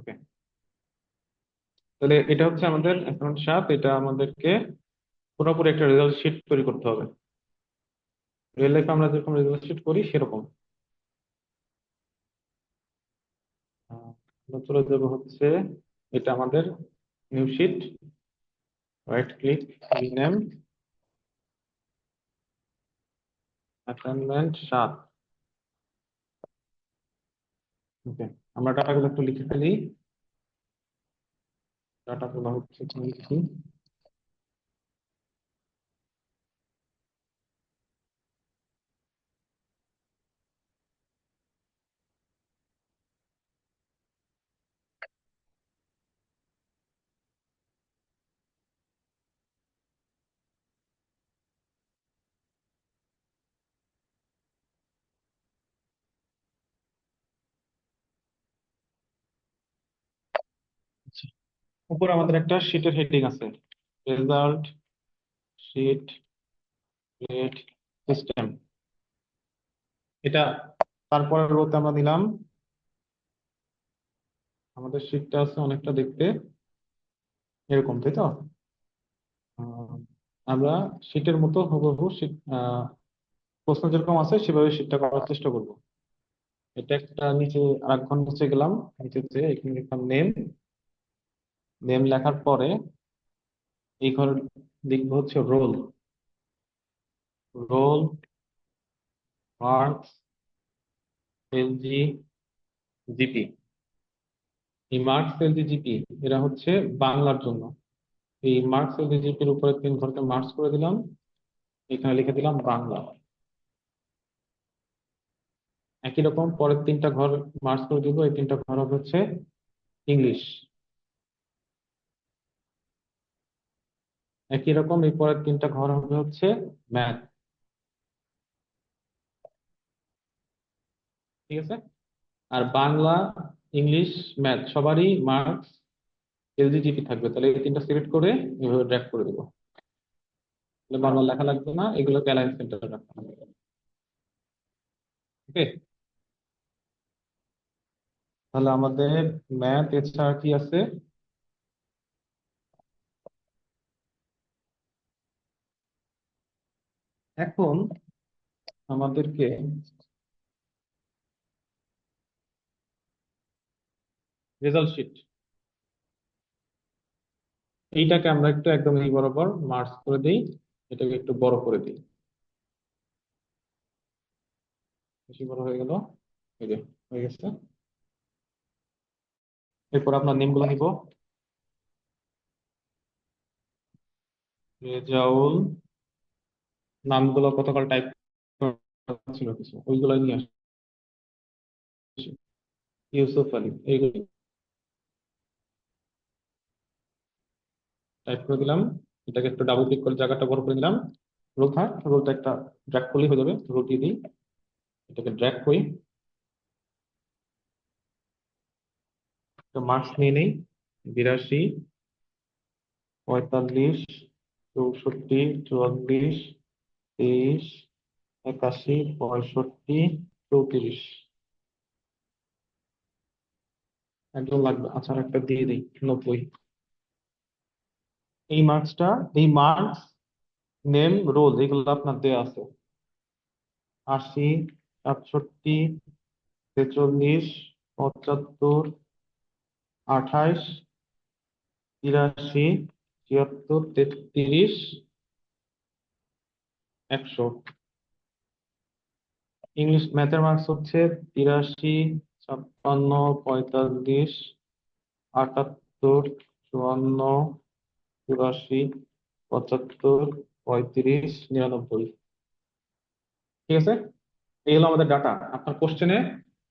ওকে, তাহলে এটা হচ্ছে আমাদের অ্যাসাইনমেন্ট 7। এটা আমাদেরকে পুরোপুরি একটা রেজাল্ট শিট তৈরি করতে হবে, রিয়েল লাইফে আমরা যেরকম রেজাল্ট শিট করি সেরকম। আমরা চলে যাবো হচ্ছে, এটা আমাদের new sheet, right click, rename, assignment 7। Okay, আমরা ডাটাগুলো একটু লিখে ফেলি। ডাটাগুলো হচ্ছে এখানে লিখি। আচ্ছা, উপরে আমাদের একটা শিটের হেডিং আছে, রেজাল্ট শিট গ্রেড সিস্টেম। এটা তারপরের রোতে আমরা দিলাম, আমাদের শিটটা আছে অনেকটা দেখতে এরকম, তাই তো? আহ, আমরা শিটের মতো হুবহু প্রশ্ন যেরকম আছে সেভাবে শিটটা করার চেষ্টা করব। এটা একটা নিচে, আরেক ঘর নিচে গেলাম, নিচেতে এখানে লিখলাম নেম। নেম লেখার পরে এই ঘর লিখবো হচ্ছে roll. Roll, marks, LG, GP. এই মার্কস, এলজি, জিপি এরা হচ্ছে বাংলার জন্য। এই মার্কস, এলজি, জিপির উপরে 3 ঘরকে মার্কস করে দিলাম, এখানে লিখে দিলাম বাংলা। একই রকম পরের 3টা ঘর মার্কস করে দিব, এই 3টা ঘর হবে হচ্ছে ইংলিশ। একই রকম এই পরের 3টা ঘর হবে হচ্ছে ম্যাথ। ঠিক আছে? আর বাংলা, ইংলিশ, ম্যাথ সবারই মার্কস এলজিজিপি থাকবে। তাহলে এই 3টা সিলেক্ট করে এভাবে ড্র্যাগ করে দেবো, তাহলে বারবার লেখা লাগবে না, এগুলোকে অ্যালাইন সেন্টারে রাখতে হবে। ওকে, তাহলে আমাদের ম্যাথ এছাড়া কি আছে? এখন আমাদেরকে রেজাল্ট শিট, এইটাকে আমরা একটু একদম এই বরাবর মার্কস করে দিই, এটাকে একটু বড় করে দিই। বেশি বড় হয়ে গেল, এই যে হয়ে গেছে। এরপর আপনার নেম গুলো নিব, রেজাউল, নামগুলো কতকাল টাইপ ছিল কিছু ওইগুলো নিয়ে আসি, ইউসুফ আলী, এইগুলো টাইপ করে দিলাম। এটাকে একটু ডাবল ক্লিক করে জায়গাটা বড় করে দিলাম। রোল থাক, রোলটা একটা ড্র্যাগ করলেই হয়ে যাবে, রোল দিয়ে দিই, এটাকে ড্র্যাগ করি, মার্কস নিয়ে নেই। 82, 45, 64, 44, 23, 81, 65, 34 একদম লাগবে। আচ্ছা, একটা দিয়ে দিই, 90। এই মার্কসটা, এই মার্কস, নেম, রোল এগুলো আপনার দেয়া আছে। 80, 67, 46, 75, 28, 83, 76, 33, 100। ইংলিশ ম্যাথের মার্কস হচ্ছে 83, 56, 45, 78, 54, 84, 75, 35, 99। ঠিক আছে, এই হলো আমাদের ডাটা। আপনার কোশ্চেনে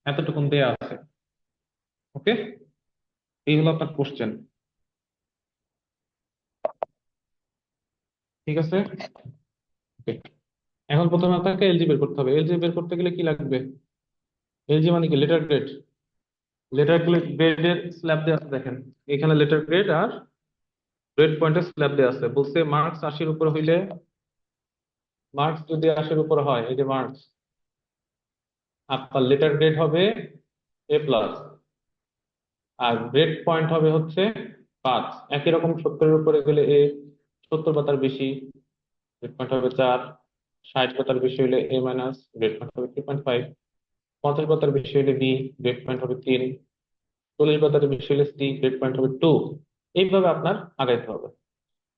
এতটুকুন দেয়া আছে। ওকে, এই হলো আপনার কোশ্চেন। ঠিক আছে, ওকে। এখন প্রথমে আপনাকে এলজি বের করতে হবে। এলজি বের করতে গেলে কি লাগবে? এলজি মানে কি? Letter grade. লেটার গ্রেডের স্ল্যাব দেওয়া আছে, দেখেন এখানে লেটার গ্রেড আর গ্রেড পয়েন্টের স্ল্যাব দেওয়া আছে। বলছে মার্কস 80-র উপর হইলে, মার্কস যদি 80-র উপর হয়, এই যে মার্কস, আপনার লেটার গ্রেড হবে এ প্লাস। আর গ্রেড পয়েন্ট হবে হচ্ছে 5। একই রকম 70-এর উপরে গেলে এ, 70 বা তার বেশি গ্রেড পয়েন্ট হবে 4, 60 বা তার বেশি হলে এ মাইনাস গ্রেড পয়েন্ট হবে 3.5, 50 বা তার বেশি হলে বি গ্রেড পয়েন্ট হবে 3, 40 বা তার বেশি হলে সি গ্রেড পয়েন্ট হবে 2। এইভাবে আপনার আগাইতে হবে।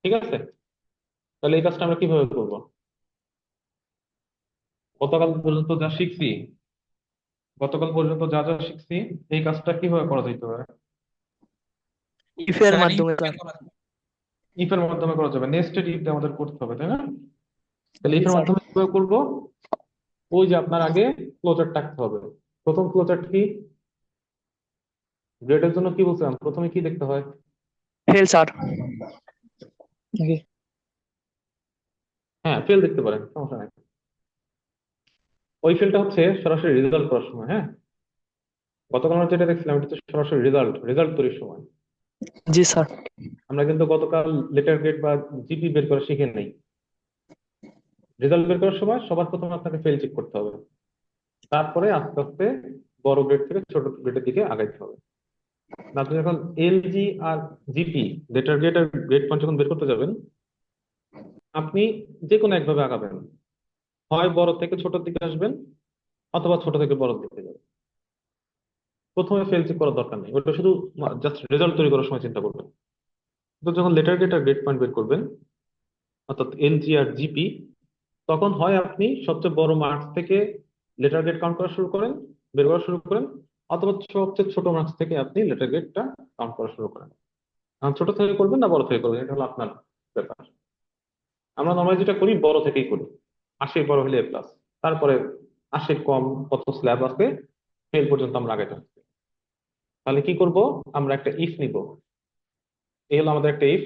ঠিক আছে? তাহলে এই কাজটা আমরা কিভাবে করবো? গতকাল পর্যন্ত যা শিখছি, গতকাল পর্যন্ত যা যা শিখছি, এই কাজটা কিভাবে করা যেতে পারে? ইফের স্যার মাধ্যমে স্যার। ইফের মাধ্যমে করা যাবে, নেস্টেড ইফ দিয়ে আমাদের করতে হবে, তাই না? তাহলে জি ইফের স্যার। মাধ্যমে কিভাবে করবো? ওই যে আপনার আগে ফ্লোচার্ট আঁকতে হবে। প্রথম ফ্লোচার্ট কি? গ্রেডের জন্য কি বলছিলাম, প্রথমে কি দেখতে হয়? ফেল স্যার নাকি? হ্যাঁ, ফেল দেখতে পারেন, সমস্যা নাই। ওই ফেলটা হচ্ছে সরাসরি রেজাল্ট করার সময়। হ্যাঁ, গতকাল আমরা যেটা দেখছিলাম এটা তো সরাসরি রেজাল্ট রেজাল্ট তৈরির সময়। জি স্যার। আমরা কিন্তু গতকাল লেটার গ্রেড বা জিপি বের করা শিখে নাই। রেজাল্ট বের করার সময় সবার প্রথমে আপনাকে ফেল চেক করতে হবে, তারপরে আস্তে আস্তে বড় গ্রেড থেকে ছোট গ্রেডের দিকে আগাইতে হবে। আপনি যখন এলজি আর জিপি, লেটার গ্রেড আর গ্রেড পয়েন্ট যখন বের করতে যাবেন, আপনি যে কোনো একভাবে আগাবেন। হয় বড় থেকে ছোটর দিকে আসবেন, অথবা ছোট থেকে বড় দিকে যাবেন। প্রথমে ফেল চেক করার দরকার নেই, ওটা শুধু জাস্ট রেজাল্ট তৈরি করার সময় চিন্তা করবেন। তো যখন লেটার গ্রেড আর গ্রেড পয়েন্ট বের করবেন, অর্থাৎ এলজি আর জিপি, তখন হয় আপনি সবচেয়ে বড় মার্কস থেকে লেটার গ্রেড কাউন্ট করা শুরু করেন, বের করা শুরু করেন, অথবা সবচেয়ে ছোট মার্কস থেকে আপনি লেটার গ্রেডটা কাউন্ট করা শুরু করেন। এখন ছোট থেকে করবেন না বড় থেকে করবেন, এটা হলো আপনার ব্যাপার। আমরা নর্মালি যেটা করি, বড় থেকেই করি। 80 বড় হলে A+, তারপরে 80 কম কত স্ল্যাব আছে ফেল পর্যন্ত আমরা আগে যাবো। তাহলে কি করব? আমরা একটা ইফ নিব। এই হলো আমাদের একটা ইফ।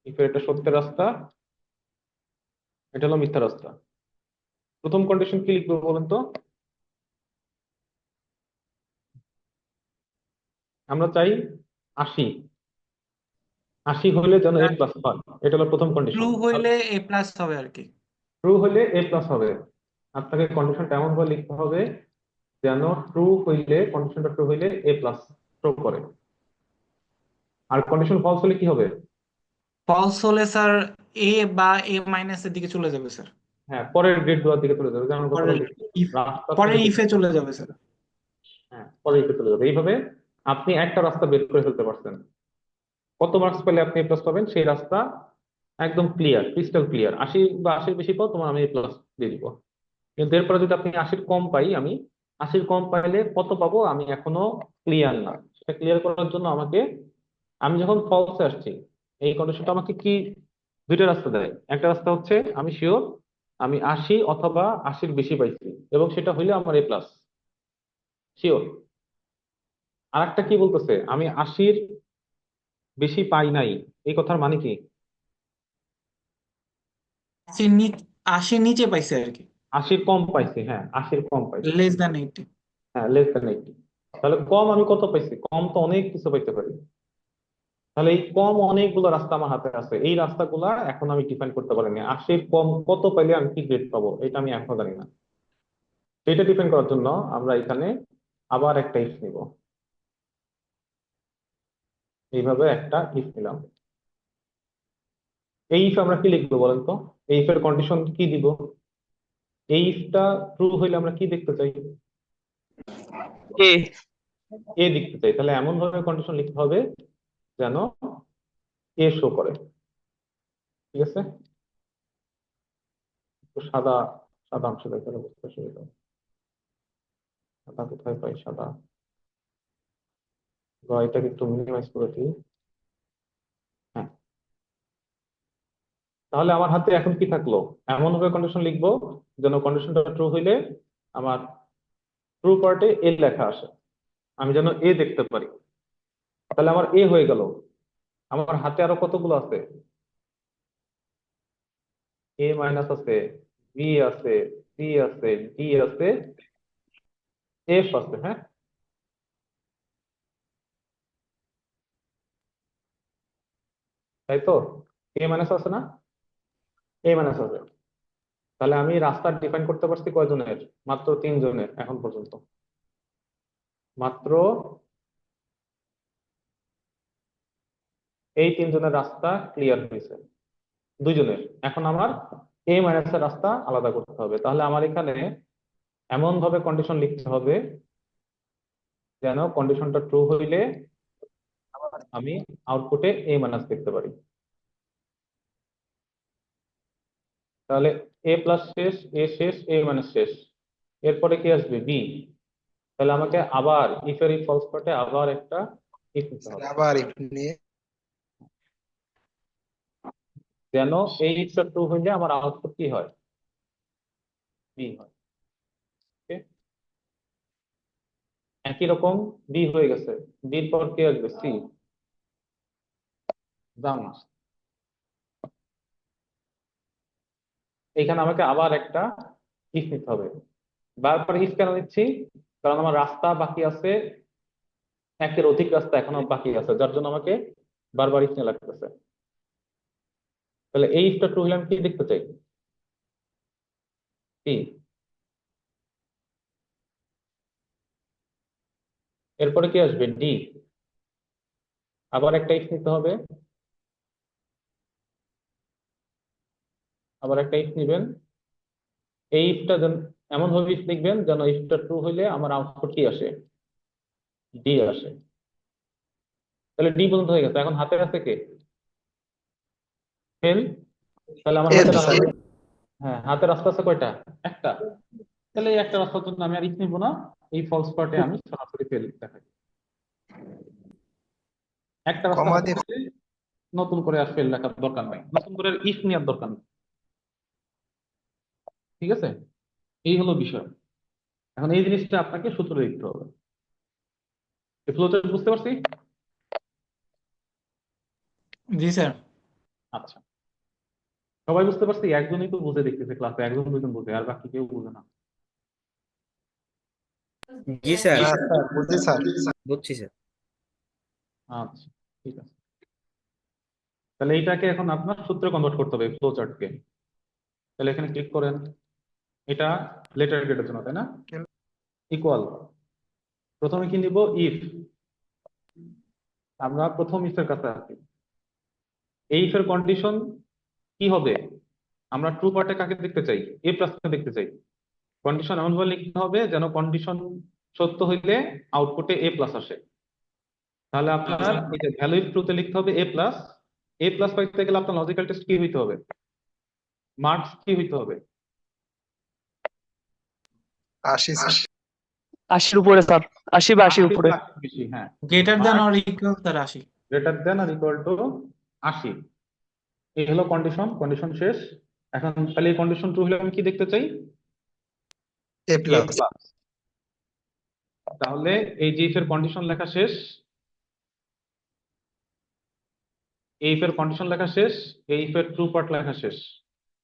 ইফের একটা সত্যের রাস্তা, এটা হলো মিথ্যা রাস্তা। প্রথম কন্ডিশন কি লিখবো বলেন তো? আমরা চাই 80, 80 হলে যেন A+ হয়, এটা হলো প্রথম ট্রু কন্ডিশন। হইলে এ প্লাস হবে আর কি। ট্রু হলে A+ হবে। আপনাকে কন্ডিশনটা এমন ভাবে লিখতে হবে যেন ট্রু হইলে, কন্ডিশনটা ট্রু হইলে A+ শো করে। আর কন্ডিশন ফলস হলে কি হবে? ফলস হলে স্যার এ বা এ মাইনাসের দিকে চলে যাবে স্যার। হ্যাঁ, পরের গ্রেড দেওয়ার দিকে চলে যাবে, যেমন গতকাল পরের দেখছি ইফ রাস্তা থেকে পরের ইফে দেখছি। চলে যাবে স্যার। হ্যাঁ, পরের দিকে চলে যাবে। এইভাবে আপনি একটা রাস্তা বের করে ফেলতে পারছেন। কত মার্কস পেলে আপনি A+ পাবেন সেই রাস্তা একদম ক্লিয়ার, ক্রিস্টাল ক্লিয়ার। 80 বা 80-র বেশি পাও, তোমার আমি A+ দিয়ে দিব। কিন্তু এরপরে যদি আপনি 80-র কম পাই, আমি 80-র কম পাইলে কত পাবো আমি এখনো ক্লিয়ার না। সেটা ক্লিয়ার করার জন্য আমাকে, আমি যখন ফলসে আসছি, এই কন্ডিশনটা আমাকে কি দুইটা রাস্তা দেয়। একটা রাস্তা হচ্ছে আমি শিওর আমি 80 অথবা 80-র বেশি পাইছি, এবং সেটা হইলে আমার A+, শিওর। আর একটা কি বলতেছে, আমি 80-র বেশি পাই নাই, এই কথার মানে কি? 80 নিচে পাইছে আর কি। 80-র কম পাইছি, হ্যাঁ 80-র কম পাইছি। Less than 80। হ্যাঁ, লেস দ্যান 80। তাহলে কম আমি কত পাইছি? কম তো অনেক কিছু পাইতে পারি। তাহলে এই কম অনেকগুলো রাস্তা আমার হাতে আছে, এই রাস্তাগুলা এখন আমি ডিফাইন করতে পারিনি। 80-র কম কত পাইলে আমি কি গ্রেড পাবো, এটা আমি এখনো জানি না। এটা ডিফাইন করার জন্য আমরা এখানে আবার একটা ইফ নিব। এইভাবে একটা ইফ নিলাম। এই ইফ আমরা কি লিখবো বলেন তো? এই ইফের কন্ডিশন কি দিব? এই ইফটা ট্রু হইলে আমরা কি দেখতে চাই? এ। এ দেখতে চাই। তাহলে এমন ভাবে কন্ডিশন লিখতে হবে যেন এ শো করে। ঠিক আছে? তো সাদা, সাদা অংশ দেখে বুঝতে সুবিধা হবে। সাদা কোথায় পাই? সাদা, বা এটাকে একটু মিনিমাইজ করে দিই। হ্যাঁ, তাহলে আমার হাতে এখন কি থাকলো? এমন ভাবে কন্ডিশন লিখবো যেন কন্ডিশনটা ট্রু হইলে আমার ট্রু পার্টে এ লেখা আসে, আমি যেন এ দেখতে পারি। তাহলে আমার এ হয়ে গেল। আমার হাতে আরো কতগুলো আছে? এ মাইনাস আছে, বি আছে, সি আছে, ডি আছে, এফ আছে। হ্যাঁ, তাই তো? এ মাইনাস আছে না? এ মাইনাস আছে। তাহলে আমি রাস্তা ডিফাইন করতে পারছি কয়জনের? মাত্র 3 জনের এখন পর্যন্ত। মাত্র এই তিনজনের রাস্তা ক্লিয়ার হয়েছে, দুইজনের। এখন আমার এ মাইনাসের রাস্তা আলাদা করতে হবে। তাহলে আমার এখানে এমন ভাবে কন্ডিশন লিখতে হবে যেন কন্ডিশনটা ট্রু হইলে আমি আউটপুটে এ মাইনাস দেখতে পারি। তাহলে এ প্লাস শেষ, এ শেষ, এ মাইনাস শেষ, এরপরে কি আসবে বি। তাহলে আমাকে আবার ইফ এর এই ফলস পার্টে আবার একটা ইফ নিতে হবে আবার if নিয়ে যেন এই ইফটা ট্রু হইলে আমার আউটপুট কি হয়, বি হয়। ওকে, একই রকম বি হয়ে গেছে, বির পর কি আসবে সি, জানি। এখানে আমাকে আবার একটা ইফ নিতে হবে। বারবার ইফ কেন নিচ্ছি? কারণ আমার রাস্তা বাকি আছে, একের অধিক রাস্তা এখনো বাকি আছে, যার জন্য আমাকে বারবার ইফ নিয়ে লাগতেছে। তাহলে এই ইফটা ট্রু হলে আমি কি দেখতে চাই, কি। এরপরে কি আসবে ডি, আবার একটা ইফ নিতে হবে, আবার একটা ইফ নিবেন। এই ইফটা এমন ভাবে ইফ লিখবেন যেন ইফটা ট্রু হইলে আমার আউটপুট কি আসে, ডি আসে। তাহলে ডি পর্যন্ত হয়ে গেছে। এখন হাতে আছে কে, ফেল। তাহলে আমার এফ হাতে স্যার। রাস্তা, হ্যাঁ হাতে রাস্তা আছে কয়টা, একটা। তাহলে এই একটা রাস্তার জন্য আমি আর ইফ নিবো না, এই ফলস পার্টে আমি সরাসরি ফেল দেখাই। একটা রাস্তা কমা হাতে দিয়ে থাকলে নতুন করে আর ফেল লেখার দরকার নাই, নতুন করে ইফ নেওয়ার দরকার নেই। ঠিক আছে, এই হলো বিষয়। এখন এই জিনিসটা আপনাকে সূত্রে লিখতে হবে। এই ফ্লোচার্ট বুঝতে পারছি? জি স্যার। আচ্ছা, সবাই বুঝতে পারছি? একজনই তো বুঝে দেখতেছে ক্লাসে, একজন দুজন বুঝে, আর বাকি কেউ বুঝে না। জি স্যার, না স্যার বুঝছি স্যার। বুঝছি স্যার। আচ্ছা, ঠিক আছে। তাহলে এইটাকে এখন আপনার সূত্রে কনভার্ট করতে হবে, ফ্লো চার্টকে। তাহলে এখানে ক্লিক করেন, এটা লেটার গ্রেডের জন্য, তাই না? ইকুয়াল, প্রথমে কি নিব, ইফ। আমরা প্রথম ইফের কাছে আছি। এই ইফের কন্ডিশন কি হবে, আমরা ট্রু পার্টে কাকে দেখতে চাই, এ প্লাস কে দেখতে চাই। কন্ডিশন এমন ভাবে লিখতে হবে যেন কন্ডিশন সত্য হইলে আউটপুটে এ প্লাস আসে। তাহলে আপনার এই যে ভ্যালু ইফ ট্রুতে লিখতে হবে এ প্লাস। এ প্লাস পাইতে গেলে আপনার লজিক্যাল টেস্ট কি হইতে হবে, মার্কস কি হইতে হবে, 80 স্যার। 80-র উপরে স্যার, 80 বা 80-র 80 উপরে। বা 80 বেশি, হ্যাঁ। Greater than marks or equal sir 80। Greater than or equal to 80। এই হলো কন্ডিশন, কন্ডিশন শেষ। এখন তাহলে এই কন্ডিশন ট্রু হলে আমি কি দেখতে চাই, এ এ প্লাস। প্লাস। তাহলে এই যে ইফ এর কন্ডিশন লেখা শেষ, এই ইফ এর কন্ডিশন লেখা শেষ, এই ইফ এর ট্রু পার্ট লেখা শেষ।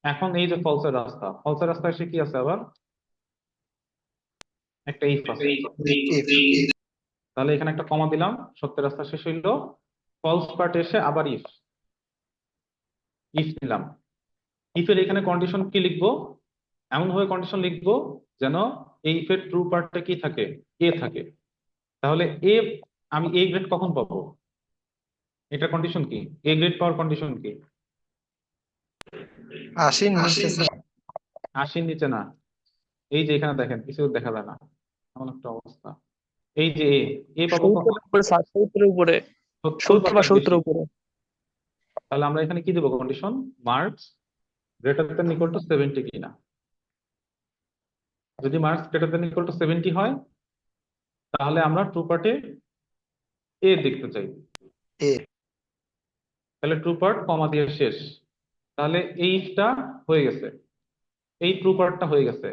এখন এই যে ফলসের রাস্তা, ফলসের রাস্তা এসে কি আছে, আবার একটা ইফ আছে। ইফ তাহলে এখানে একটা কমা দিলাম, সত্যের রাস্তা শেষ হইলো। ফলস পার্ট এসে আবার ইফ, ইফ নিলাম। ইফের এখানে কন্ডিশন কি লিখবো, এমন ভাবে কন্ডিশন লিখবো যেন এই ইফের ট্রু পার্টটা কি থাকে, এ থাকে। তাহলে এ, আমি এ গ্রেড কখন পাবো, এটা কন্ডিশন কি, এ গ্রেড পাওয়ার কন্ডিশন কি, 80 নিচে স্যার। 80 নিচে না। এই যে এখানে দেখেন কিছু দেখা যায় না, এমন একটা অবস্থা। এই যে এ পাবো 70-এর কখন, উপরে স্যার, 70-এর উপরে, 70 70 বা বা তার 70-এর বেশি। উপরে। তাহলে আমরা এখানে কি দেবো condition, marks greater than equal to 70 কিনা। যদি marks greater than equal to 70 হয়, তাহলে আমরা ট্রু পার্টে এ দেখতে চাই। এ তাহলে ট্রু পার্ট কমা দিয়ে শেষ। তাহলে এই ইফটা হয়ে গেছে, এই ট্রু পার্টটা হয়ে গেছে।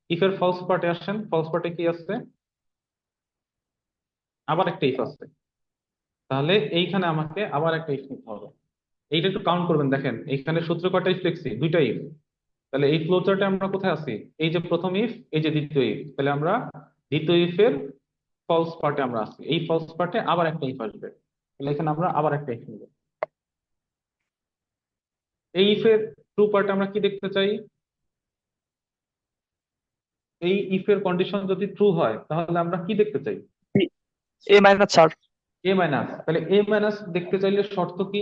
ইফের ফলস পার্টে আসেন, ফলস পার্টে কি আছে, আবার একটা ইফ আছে। তাহলে এইখানে আমাকে আবার একটা ইফ নিতে হবে। এইটা একটু কাউন্ট করবেন, দেখেন এইখানে সূত্র কয়টা ইফ লিখছি, দুইটা ইফ। তাহলে এই ফ্লো চার্টে আমরা কোথায় আছি, এই যে প্রথম ইফ, এই যে দ্বিতীয় ইফ। তাহলে আমরা দ্বিতীয় ইফের ফলস পার্টে আমরা আছি, এই ফলস পার্টে আবার একটা ইফ আসবে। তাহলে এখানে আমরা আবার একটা ইফ নিব। এই ইফের ট্রু পার্টে আমরা কি দেখতে চাই, এই ইফ এর কন্ডিশন যদি ট্রু হয় তাহলে আমরা কি দেখতে চাই, এ মাইনাস স্যার। এ মাইনাস, তাহলে এ মাইনাস দেখতে চাইলে শর্ত কি?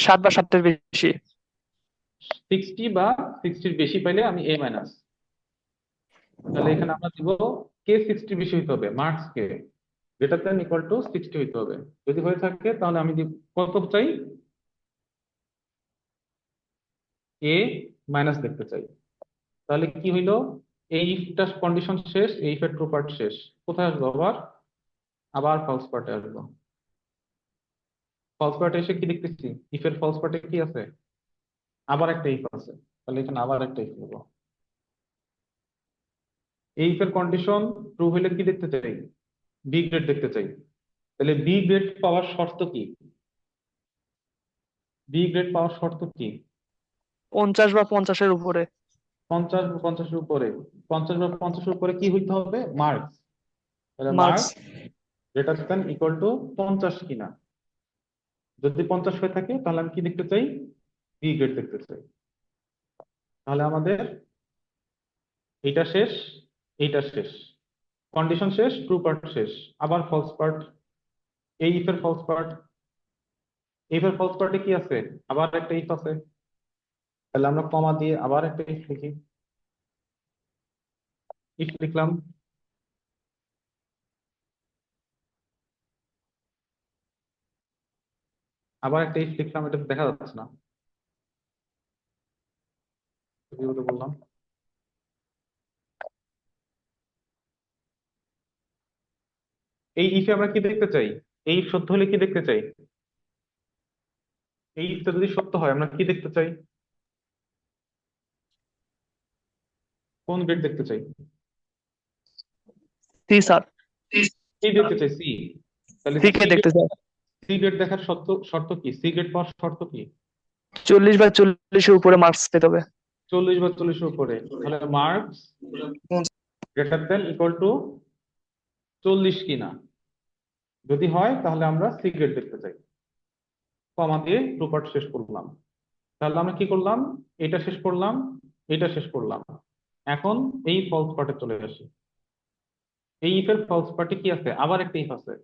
7 বা 7 এর বেশি। 60 বা 60-র বেশি পাইলে আমি এ মাইনাস। তাহলে এখানে আমরা দিব কে 60 বেশি হইতে হবে, marks k greater than equal to 60 হইতে হবে। যদি হয়ে থাকে তাহলে আমি কত চাই? এ মাইনাস দেখতে চাই। তাহলে কি হইলো, এই ইফটা কন্ডিশন শেষ, এই ইফের ট্রু পার্ট শেষ। কোথায় আসবো আবার? আবার ফলস পার্টে আসবো। ফলস পার্টে এসে কি দেখতেছি, ইফের ফলস পার্টে কি আছে? আবার একটা ইফ আছে। তাহলে এখানে আবার একটা ইফ নেবো। এই ইফের কন্ডিশন ট্রু হইলে কি দেখতে চাই? বি গ্রেড দেখতে চাই। তাহলে বি গ্রেড পাওয়ার শর্ত কি? বি গ্রেড পাওয়ার শর্ত কি? 50 বা 50 এর উপরে। 50 বা 50-এর উপরে। 50 বা 50-এর উপরে কি হইতে হবে? মার্কস। তাহলে marks. Marks greater than equal to 50 কিনা। যদি 50 হয়ে থাকে তাহলে আমি কি দেখতে চাই? বি গ্রেড দেখতে চাই। তাহলে আমাদের এইটা শেষ, এইটা শেষ, কন্ডিশন শেষ, ট্রু পার্ট শেষ, আবার ফলস পার্ট। এই ইফের ফলস পার্ট, ইফের ফলস পার্টে কি আছে? আবার একটা ইফ আছে। তাহলে আমরা কমা দিয়ে আবার একটা ইফ লিখি। ইফ লিখলাম, আবার একটা ইফ লিখলাম, এটা দেখা যাচ্ছে না, যেগুলো বললাম। এই ইফে আমরা কি দেখতে চাই? এই if সত্য হলে কি দেখতে চাই? এই ইফটা যদি সত্য হয় আমরা কি দেখতে চাই? কোন গ্রেড দেখতে চাই? C sir. সি দেখতে চাই, সি। তাহলে সি কে দেখতে চাই। সি গ্রেড দেখার শর্ত, শর্ত কি? সি গ্রেড পাওয়ার শর্ত কি? 40 বা 40 এর উপরে মার্কস পেতে হবে। 40 বা 40-এর উপরে। তাহলে marks greater than equal to 40 কিনা। যদি হয় তাহলে আমরা সি গ্রেড দেখতে চাই। কমা দিয়ে ট্রু পার্ট শেষ করলাম। তাহলে আমরা কি করলাম? এটা শেষ করলাম, এটা শেষ করলাম। এখন এই ফলস পার্টে চলে আসি। এই ইফের ফলস পার্টে কি আছে? আবার একটা ইফ আছে।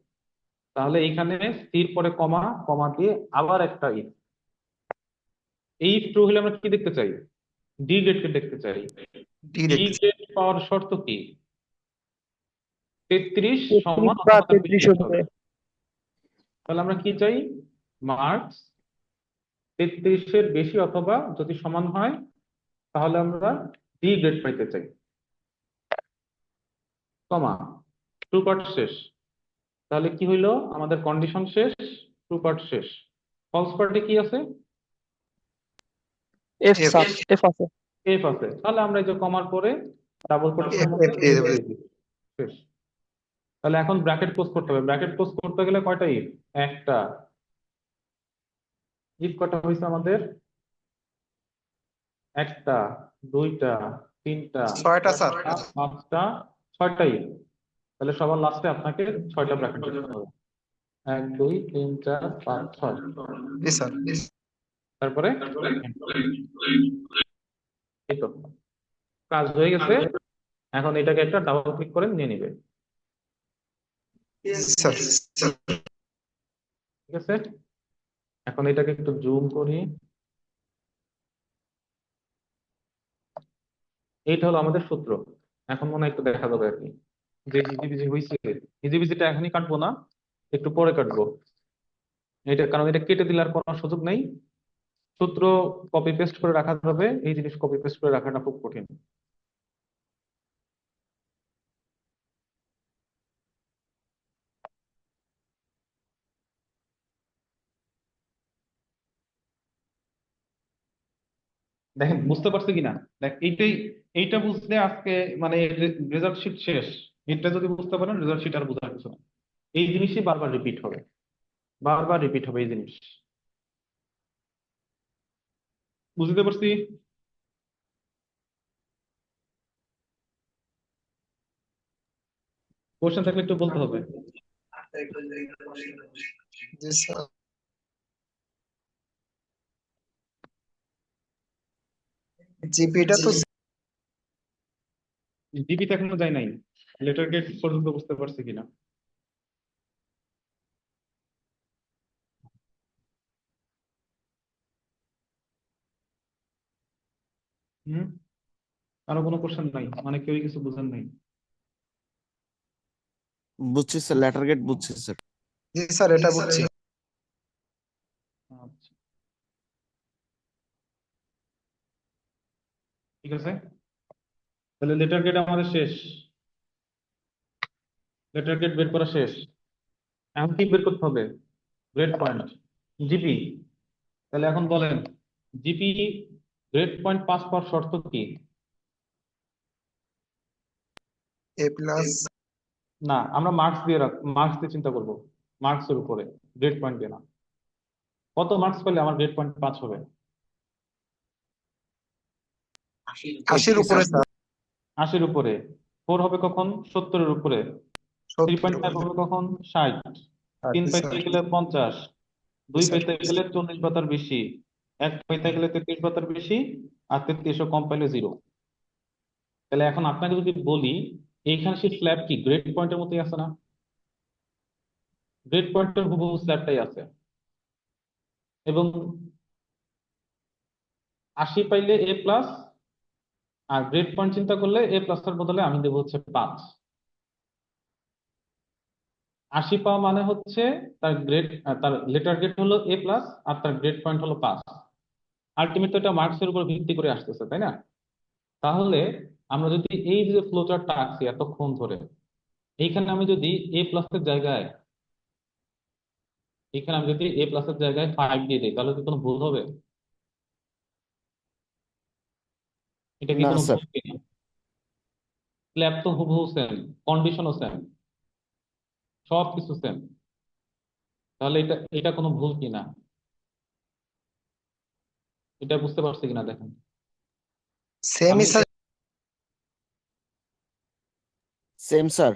তাহলে এইখানে স্থির পরে কমা, কমা দিয়ে আবার একটা ইফ। এই ইফ ট্রু হলে আমরা কি দেখতে চাই? ডি গ্রেড কে দেখতে চাই। ডি ডি দেখতেছি। গ্রেড পাওয়ার শর্ত কি? 33 33 সমান বা অথবা তার বেশি 33 এর হতে হবে। উপরে। তাহলে আমরা কি চাই? মার্কস 33-এর বেশি অথবা যদি সমান হয় তাহলে আমরা ডি গ্রেড পাইতে চাই। কমা, ট্রু পার্ট শেষ। তাহলে কি হইলো, আমাদের কন্ডিশন শেষ, ট্রু পার্ট শেষ। ফলস পার্টে কি আছে? এফ এফ স্যার, এফ আছে। এফ আছে। তাহলে আমরা এই যে কমার পরে ডাবল কোটেশনের এফ মধ্যে এফ দিয়ে F দেবো। দিয়ে দিই। শেষ। তাহলে এখন ব্র্যাকেট ক্লোজ করতে হবে। ব্র্যাকেট ক্লোজ করতে গেলে কয়টা ইফ? একটা। ইফ কয়টা হয়েছে আমাদের? একটা, দুইটা, তিনটা, ছয়টা স্যার। চারটা, পাঁচটা, ছয়টা ইফ। তাহলে সবার লাস্টে আপনাকে 6টা ব্র্যাকেট দিতে হবে। 1 2 3 4 5 6। জি স্যার। তারপরে এই তো কাজ হয়ে গেছে। এখন এটাকে একটা ডাবল ক্লিক করে নিয়ে নিবে। জি স্যার। ঠিক আছে, এখন এটাকে একটু জুম করি। এইটা হলো আমাদের সূত্র। এখন মনে হয় একটু দেখা যাবে আর কি, যে ইজিবিজি হয়েছে। ইজিবিজিটা এখনই কাটবো না, একটু পরে কাটবো। এটা কারণ এটা কেটে দিলে আর কোনো সুযোগ নেই। সূত্র কপি পেস্ট করে রাখা যাবে, এই জিনিস কপি পেস্ট করে রাখাটা খুব কঠিন। দেখেন বুঝতে পারছে কিনা? দেখ এইটাই, এইটা বুঝলে আজকে মানে রেজাল্ট শিট শেষ। এটা যদি বুঝতে পারেন রেজাল্ট শিট আর বোঝার কিছু না। এই জিনিসই বারবার রিপিট হবে, বারবার রিপিট হবে এই জিনিস। বুঝতে পারছি? কোশ্চেন থাকলে একটু বলতে হবে। জি স্যার। জিপিটা তো জিপিতে এখনো যায় নাই, লেটার গেট পর্যন্ত বুঝতে পারছি কিনা। হুম, কারো কোনো কোশ্চেন নাই, মানে কেউই কিছু বুঝেন নাই? বুঝছি স্যার, লেটার গেট বুঝছি স্যার। জি স্যার, এটা বুঝছি। আচ্ছা, ঠিক আছে, তাহলে লেটার গেট আমাদের শেষ, লেটার গেট বের করা শেষ। এখন কি বের করতে হবে? Grade point, GP. তাহলে এখন বলেন, জিপি গ্রেড পয়েন্ট পাস পাওয়ার শর্ত কি? এ প্লাস। না, আমরা মার্কস দিয়ে মার্কস দিয়ে চিন্তা করবো, মার্কসের উপরে, গ্রেড পয়েন্ট দিয়ে না। কত মার্কস পেলে আমার গ্রেড পয়েন্ট 5 হবে? 80-র উপরে স্যার। 80-র উপরে। 4 হবে কখন? 70-এর উপরে। 70-র 3.5 উপরে। হবে কখন? 60। 3 জি পাইতে স্যার। গেলে 50, 2 স্যার। পাইতে গেলে 40 বা তার বেশি, 1 পাইতে গেলে 33 বা তার বেশি, আর 33 কম পাইলে 0। তাহলে এখন আপনাকে যদি বলি, এইখানে সেই স্ল্যাব কি গ্রেড পয়েন্টের মতোই আছে না? গ্রেড পয়েন্টের হুবহু স্ল্যাবটাই আছে। এবং 80 পাইলে এ প্লাস, আর গ্রেড পয়েন্ট চিন্তা করলে এ প্লাস এর বদলে আমি দেবো হচ্ছে 5। 80 পাওয়া মানে হচ্ছে তার গ্রেড, তার লেটার গ্রেড হলো এ প্লাস, আর তার গ্রেড পয়েন্ট হলো 5। আলটিমেটলি এটা মার্কসের উপর ভিত্তি করে আসতেছে, তাই না? তাহলে আমরা যদি এই যে ফ্লোচার্টটা আঁকছি এতক্ষণ ধরে, এইখানে আমি যদি এ প্লাসের জায়গায়, এখানে আমি যদি এ প্লাসের জায়গায় 5 দিয়ে দিই, তাহলে কি কোনো ভুল হবে? এটা কি না কোনো স্যার। ভুল কিনা? স্ল্যাব তো হুবহু সেম, কন্ডিশনও সেম, সবকিছু সেম। তাহলে এটা এটা কোনো ভুল কিনা, এটা বুঝতে পারছি কিনা দেখেন। আমি সেমই স্যার। Same sir.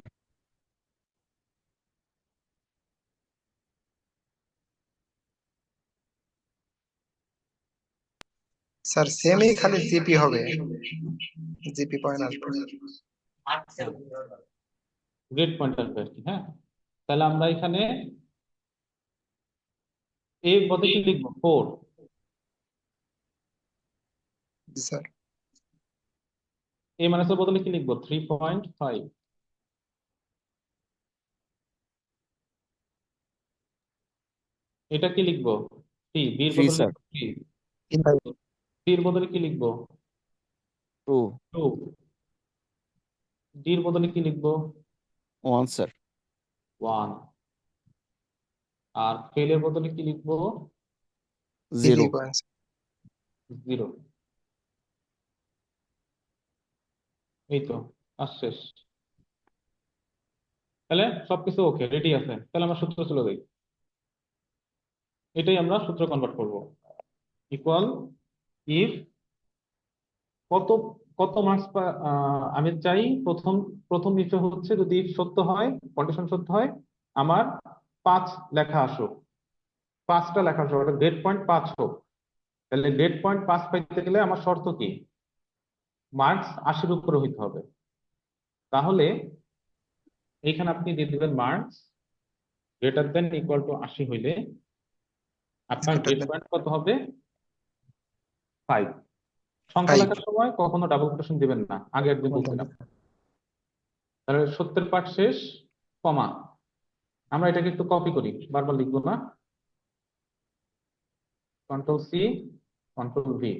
স্যার সেমই, খালি জিপি হবে, জিপি পয়েন্ট আসবে। গ্রেড পয়েন্ট আসবে আর কি, হ্যাঁ। তাহলে আমরা এখানে এ পদে কি লিখবো? 4। জি স্যার। এ মাইনাসের বদলে কি লিখবো? 3.5। এটা কি লিখবো? 3। বি এর 3 বদলে স্যার। লিখবো 3। ভাই। সি এর বদলে কি লিখবো? 2 2। ডি এর বদলে কি লিখবো? 1 স্যার। 1। আর ফেল এর বদলে কি লিখবো? 0 পয়েন্ট। 0। এই তো, কাজ শেষ। তাহলে সবকিছু ওকে, রেডি আছে। তাহলে আমরা সূত্র চলে যাই, এটাই আমরা সূত্র কনভার্ট করব। ইকুয়াল ইফ কত, কত মার্কস আমি চাই প্রথম, প্রথম ইফে হচ্ছে যদি if সত্য হয়, কন্ডিশন সত্য হয়, আমার 5 লেখা আসুক, 5টা লেখা আসুক, ওটা গ্রেড পয়েন্ট 5 হোক। তাহলে গ্রেড পয়েন্ট 5 পাইতে গেলে আমার শর্ত কি? মার্কস 80-র উপরে হইতে হবে। তাহলে এইখানে আপনি দিয়ে দিবেন marks greater than equal to 80 হইলে আপনার গ্রেড পয়েন্ট কত হবে? 5। সংখ্যা 5। লেখার সময় কখনো ডাবল কোটেশন দিবেন না, আগে একদিন বলছিলাম। তাহলে সত্যের পাঠ শেষ, কমা। আমরা এটাকে একটু কপি করি, বারবার লিখবো না। Control C, control V.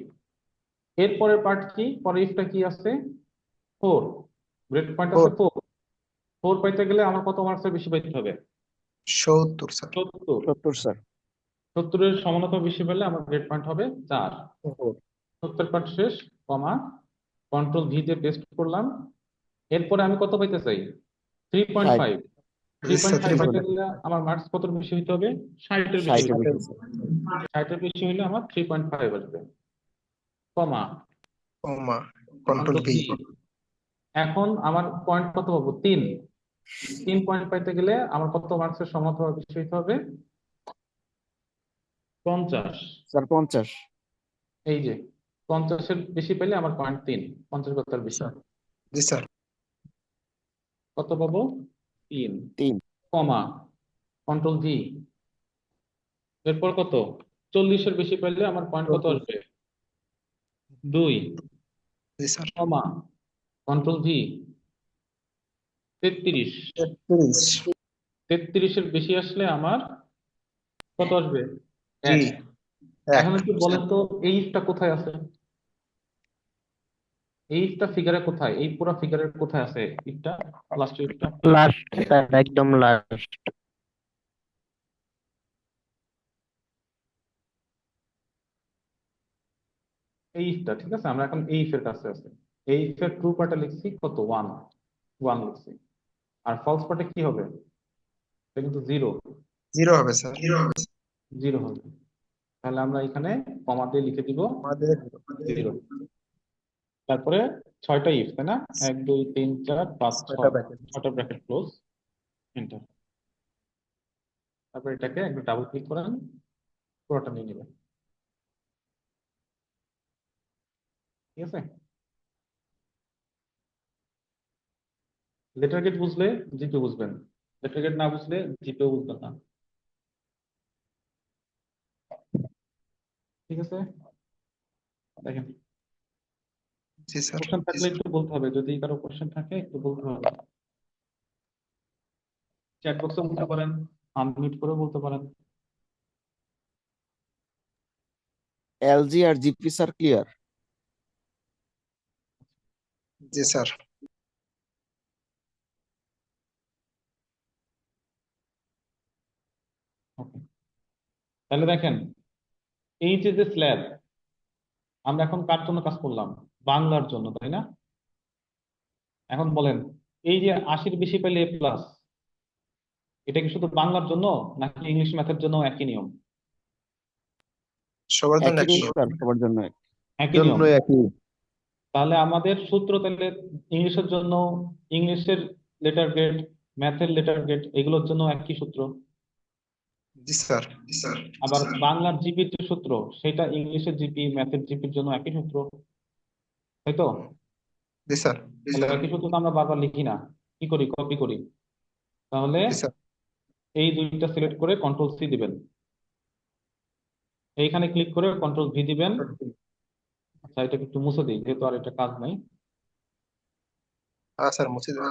এর পরের পার্ট কি? পরের ইফটা কি আছে? 4। গ্রেড পয়েন্ট আছে 4। 4 পাইতে গেলে আমার কত মার্কসের বেশি পাইতে হবে? 70 স্যার। 70। 70 স্যার। 70-এর সমানতা বেশি পেলে আমার গ্রেড পয়েন্ট হবে 4। 70 পার্ট শেষ, কমা। কন্ট্রোল ভি দিয়ে পেস্ট করলাম। এরপরে আমি কত পাইতে চাই? 3.5। জি স্যার। 3.5 পাইতে গেলে আমার মার্কস কত বেশি হইতে হবে? 60-এর বেশি 60 হইতে হবে। 60-এর বেশি হইলে আমার 3.5 আসবে, comma. Comma. Control control V. V. এখন আমার পয়েন্ট কত পাবো? 3। 3 পয়েন্ট পাইতে গেলে আমার কত মার্কসের সমাধান বেশি হইতে হবে? 50। স্যার 50। এই যে 50-এর বেশি পেলে আমার পয়েন্ট 3, 50 কত বেশি, জি স্যার। কত পাবো? 3, 3 কমা। Control V. এরপর কত? 40-এর বেশি পেলে আমার পয়েন্ট কত আসবে? 2। জি স্যার। কমা কন্ট্রোল ভি 33। 33। 33-এর বেশি আসলে আমার কত আসবে? জি 1। 1। এখন একটু বলেন তো এই ইফটা কোথায় আছে? এই ইফটা ফিগারে কোথায়? এই পুরো ফিগারের কোথায় আছে ইফটা? লাস্ট ইফটা লাস্ট স্যার, একদম লাস্ট। এই ইফটা, ঠিক আছে, আমরা এখন এই ইফের কাছে আছে। এই ইফের ট্রু পার্টে লিখছি কত? 1 1 লিখছি। আর ফলস পার্টে কি হবে? এটা কিন্তু 0 0 হবে স্যার। 0 হবে। তাহলে আমরা এখানে কমা দিয়ে লিখে দিব আমাদের 0। তারপরে 6টা ইফ, তাই না? 1 2 3 4 5 ছয়টা 6, ব্র্যাকেট। 6টা ব্র্যাকেট ক্লোজ, এন্টার। তারপর এটাকে একটু ডাবল ক্লিক করেন, পুরোটা নিয়ে নেবেন। ঠিক আছে, লেটার গেট বুঝলে জিপে বুঝবেন, লেটার গেট না বুঝলে জিপেও বুঝবেন না। ঠিক আছে, দেখেন জি স্যার। কোশ্চেন থাকলে একটু বলতে হবে, যদি কারো কোশ্চেন থাকে একটু বলতে হবে। চ্যাট বক্সে বলতে পারেন, আনমিউট করে বলতে পারেন। এলজি আর জিপি স্যার ক্লিয়ার। জি স্যার। ওকে, তাহলে দেখেন এই যে যে স্ল্যাব, আমরা এখন কার জন্য কাজ করলাম? বাংলার জন্য, তাই না? এখন বলেন, এই যে 80-র বেশি পেলে এ প্লাস, এটা কি শুধু বাংলার জন্য নাকি ইংলিশ ম্যাথের জন্য একই নিয়ম? সবার জন্য একই একই। নিয়ম স্যার, সবার জন্য এক। একই নিয়ম। একই। তাহলে আমাদের সূত্র তাহলে ইংলিশের জন্য ইংলিশের লেটার গ্রেড, ম্যাথের লেটার গ্রেড, এগুলোর জন্য একই সূত্র। জি স্যার। আবার বাংলার জিপির যে সূত্র, সেটা ইংলিশের জিপি ম্যাথের জিপির জন্য একই সূত্র, তাই তো? জি স্যার। তাহলে একই সূত্র তো আমরা বারবার লিখি না, কি করি? কপি করি। তাহলে জি স্যার। এই দুইটা সিলেক্ট করে কন্ট্রোল সি দিবেন, এইখানে ক্লিক করে কন্ট্রোল ভি দিবেন। আচ্ছা, এটাকে একটু মুছে দিই যেহেতু আর এটা কাজ নাই। হ্যাঁ স্যার, মুছে দেন।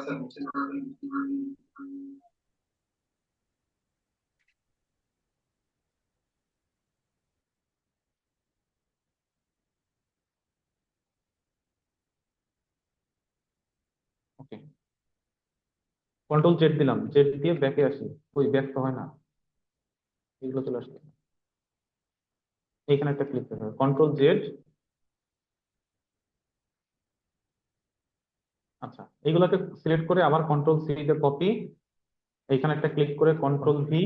ওকে, কন্ট্রোল জেড দিলাম, জেড দিয়ে ব্যাকে আসি। ওই ব্যাক তো হয় না, এগুলো চলে আসছে। এইখানে একটা ক্লিক করতে হবে, কন্ট্রোল জেড। আচ্ছা, এইগুলোকে সিলেক্ট করে আবার কন্ট্রোল সি তে কপি, এইখানে একটা ক্লিক করে কন্ট্রোল ভি,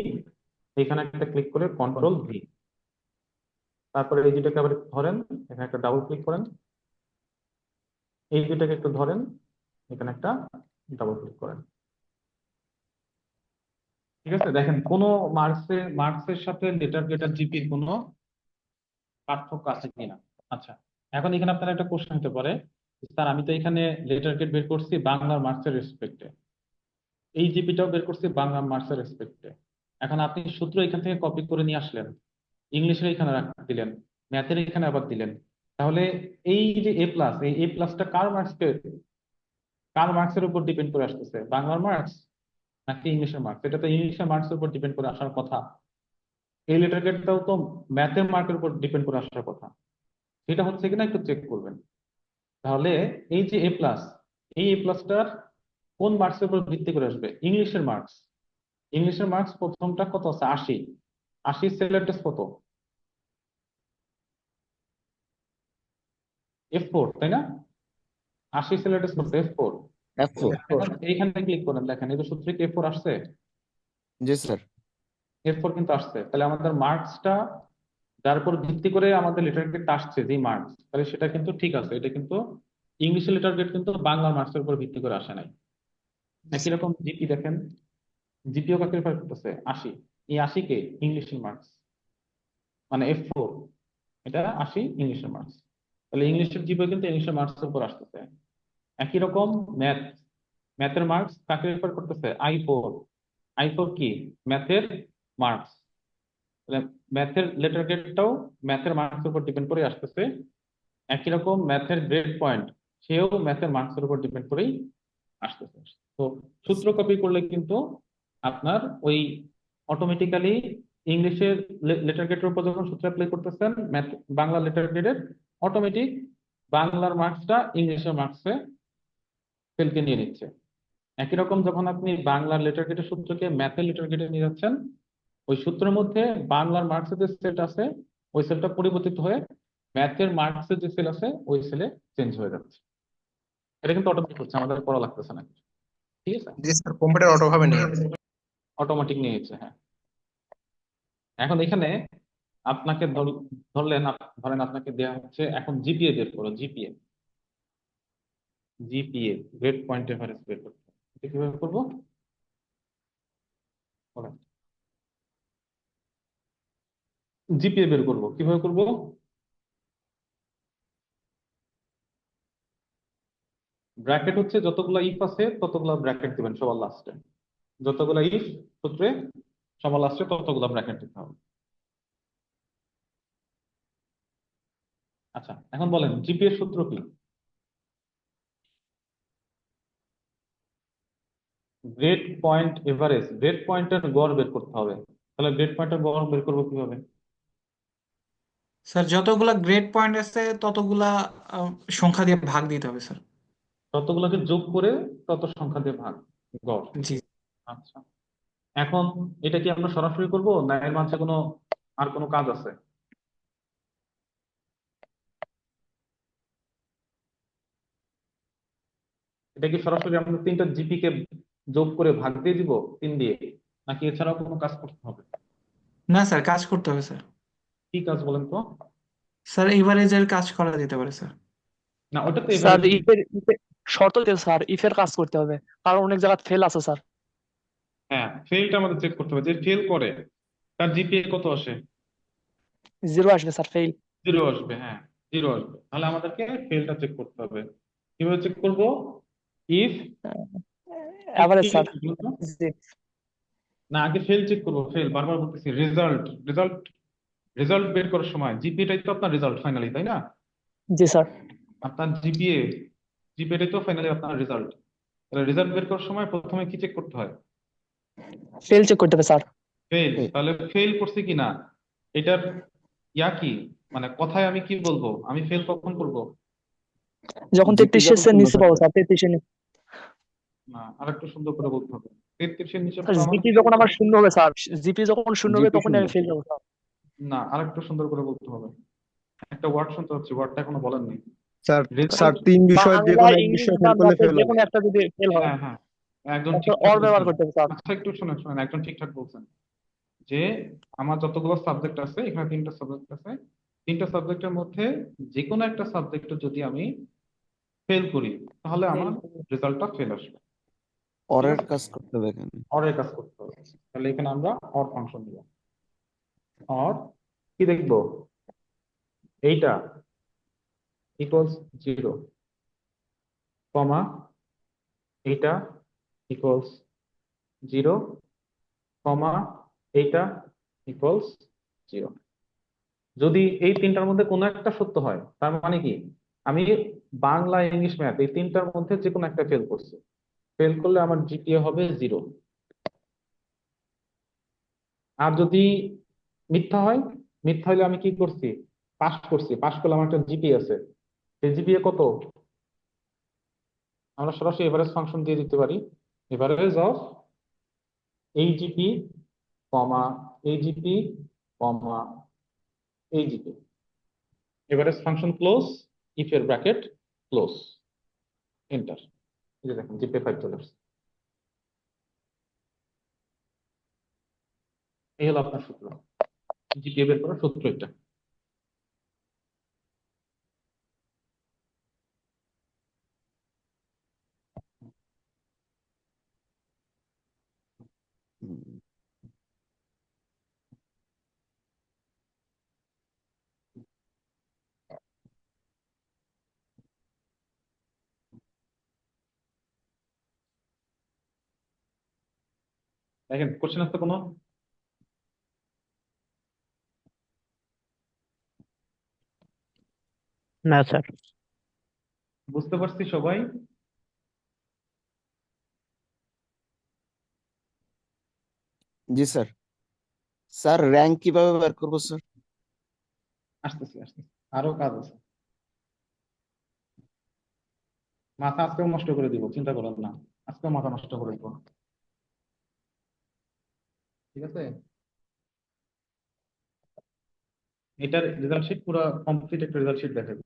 এইখানে একটা ক্লিক করে কন্ট্রোল ভি। তারপরে এই দুটাকে আবার একটু ধরেন, এখানে একটা ডাবল ক্লিক করেন, এই দুটাকে একটু ধরেন, এখানে একটা ডাবল ক্লিক করেন। ঠিক আছে, দেখেন কোনো মার্কসের সাথে লেটার গেটার জিপির কোনো পার্থক্য আছে কিনা। আচ্ছা, এখন এখানে আপনার একটা কোশ্চেন হতে পারে, স্যার আমি তো এখানে লেটার গেট বের করছি বাংলার মার্কসের রেসপেক্টে, এই জিপিটাও বের করছি বাংলা মার্কসের রেসপেক্টে। এখন আপনি সূত্র এখান থেকে কপি করে নিয়ে আসলেন, ইংলিশের এখানে দিলেন, ম্যাথের এখানে আবার দিলেন। তাহলে এই যে এ প্লাস, এই এ প্লাসটা কার মার্কসের উপর ডিপেন্ড করে আসতেছে? বাংলার মার্কস নাকি ইংলিশের মার্কস? এটা তো ইংলিশের মার্কসের উপর ডিপেন্ড করে আসার কথা। এই লেটার গ্রেডটাও তো ম্যাথের মার্কের উপর ডিপেন্ড করে আসার কথা। সেটা হচ্ছে কিনা একটু চেক করবেন। তাহলে এই যে এ প্লাস, এই এ প্লাসটার কোন মার্কসের উপর ভিত্তি করে আসবে? ইংলিশের মার্কস। ইংলিশের মার্কস প্রথমটা কত আছে? 80। 80 সিলেবাস কত? F4, তাই না? 80 সিলেবাস কত? F4। F4। এখন এইখানে ক্লিক করেন, দেখেন এই যে সূত্রে কি F4 আসছে? জি স্যার। F4 কিন্তু আসছে। তাহলে আমাদের মার্কসটা যার উপর ভিত্তি করে আমাদের লেটার গ্রেড আসছে, যে মার্কস, তাহলে সেটা কিন্তু ঠিক আছে। এটা কিন্তু ইংলিশের লেটার গ্রেড কিন্তু বাংলা মার্কসের উপর ভিত্তি করে আসে নাই। জি একই স্যার। রকম জিপি দেখেন, জিপিও কাকে রেফার করতেছে? 80। এই 80 কে ইংলিশের মার্কস, মানে F4, এটা 80 ইংলিশের মার্কস। তাহলে ইংলিশের জিপিও কিন্তু ইংলিশের মার্কসের উপর আসতেছে। একই রকম ম্যাথের মার্কস কাকে রেফার করতেছে? I4। I4 কি? ম্যাথের মার্কস। ম্যাথের লেটার গ্রেডটাও ম্যাথের মার্কসের উপর ডিপেন্ড করে আসতেছে। একই রকম ম্যাথের গ্রেড পয়েন্ট সেও ম্যাথের মার্কসের উপর ডিপেন্ড করেই আসতেছে। তো সূত্র কপি করলে কিন্তু আপনার ওই অটোমেটিক্যালি ইংলিশের লেটার গ্রেডের উপর যখন সূত্র অ্যাপ্লাই করতেছেন, ম্যাথ বাংলা লেটার গ্রেডের অটোমেটিক বাংলার মার্কসটা ইংলিশের মার্কসে ফেলকে নিয়ে নিচ্ছে। একই রকম যখন আপনি বাংলার লেটার গ্রেডের সূত্রকে ম্যাথের লেটার গ্রেডে নিয়ে যাচ্ছেন, ওই সূত্রের মধ্যে বাংলার মার্কসের যে সেট আছে ওই সেলটা পরিবর্তিত হয়ে ম্যাথের মার্কসের যে সেল আছে ওই সেলে চেঞ্জ হয়ে যাচ্ছে। এটা কিন্তু অটোমেটিক হচ্ছে, আমাদের করা লাগতেছে না। ঠিক আছে, জি স্যার, কম্পিউটার অটো ভাবে নিয়ে নিচ্ছে। অটোমেটিক নিয়ে নিচ্ছে, হ্যাঁ। এখন এখানে আপনাকে ধরেন আপনাকে দেওয়া হচ্ছে এখন জিপিএ বের করো, GPA, GPA grade point average বের করতে হবে। এটা কিভাবে করবো বলেন? জিপিএ বের করবো কিভাবে করবো? ব্র্যাকেট হচ্ছে যতগুলা ইফ আছে ততগুলা ব্র্যাকেট দিবেন সবার লাস্টে, যতগুলা ইফ সূত্রে সবার লাস্টে ততগুলা ব্র্যাকেট দিতে হবে। আচ্ছা, এখন বলেন জিপিএ এর সূত্র কি? গ্রেড পয়েন্ট এভারেজ, গ্রেড পয়েন্টের গড় বের করতে হবে। তাহলে গ্রেড পয়েন্টের গড় বের করবো কিভাবে? স্যার যতগুলা গ্রেড পয়েন্ট আছে ততগুলা সংখ্যা দিয়ে ভাগ দিতে হবে স্যার। ততগুলোকে যোগ করে তত সংখ্যা দিয়ে ভাগ, গড়। জি আচ্ছা, এখন এটা কি আমরা সরাসরি করব না এর মাঝে আর কোনো কাজ আছে? এটা কি সরাসরি আমরা তিনটা জিপি কে যোগ করে ভাগ দিয়ে দিব 3 দিয়ে, নাকি এছাড়াও কোনো কাজ করতে হবে? না স্যার, কাজ করতে হবে স্যার। কি কাজ বলেন তো? স্যার এভারেজের কাজ করা যেতে পারে স্যার। না, ওটা তো স্যার এভারেজ। শর্ত দিতে স্যার, ইফের কাজ করতে হবে, কারণ অনেক জায়গায় ফেল আছে স্যার। হ্যাঁ, ফেলটা আমাদের চেক করতে হবে, যে ফেল করে তার জিপিএ কত আসে? 0 আসবে স্যার, ফেল। 0 আসবে, হ্যাঁ, 0 আসবে। তাহলে আমাদেরকে ফেলটা চেক করতে হবে। কিভাবে চেক করব? If, average sir. জি না, আগে ফেল চেক করবো, ফেল বারবার বলতেছি, রেজাল্ট, রেজাল্ট, রেজাল্ট বের করার সময় জিপিএটাই তো আপনার রেজাল্ট ফাইনালি, তাই না? জি স্যার। আপনার জিপিএ, জিপিএটাই তো ফাইনালি আপনার রেজাল্ট। তাহলে রেজাল্ট বের করার সময় প্রথমে কি চেক করতে হয়? ফেল চেক করতে হবে স্যার। ফেল। তাহলে ফেল করছে কিনা এটার কি, মানে কথায় আমি কি বলবো, আমি ফেল কখন করব? যখন জিপি 33 যখন এর শূন্য নিচে পাবো থাকবে। স্যার, 33 এর নিচে। না, আরেকটু সুন্দর করে বলতে হবে। 33-এর নিচে স্যার তো আমাদের জিপি যখন আমার শূন্য হবে স্যার, জিপি যখন শূন্য হবে জিপি তখনই শূন্য। আমি ফেল যাবো স্যার। না, আরেকটু সুন্দর করে বলতে হবে। একটা ওয়ার্ড শুনতে হচ্ছে, ওয়ার্ডটা এখনো বলেননি। Sir sir result. 3 বিষয়ের যে বাংলা, কোনো এক ইংলিশ বিষয় বা ফেল করলে ম্যাথের ফেল যে হবে। কোনো একটা যদি ফেল হয়, হ্যাঁ, হ্যাঁ, একজন তখন ঠিকঠাক অর ব্যবহার বলছেন। করতে হবে স্যার। আচ্ছা, একটু শোনেন শোনেন, একজন ঠিকঠাক বলছেন যে আমার যতগুলো সাবজেক্ট আছে, এখানে 3টা সাবজেক্ট আছে, 3টা সাবজেক্টের মধ্যে যে কোনো একটা সাবজেক্ট যদি আমি ফেল করি তাহলে আমার রেজাল্টটা ফেল আসবে। ঠিক অরের আছে, কাজ করতে হবে এখানে। অরের কাজ করতে হবে। তাহলে এখানে আমরা অর ফাংশন দিব। অর কি দেখবো? এইটা ইকুয়ালস 0, কমা এইটা ইকুয়ালস 0, কমা এইটা ইকুয়ালস 0। যদি এই তিনটার মধ্যে কোনো একটা সত্য হয় তার মানে কি আমি বাংলা, ইংলিশ, ম্যাথ এই তিনটার মধ্যে যে কোনো একটা ফেল করছি। ফেল করলে আমার জিপিএ হবে 0। আর যদি মিথ্যা হয়, মিথ্যা হলে আমি কি করছি? পাস করছি। পাস করলে আমার একটা জিপিএ আছে, সেই জিপিএ কত? আমরা সরাসরি এভারেজ ফাংশন দিয়ে দিতে পারি। এভারেজ অফ এই জিপি, কমা এই জিপি, কমা এই GP. Average function close, if এর ব্র্যাকেট ক্লোজ, এন্টার। এই যে দেখেন জিপিএ 5 চলে আসছে। এই হলো আপনার সূত্র, জিপিএ বের করার সূত্র এটা। হুম। দেখেন কোশ্চেন আছে কোনো? না স্যার। বুঝতে পারছি সবাই? জি স্যার। স্যার র্যাঙ্ক কিভাবে বের করবো স্যার? আসতেছি আসতেছি, আরো কাজ আছে। মাথা আজকেও নষ্ট করে দিব, চিন্তা করেন না, আজকেও মাথা নষ্ট করে দিব। ঠিক আছে, এটার রেজাল্ট শিট পুরো কমপ্লিট একটা রেজাল্ট শিট দেখাবো।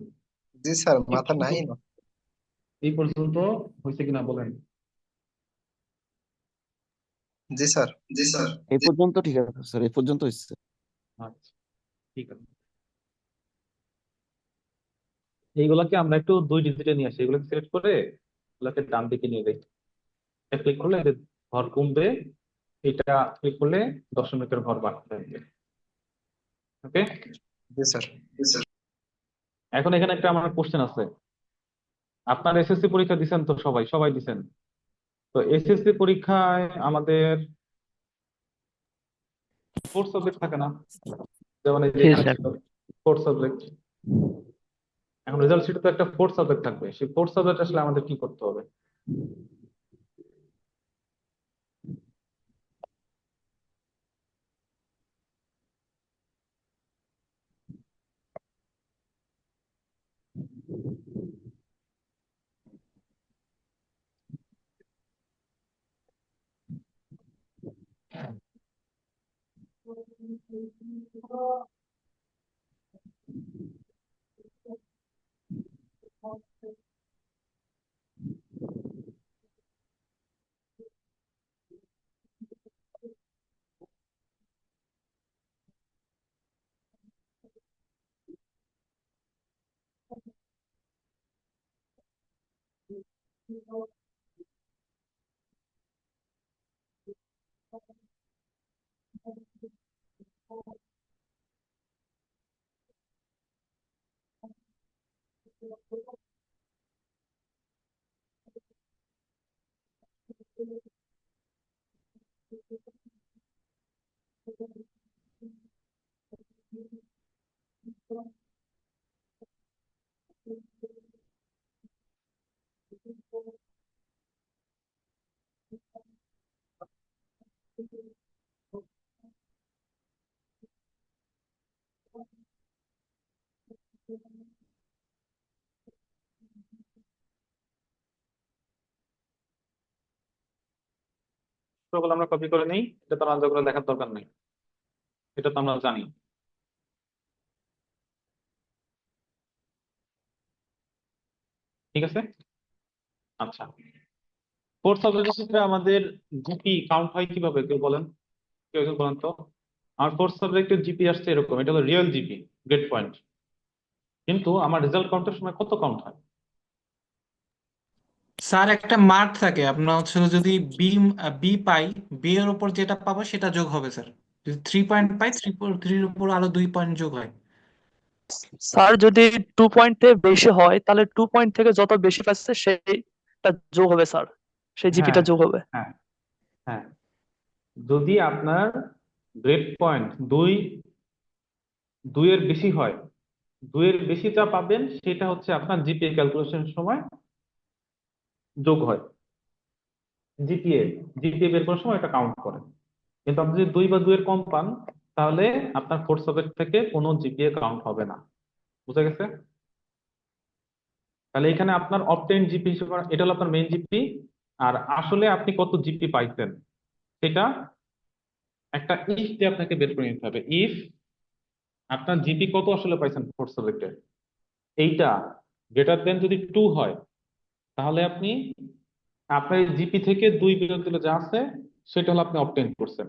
জি স্যার, এই মাথা পর্যন্ত, নাই না। এই পর্যন্ত হয়েছে কিনা বলেন? জি স্যার। এই পর্যন্ত ঠিক আছে স্যার, এই পর্যন্ত হচ্ছে। আচ্ছা, ঠিক আছে। এইগুলাকে আমরা একটু 2 ডিজিটে নিয়ে আসি, এগুলোকে সিলেক্ট করে এগুলোকে ডান দিকে নিয়ে যাই। ক্লিক করলে এদের ঘর কমবে, এটা ক্লিক করলে দশমিকের ঘর বাড়তে থাকবে। ওকে, জি স্যার। এখন এখানে একটা আমার কোশ্চেন আছে। আপনার এসএসসি পরীক্ষা দিছেন তো, সবাই সবাই দিছেন তো। এসএসসি পরীক্ষায় আমাদের 4 সাবজেক্ট থাকে না? যেমন এই যে জি এখানে স্যার। ছিল 4 সাবজেক্ট। এখন রেজাল্ট শিটে তো একটা 4 সাবজেক্ট থাকবে, সেই 4 সাবজেক্ট আসলে আমাদের কি করতে হবে? সূত্রগুলো আমরা কপি করে নিই, এটা তো আলাদা করে দেখার দরকার নেই, এটা তো আমরা জানি। ঠিক আছে, আচ্ছা। 4 সাবজেক্টের ক্ষেত্রে আমাদের জিপি কাউন্ট হয় কিভাবে, কেউ বলেন, কেউ বলেন তো। আমার 4 সাবজেক্টের জিপি আসছে এরকম, এটা হলো রিয়েল জিপি, গ্রেড পয়েন্ট। কিন্তু আমার রেজাল্ট কাউন্টের সময় কত কাউন্ট হয়? স্যার একটা মার্ক থাকে, আপনার হচ্ছে যদি বি বি পাই, বি এর উপর যেটা পাবো সেটা যোগ হবে স্যার। যদি 3 পয়েন্ট পাই, থ্রির উপর আরো 2 পয়েন্ট যোগ হয়। স্যার যদি 2 পয়েন্টের বেশি হয় তাহলে 2 পয়েন্ট থেকে যত বেশি পাচ্ছে সেইটা যোগ হবে স্যার, সেই হ্যাঁ জিপিটা যোগ হবে। হ্যাঁ হ্যাঁ, যদি আপনার গ্রেড পয়েন্ট দুই, দুইয়ের বেশি হয়, দুইয়ের বেশি যা পাবেন সেটা হচ্ছে আপনার জিপিএ ক্যালকুলেশনের সময় যোগ হয়। জিপিএ, জিপিএ বের করার সময় এটা কাউন্ট করে। কিন্তু আপনি যদি 2 বা 2-এর কম পান, তাহলে আপনার 4 সাবজেক্ট থেকে কোনো জিপিএ কাউন্ট হবে না। বুঝা গেছে? তাহলে এখানে আপনার অবটেইন জিপি হিসেবে এটা হলো আপনার মেইন জিপি। আর আসলে আপনি কত জিপি পাইছেন সেটা একটা ইফ দিয়ে আপনাকে বের করে নিতে হবে। ইফ আপনার জিপি কত আসলে পাইছেন 4 সাবজেক্টে, এইটা গ্রেটার দেন যদি 2 হয়, তাহলে আপনি আপনার জিপি থেকে 2 বিয়োগ দিলে যা আছে সেটা হলো আপনি অবটেইন করছেন।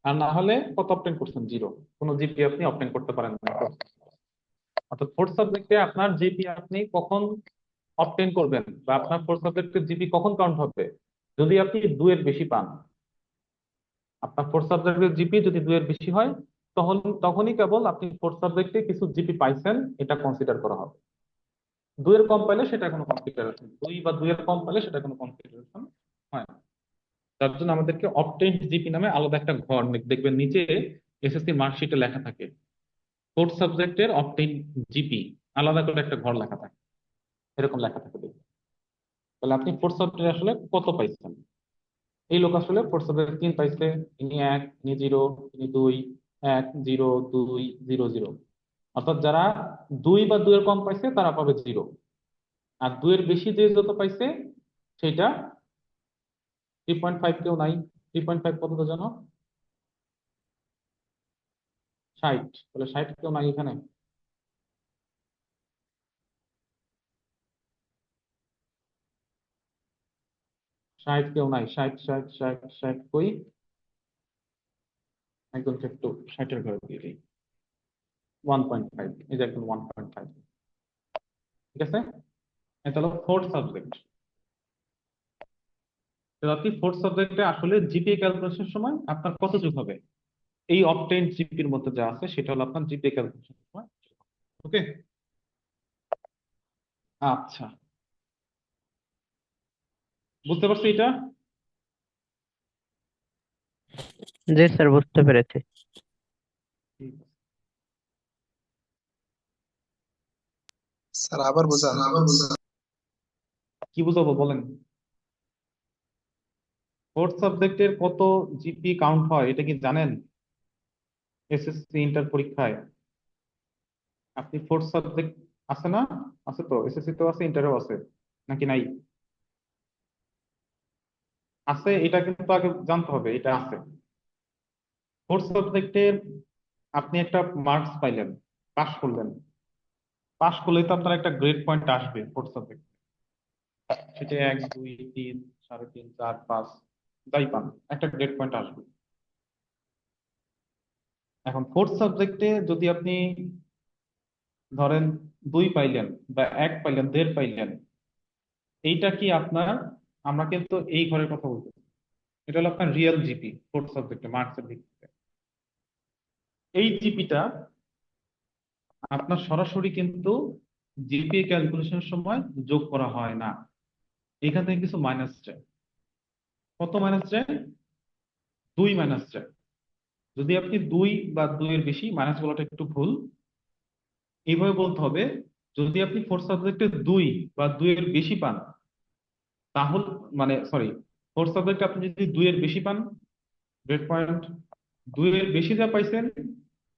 আর না হলে কত অবটেইন করছেন? 0, কোনো জিপি আপনি অবটেইন করতে পারেন না। অর্থাৎ 4 সাবজেক্টে আপনার জিপি আপনি কখন অবটেইন করবেন, বা আপনার 4 সাবজেক্টের জিপি কখন কাউন্ট হবে? যদি আপনি 2-এর বেশি পান। আপনার 4 সাবজেক্টের জিপি যদি 2-এর বেশি হয়, তখনই কেবল আপনি 4 সাবজেক্টে কিছু জিপি পাইছেন এটা কনসিডার করা হবে। 2-এর কম পাইলে সেটা কোনো কনসিডারেশন, 2 বা 2-এর কম পাইলে সেটা কোনো কনসিডারেশন হয় না। তার জন্য আমাদেরকে অবটেইনড জিপি নামে আলাদা একটা ঘর দেখবেন নিচে এসএসসি মার্কশিটে লেখা থাকে, 4 সাবজেক্টের অবটেইন জিপি আলাদা করে একটা ঘর লেখা থাকে। এরকম লেখা থাকে দেখবেন। তাহলে আপনি ফোর্থ সাবজেক্টে আসলে কত পাইছেন? এই লোক আসলে ফোর্থ সাবজেক্টে 3 পাইছে, ইনি 1, ইনি 0, ইনি 2, 1, 0, 2, 0, 0। অর্থাৎ যারা 2 বা 2 এর কম পাইছে তারা পাবে 0, আর 2 এর বেশি যে যত পাইছে সেটা 3.5। কেউ নাই? 3.5 কত তো জানো? 60। তাহলে 60 কেউ নাই এখানে? ষাট কেউ নাই? 60, 60, 60, 60 কই? একজনকে একটু 60-এর ঘরে দিয়ে দিই। 1.5, এই যে একদম 1.5। ঠিক আছে, এটা হলো ফোর্থ সাবজেক্ট। আপনি ফোর্থ সাবজেক্টে আসলে জিপিএ ক্যালকুলেশনের সময় আপনার কত যোগ হবে? এই অবটেইনড জিপির মধ্যে যা আছে সেটা হলো আপনার জিপিএ ক্যালকুলেশনের সময়। ওকে, আচ্ছা, বুঝতে পারছি এটা? জি স্যার, বুঝতে পেরেছি। ঠিক আছে। স্যার আবার বোঝান। কি বুঝাবো বলেন? ফোর্থ সাবজেক্টের কত জিপি কাউন্ট হয় এটা কি জানেন? এসএসসি ইন্টার পরীক্ষায় আপনি ফোর্থ সাবজেক্ট আছে না? আছে তো, এসএসসি তো আছে, ইন্টারও আছে, নাকি নাই? আছে, এটা কিন্তু আগে জানতে হবে এটা আছে। ফোর্থ সাবজেক্টের আপনি একটা মার্কস পাইলেন, পাস করলেন। পাস করলে তো আপনার একটা গ্রেড পয়েন্ট আসবে ফোর্থ সাবজেক্ট, সেটা 1, 2, 3, 3.5, 4, 5 যাই পান, একটা গ্রেড পয়েন্ট আসবে। এখন ফোর্থ সাবজেক্টে যদি আপনি ধরেন 2 পাইলেন বা 1 পাইলেন, 1.5 পাইলেন, এইটা কি আপনার, আমরা কিন্তু এই ঘরের কথা বলতে, এটা হলো আপনার রিয়েল জিপি ফোর্থ সাবজেক্টে মার্কসের ভিত্তিতে। এই জিপিটা আপনার সরাসরি কিন্তু জিপিএ ক্যালকুলেশনের সময় যোগ করা হয় না, এখান থেকে কিছু মাইনাস যায়। কত মাইনাস যায়? 2 মাইনাস যায়। যদি আপনি 2 বা 2 এর বেশি, মাইনাস বলাটা একটু ভুল, এইভাবে বলতে হবে, যদি আপনি ফোর্থ সাবজেক্টে 2 বা 2 এর বেশি পান, তাহলে মানে সরি, ফোর্থ সাবজেক্টে আপনি যদি 2 এর বেশি পান গ্রেড পয়েন্ট, 2 এর বেশি যা পাইছেন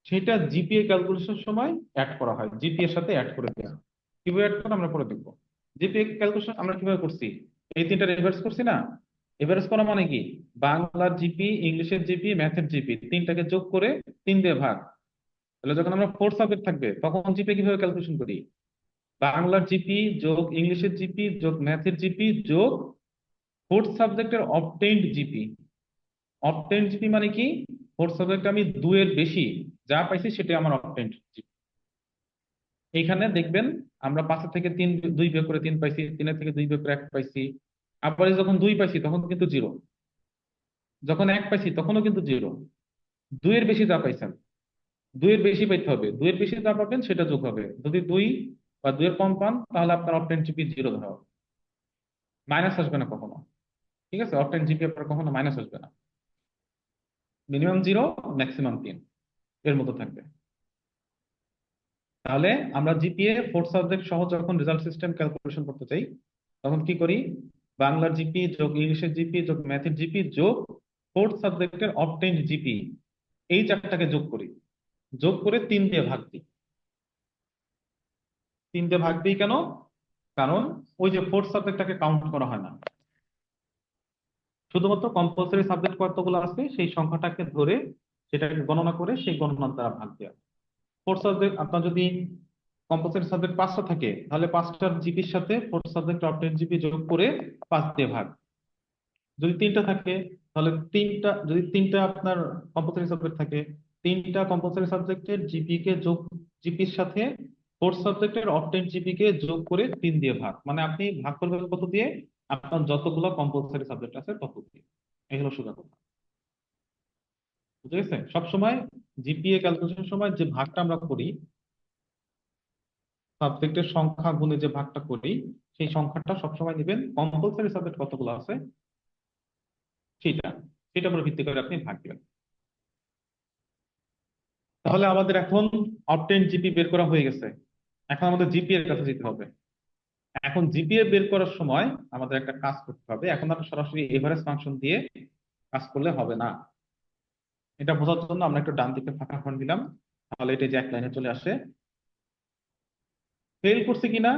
সেটা জিপিএ ক্যালকুলেশনের সময় অ্যাড করা হয়, জিপিএর সাথে অ্যাড করে দেওয়া। কিভাবে অ্যাড করে আমরা পরে দেখবো। জিপিএ ক্যালকুলেশন আমরা কিভাবে করছি, এই তিনটা এভারেজ করছি না? এভারেজ করা মানে কি, বাংলার জিপি, ইংলিশের জিপি, ম্যাথের জিপি, তিনটাকে যোগ করে 3 দিয়ে ভাগ। তাহলে যখন আমরা ফোর্থ সাবজেক্ট থাকবে তখন জিপিএ কিভাবে ক্যালকুলেশন করি? বাংলার জিপি যোগ ইংলিশের জিপি যোগ ম্যাথের জিপি যোগ ফোর্থ সাবজেক্টের অবটেইনড জিপি। অবটেইনড জিপি মানে কি, ফোর্থ সাবজেক্টে আমি 2 এর বেশি যা পাইছি সেটা আমার অবটেইনড জিপি। এইখানে দেখবেন আমরা 5 থেকে 2 বিয়োগ করে 3 পাইছি, 3 থেকে 2 বিয়োগ করে 1 পাইছি। আবার যখন 2 পাইছি তখন কিন্তু 0, যখন 1 পাইছি তখনও কিন্তু 0। 2 এর বেশি যা পাইছেন, 2 এর বেশি পাইতে হবে, 2 এর বেশি যা পাবেন সেটা যোগ হবে। যদি 2 বা 2 এর কম পান তাহলে আপনার অবটেইনড জিপি 0 ধরা হবে, মাইনাস আসবে না কখনো। ঠিক আছে, অবটেইনড জিপি আপনার কখনো মাইনাস আসবে না, মিনিমাম 0, ম্যাক্সিমাম 3 এর মতো থাকবে। তাহলে আমরা জিপিএ ফোর্থ সাবজেক্ট সহ যখন রেজাল্ট সিস্টেম ক্যালকুলেশন করতে চাই তখন কি করি, বাংলার জিপি যোগ ইংলিশের জিপি যোগ ম্যাথের জিপি যোগ ফোর্থ সাবজেক্টের অবটেইনড জিপি, এই চারটাকে যোগ করি, যোগ করে 3 দিয়ে ভাগ দিই। 3 দিয়ে ভাগ দিই কেন? কারণ ওই যে ফোর্থ সাবজেক্টটাকে কাউন্ট করা হয় না, শুধুমাত্র কম্পালসরি সাবজেক্ট কতগুলো আছে সেই সংখ্যাটাকে ধরে সেটাকে গণনা করে সেই গণনার দ্বারা ভাগ দেওয়া। ফোর্থ সাবজেক্ট আপনার যদি কম্পালসরি সাবজেক্ট 5টা থাকে তাহলে 5টার জিপির সাথে ফোর্থ সাবজেক্ট অবটেইনড জিপি যোগ করে 5 দিয়ে ভাগ। যদি 3টা থাকে তাহলে 3টা, যদি 3টা আপনার কম্পালসরি সাবজেক্ট থাকে, 3টা কম্পালসরি সাবজেক্টের জিপি কে যোগ, জিপির সাথে ফোর্থ সাবজেক্টের অবটেইনড জিপি কে যোগ করে 3 দিয়ে ভাগ। মানে আপনি ভাগ করবেন কত দিয়ে? আপনার যতগুলো কম্পালসরি সাবজেক্ট আছে তত দিয়ে। এই হলো সোজা কথা, বুঝে গেছে? সবসময় জিপিএ ক্যালকুলেশনের সময় যে ভাগটা আমরা করি, সাবজেক্টের সংখ্যা গুণে যে ভাগটা করি, সেই সংখ্যাটা সবসময় নেবেন কম্পালসরি সাবজেক্ট কতগুলো আছে সেটা, সেটার উপর ভিত্তি করে আপনি ভাগ দিবেন। তাহলে আমাদের এখন অবটেইনড জিপি বের করা হয়ে গেছে, এখন আমাদের জিপি এর কাছে যেতে হবে। এখন জিপিএ বের করার সময় আমাদের একটা কাজ করতে হবে। এখন আমরা সরাসরি এভারেজ ফাংশন দিয়ে কাজ করলে হবে না। এটা বোঝার জন্য আমরা একটু ডান দিকে ফাঁকা ঘর দিলাম, তাহলে এটা যে এক লাইনে চলে আসে। ফেল করছে কিনা,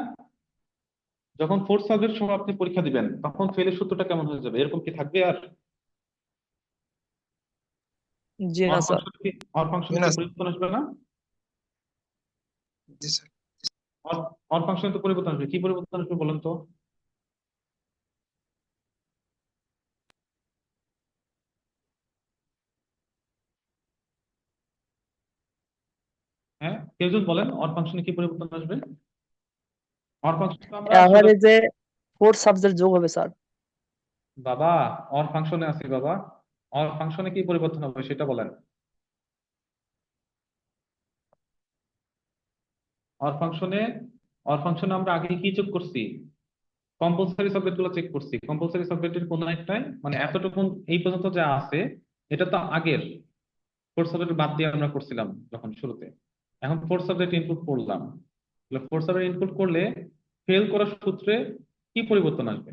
যখন ফোর্থ সাবজেক্ট সহ আপনি পরীক্ষা দিবেন তখন ফেলের সূত্রটা কেমন হয়ে যাবে, এরকম কি থাকবে আর? জি না অর স্যার। ফাংশন কি, অর ফাংশনে না কি পরিবর্তন আসবে না? জি স্যার। অর অর ফাংশনে তো পরিবর্তন আসবে, কি পরিবর্তন আসবে বলেন তো? হ্যাঁ, কেউ যদি বলেন অর ফাংশনে কি পরিবর্তন আসবে? অর ফাংশন তো আমরা সোজা, অ্যাভারেজে 4 সাবজেক্ট যোগ হবে স্যার। বাবা অর ফাংশনে আছি বাবা, অর ফাংশনে কি পরিবর্তন হবে সেটা বলেন। অর ফাংশনে, অর ফাংশনে আমরা আগে কি চেক করছি? কম্পালসারি সাবজেক্ট গুলো চেক করছি। কম্পালসারি সাবজেক্টের কোনো একটাই, মানে এতটুকু এই পর্যন্ত যা আছে এটা তো আগের ফোর্থ সাবজেক্ট বাদ দিয়ে আমরা করছিলাম যখন শুরুতে। এখন ফোর্থ সাবজেক্ট ইনক্লুড করলাম, তাহলে ফোর্থ সাবজেক্ট ইনক্লুড করলে ফেল করার সূত্রে কি পরিবর্তন আসবে?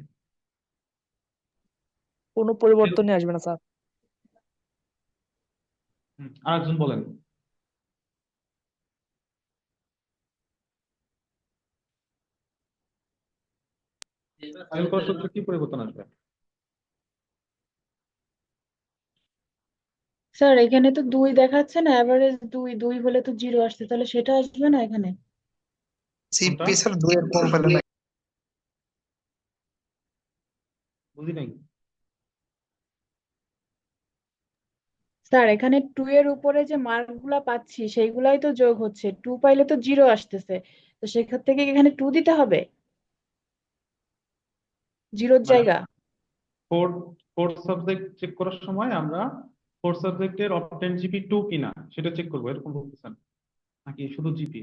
কোনো পরিবর্তনই আসবে না স্যার। আরেকজন বলেন। ফেল করার সূত্রে কি পরিবর্তন আসবে? স্যার এখানে তো 2 দেখাচ্ছে না, এভারেজ 2, 2 হলে তো 0 আসছে, তাহলে সেটা আসবে না এখানে? কোনটা? জিপি স্যার 2 কম পেলে না? বুঝি নাই। স্যার এখানে 2 এর উপরে যে মার্ক গুলা পাচ্ছি সেইগুলাই তো যোগ হচ্ছে, 2 পাইলে তো 0 আসতেছে, তো সেক্ষেত্রে কি এখানে 2 দিতে হবে 0 মানে জায়গা? ফোর্থ ফোর্থ সাবজেক্ট চেক করার সময় আমরা ফোর্থ সাবজেক্টের অবটেন জিপি 2 কিনা সেটা চেক করবো, এরকম বলতেছেন নাকি শুধু জিপি?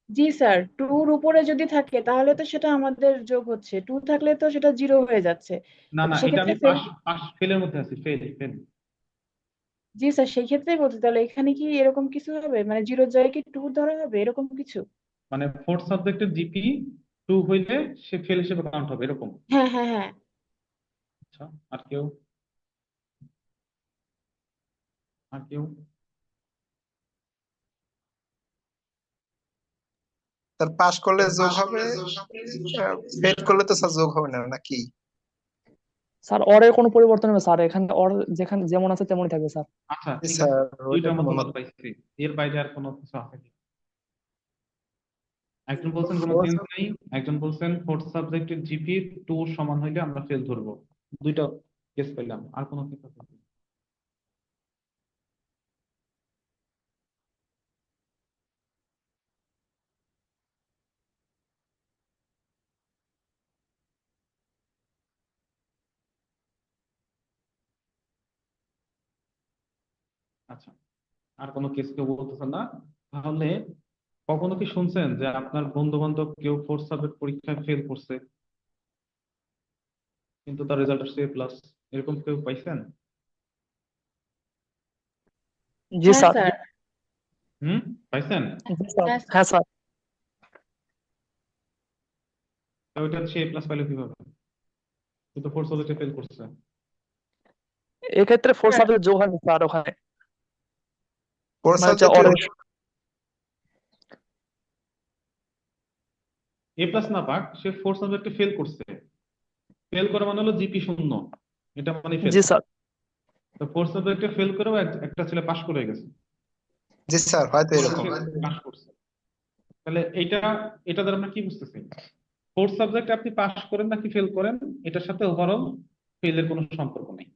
জি স্যার, 2 উপরে যদি থাকে তাহলে তো সেটা আমাদের যোগ হচ্ছে, 2 থাকলে তো সেটা 0 হয়ে যাচ্ছে। না তো না, এটা সেক্ষেত্রে আমি ফেল। পাস পাস ফেলের মধ্যে আছি, ফেল ফেল। জি স্যার, সেই ক্ষেত্রেই বলছি, তাহলে এখানে কি এরকম কিছু হবে, মানে 0 জায়গায় কি 2 ধরা হবে এরকম কিছু? মানে ফোর্থ সাবজেক্টের জিপি 2 হইলে সে ফেল হিসেবে কাউন্ট হবে এরকম? হ্যাঁ হ্যাঁ হ্যাঁ। আচ্ছা, আর কেউ? আর কেউ? স্যার পাস করলে যোগ হবে, ফেল করলে তো স্যার যোগ হবে না নাকি? স্যার অরের কোনো পরিবর্তন হবে স্যার, এখানে অর যেখানে যেমন আছে তেমনই থাকবে স্যার। আচ্ছা জি ঠিক আছে, স্যার, ওইটা দুইটার তো মনে মধ্যে পাইছি, এর বাইরে আর কোনো কিছু আছে কি? একজন বলছেন কোনো চেঞ্জ হয়। নেই, একজন বলছেন ফোর্থ সাবজেক্টের জিপি 2 সমান হইলে আমরা ফেল ধরবো। দুইটা কেস পেলাম, আর কোনো কেস আছে কি? আচ্ছা, আর কোনো কেস কেউ বলতেছেন না? তাহলে কখনো কি শুনছেন যে আপনার বন্ধু বান্ধব কেউ ফোর্থ সাবজেক্ট পরীক্ষায় ফেল করছে কিন্তু তার রেজাল্ট আসছে A+, এরকম কেউ পাইছেন? জি হ্যাঁ স্যার। স্যার। হুম, পাইছেন? জি স্যার। হ্যাঁ স্যার। হ্যাঁ স্যার। তা ওইটা সে A+ পাইলো কিভাবে? কিন্তু ফোর্থ সাবজেক্টে ফেল করছে। এক্ষেত্রে 4 স্যার, সাবজেক্ট যোগ হয়নি স্যার ওখানে, ফোর মানে হচ্ছে সাবজেক্টে অরের। A+ না পাক, সে ফোর্থ সাবজেক্টে ফেল করছে, ফেল করা মানে হলো জিপি 0, এটা মানে ফেল। জি স্যার। তো ফোর্থ সাবজেক্টে ফেল করেও একটা ছেলে পাশ করে গেছে, জি স্যার, হয়তো এরকম। পাশ করছে। তাহলে এটা, এটা দ্বারা আমরা কি বুঝতেছি? ফোর্থ সাবজেক্টে আপনি পাশ করেন নাকি ফেল করেন এটার সাথে ওভারঅল ফেলের কোনো সম্পর্ক নেই।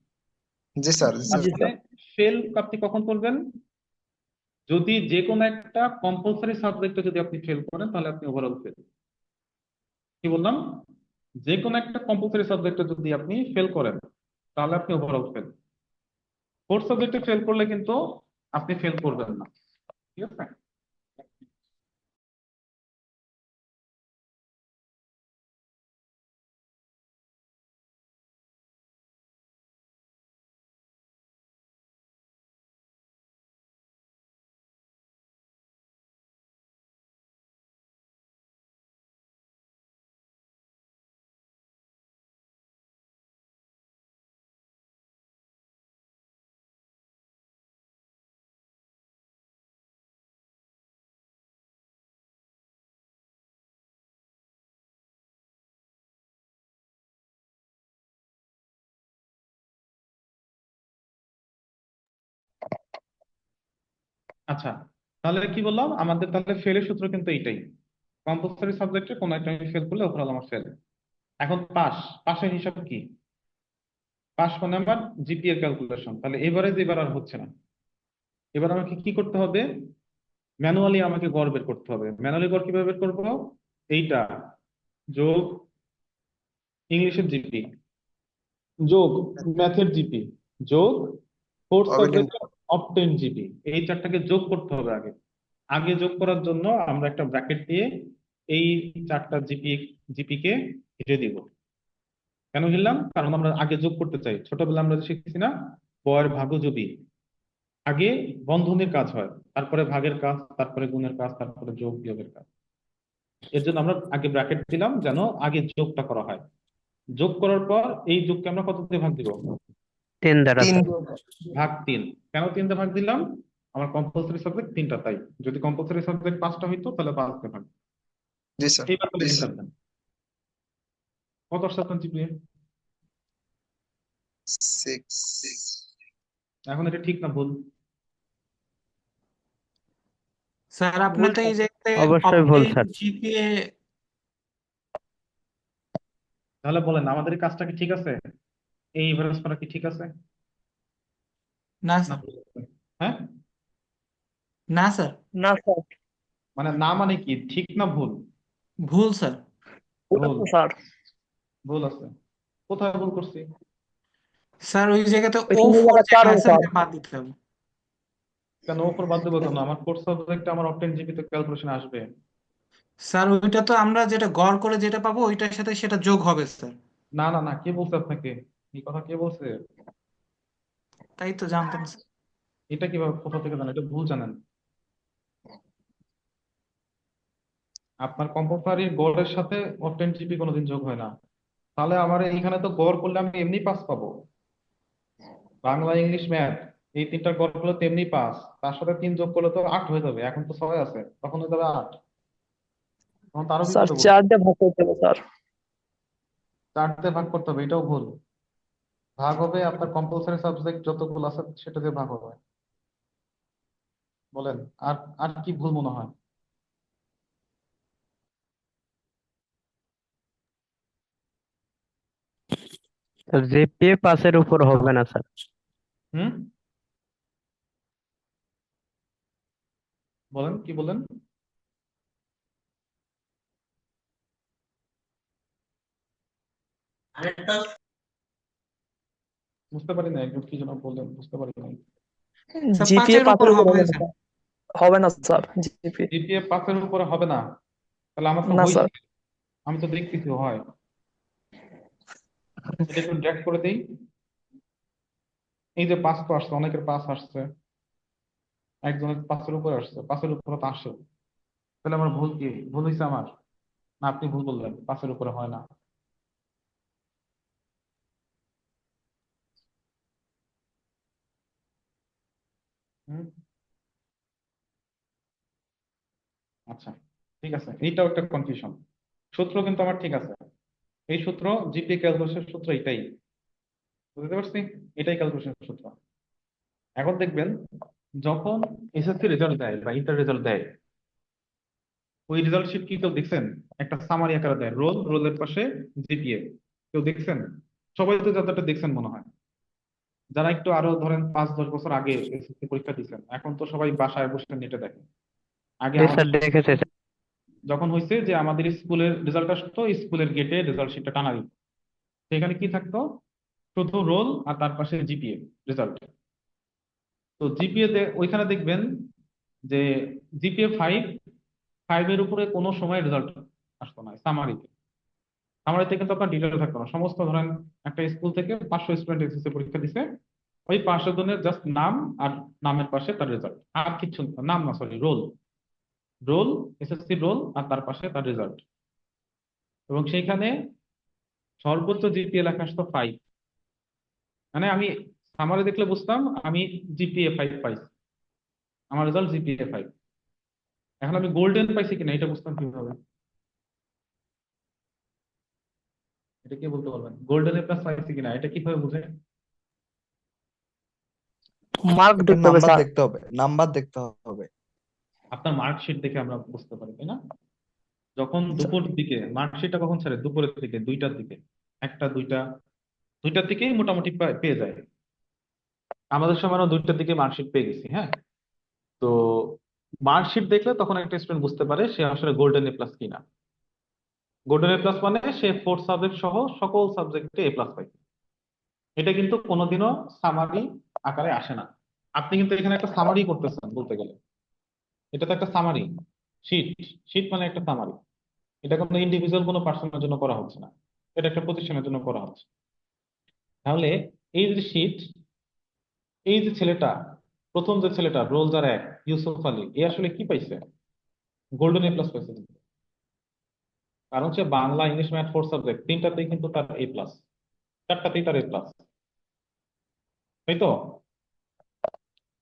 জি স্যার, জি তার স্যার। জি মানে স্যার। ফেল আপনি কখন করবেন? যদি যে কোনো একটা কম্পালসারি সাবজেক্টে যদি আপনি ফেল করেন তাহলে আপনি ওভারঅল ফেল। কি বললাম? যে কোনো একটা কম্পালসারি সাবজেক্টে যদি আপনি ফেল করেন তাহলে আপনি ওভারঅল ফেল। ফোর্থ সাবজেক্টে ফেল করলে কিন্তু আপনি ফেল করবেন না। ঠিক আছে? আচ্ছা, তাহলে কি বললাম, আমাদের তাহলে ফেলের সূত্র কিন্তু এইটাই, কম্পালসরি সাবজেক্টে কোনো একটা আমি ফেল করলে ওভারঅল আমার ফেল। এখন পাশের হিসাব কি? পাস মানে আমার জিপিএ ক্যালকুলেশন, তাহলে এবারে এবার আর হচ্ছে না। এবার আমাকে কি করতে হবে? ম্যানুয়ালি আমাকে গড় বের করতে হবে। ম্যানুয়ালি গড় কিভাবে বের করবো? এইটা যোগ ইংলিশের জিপি যোগ ম্যাথের জিপি যোগ ফোর্থ অবিটেন সাবজেক্ট অবটেন জিপি, এই চারটাকে যোগ করতে হবে আগে। আগে যোগ করার জন্য আমরা একটা ব্র্যাকেট দিয়ে এই চারটা জিপি কে ঘিরে দিব। কেন ঘিরলাম? কারণ আমরা আগে যোগ করতে চাই। ছোটবেলা আমরা শিখছি না, বয়ের ভাগযোগী, আগে বন্ধনীর কাজ হয়, তারপরে ভাগের কাজ, তারপরে গুণের কাজ, তারপরে যোগ বিয়োগের কাজ। এর জন্য আমরা আগে ব্র্যাকেট দিলাম যেন আগে যোগটা করা হয়। যোগ করার পর এই যোগকে আমরা কত দিয়ে ভাগ দিব? 3 দ্বারা 3 স্যার। ভাগ 3। কেন 3 দিয়ে ভাগ দিলাম? আমার কম্পালসরি সাবজেক্ট 3টা, তাই। যদি কম্পালসরি সাবজেক্ট 5টা হইতো তাহলে 5 দিয়ে ভাগ। জি স্যার এইবার তাহলে হিসাব দেন, কত আসছে আপনার জিপিএ? 6 এখন এটা ঠিক না ভুল? স্যার আপনি ভুল তো এই স্যার, জায়গাতে অবশ্যই ভুল অবটেইন স্যার। জিপিএ। তাহলে বলেন আমাদের এই কাজটা কি ঠিক আছে? এই এভারেজ করা কি ঠিক আছে না না স্যার, ভুল আছে? হ্যাঁ, না স্যার, না স্যার, মানে না মানে কি, ঠিক না ভুল? ভুল স্যার। ভুল ভুল। আছে স্যার। ভুল আছে? কোথায় ভুল করছি? স্যার ওই জায়গাতে ও ওইখানে ফোর জায়গা যেটা 4 আছে স্যার। ওটা বাদ দিতে হবে। কেন ওপর বাদ দেবো কেন? আমার কোর্স সাবজেক্ট আমার অবটেন জিপি তে ক্যালকুলেশন আসবে। স্যার ওইটা তো আমরা যেটা গড় করে যেটা পাবো ওইটার সাথে সেটা যোগ হবে স্যার। না না না, কে বলছে আপনাকে এই কথা? কে বলছে? তাই তো জানতাম স্যার। এটা কিভাবে, কোথা থেকে জানেন? এটা ভুল জানেন। আপনার কম্পালসারি গড়ের সাথে অবটেন জিপি কোনোদিন যোগ হয় না। তাহলে আমার এইখানে তো গড় করলে আমি এমনি পাস পাবো। বাংলা ইংলিশ ম্যাথ এই তিনটা গড় করলে তো এমনি পাস, তার সাথে 3 যোগ করলে তো 8 হয়ে যাবে। এখন তো 6 আছে, তখন হয়ে যাবে 8। তখন তো আরো স্যার বিপদে পড়বো। 4 দিয়ে ভাগ করতে হবে স্যার। 4 দিয়ে ভাগ করতে হবে, এটাও ভুল। ভাগ হবে আপনার কম্পালসারি সাবজেক্ট যতগুলো আছে সেটা দিয়ে ভাগ হবে। বলেন আর আর কি ভুল মনে হয়? জিপিএ 5-এর উপর হবে না স্যার। হুম, বলেন কি বলেন? বুঝতে পারি না, একদম কি যেন বললেন, বুঝতে পারি না। স্যার জিপিএ 5-এর 5 উপর এর উপর হবে হবে না স্যার। স্যার। হবে না স্যার জিপিএ। জিপিএ 5-এর উপরে হবে না? তাহলে আমার তো না হয়েছে, স্যার। আমি তো দেখতেছি হয়। এটা একটু ড্র্যাগ করে দেই। এই যে 5 তো আসছে, অনেকের 5 আসছে, একজনের 5-এর উপরে আসছে, 5-এর উপরে তো আসে। তাহলে আমার ভুল কি? ভুল হয়েছে আমার, না আপনি ভুল বললেন 5-এর উপরে হয় না? হুম, আচ্ছা, ঠিক আছে, এইটাও একটা কনফিউশন। সূত্র কিন্তু আমার ঠিক আছে। এই সূত্র, জিপিএ ক্যালকুলেশন সূত্র এটাই, বুঝতে পারছি? এটাই ক্যালকুলেশন সূত্র। এখন দেখবেন, যখন এসএসসি রেজাল্ট দেয় বা ইন্টার রেজাল্ট দেয়, ওই রেজাল্ট শিট কি কেউ দেখছেন? একটা সামারি আকারে দেয়, রোলের পাশে জিপিএ। কেউ দেখছেন? সবাই তো যতটা দেখছেন মনে হয়। যারা একটু আরো ধরেন 5-10 বছর আগে এসএসসি পরীক্ষা দিচ্ছেন, এখন তো সবাই বাসায় বসে নেটে দেখে। আগে জি আমাদের স্যার, দেখেছে স্যার। যখন হয়েছে যে আমাদের স্কুলের রেজাল্ট আসতো, স্কুলের গেটে রেজাল্ট শিটটা টানা দিত, সেখানে কি থাকতো? শুধু রোল আর তার পাশে জিপিএ রেজাল্ট। তো জিপিএ ওইখানে দেখবেন যে জিপিএ 5 এর উপরে কোনো সময় রেজাল্ট আসতো না সামারিতে। সামারিতে কিন্তু আপনার ডিটেল থাকতো না, সমস্ত ধরেন একটা স্কুল থেকে 500 স্টুডেন্ট এসএসসি পরীক্ষা দিছে, ওই 500 জনের জাস্ট নাম আর নামের পাশে তার রেজাল্ট, আর কিছু না। নাম না, sorry, roll. Roll, SSC roll আর তার পাশে তার রেজাল্ট। এবং সেইখানে সর্বোচ্চ জিপিএ লেখা আসতো 5। মানে আমি সামারি দেখলে বুঝতাম আমি জিপিএ 5 পাইছি, আমার রেজাল্ট জিপিএ 5। এখন আমি গোল্ডেন পাইছি কিনা এটা বুঝতাম কিভাবে? এটা কি বলতে পারবেন? গোল্ডেন এ প্লাস পাইছি কিনা এটা কিভাবে বুঝে? মার্ক এটা দেখতে হবে নাম্বার স্যার। দেখতে হবে, নাম্বার দেখতে হবে। আপনার মার্কশিট দেখে আমরা বুঝতে পারি, তাই না? যখন দুপুর দিকে, মার্কশিটটা কখন ছাড়ে? দুপুরের দিকে, 2টার দিকে, 1টা 2টার দিকেই মোটামুটি পেয়ে যায়। আমাদের সময়ও 2টার দিকে মার্কশিট পেয়ে গেছি, হ্যাঁ। তো মার্কশিট দেখলে তখন একটা স্টুডেন্ট বুঝতে পারে সে আসলে গোল্ডেন এ প্লাস কিনা। গোল্ডেন এ প্লাস মানে সে 4 সাবজেক্ট সহ সকল সাবজেক্টে এ প্লাস পাইছে। এটা কিন্তু কোনোদিনও সামারি আকারে আসে না। আপনি কিন্তু এখানে একটা সামারি করতেছেন বলতে গেলে। এটা তো একটা সামারি শিট। শিট মানে একটা সামারি। এটা কোনো ইন্ডিভিজুয়াল কোনো পার্সনের জন্য করা হচ্ছে না, এটা একটা প্রতিষ্ঠানের জন্য করা হচ্ছে। তাহলে এই যে শিট, এই যে ছেলেটা, প্রথম যে ছেলেটা রোল যার 1, ইউসুফ আলী, এ আসলে কি পাইছে? গোল্ডেন এ প্লাস পাইছে কিন্তু। কারণ সে বাংলা, ইংলিশ, ম্যাথ 4 সাবজেক্ট 3টাতেই কিন্তু তার এ প্লাস, 4টাতেই তার এ প্লাস, তাই তো?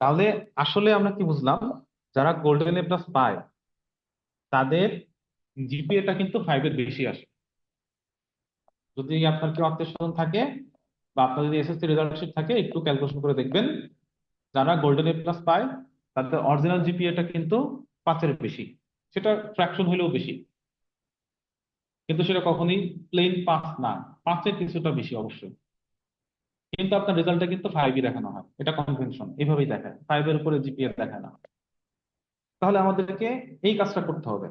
তাহলে আসলে আমরা কি বুঝলাম? যারা গোল্ডেন এ প্লাস পায় তাদের জিপিএটা কিন্তু 5-এর বেশি আসে। যদি আপনার কেউ আত্মীয় স্বজন থাকে বা আপনার যদি এসএসসি রেজাল্ট শিট থাকে, একটু ক্যালকুলেশন করে দেখবেন, যারা গোল্ডেন এ প্লাস পায় তাদের অরিজিনাল জিপিএটা কিন্তু 5-এর বেশি। সেটা ফ্র্যাকশন হলেও বেশি, কিন্তু সেটা কখনোই প্লেন 5 না, 5-এর কিছুটা বেশি অবশ্যই। কিন্তু আপনার রেজাল্টটা কিন্তু 5-ই দেখানো হয়, এটা কনভেনশন, এইভাবেই দেখায়, 5-এর উপরে জিপিএ দেখায় না। তাহলে আমাদেরকে এই কাজটা করতে হবে।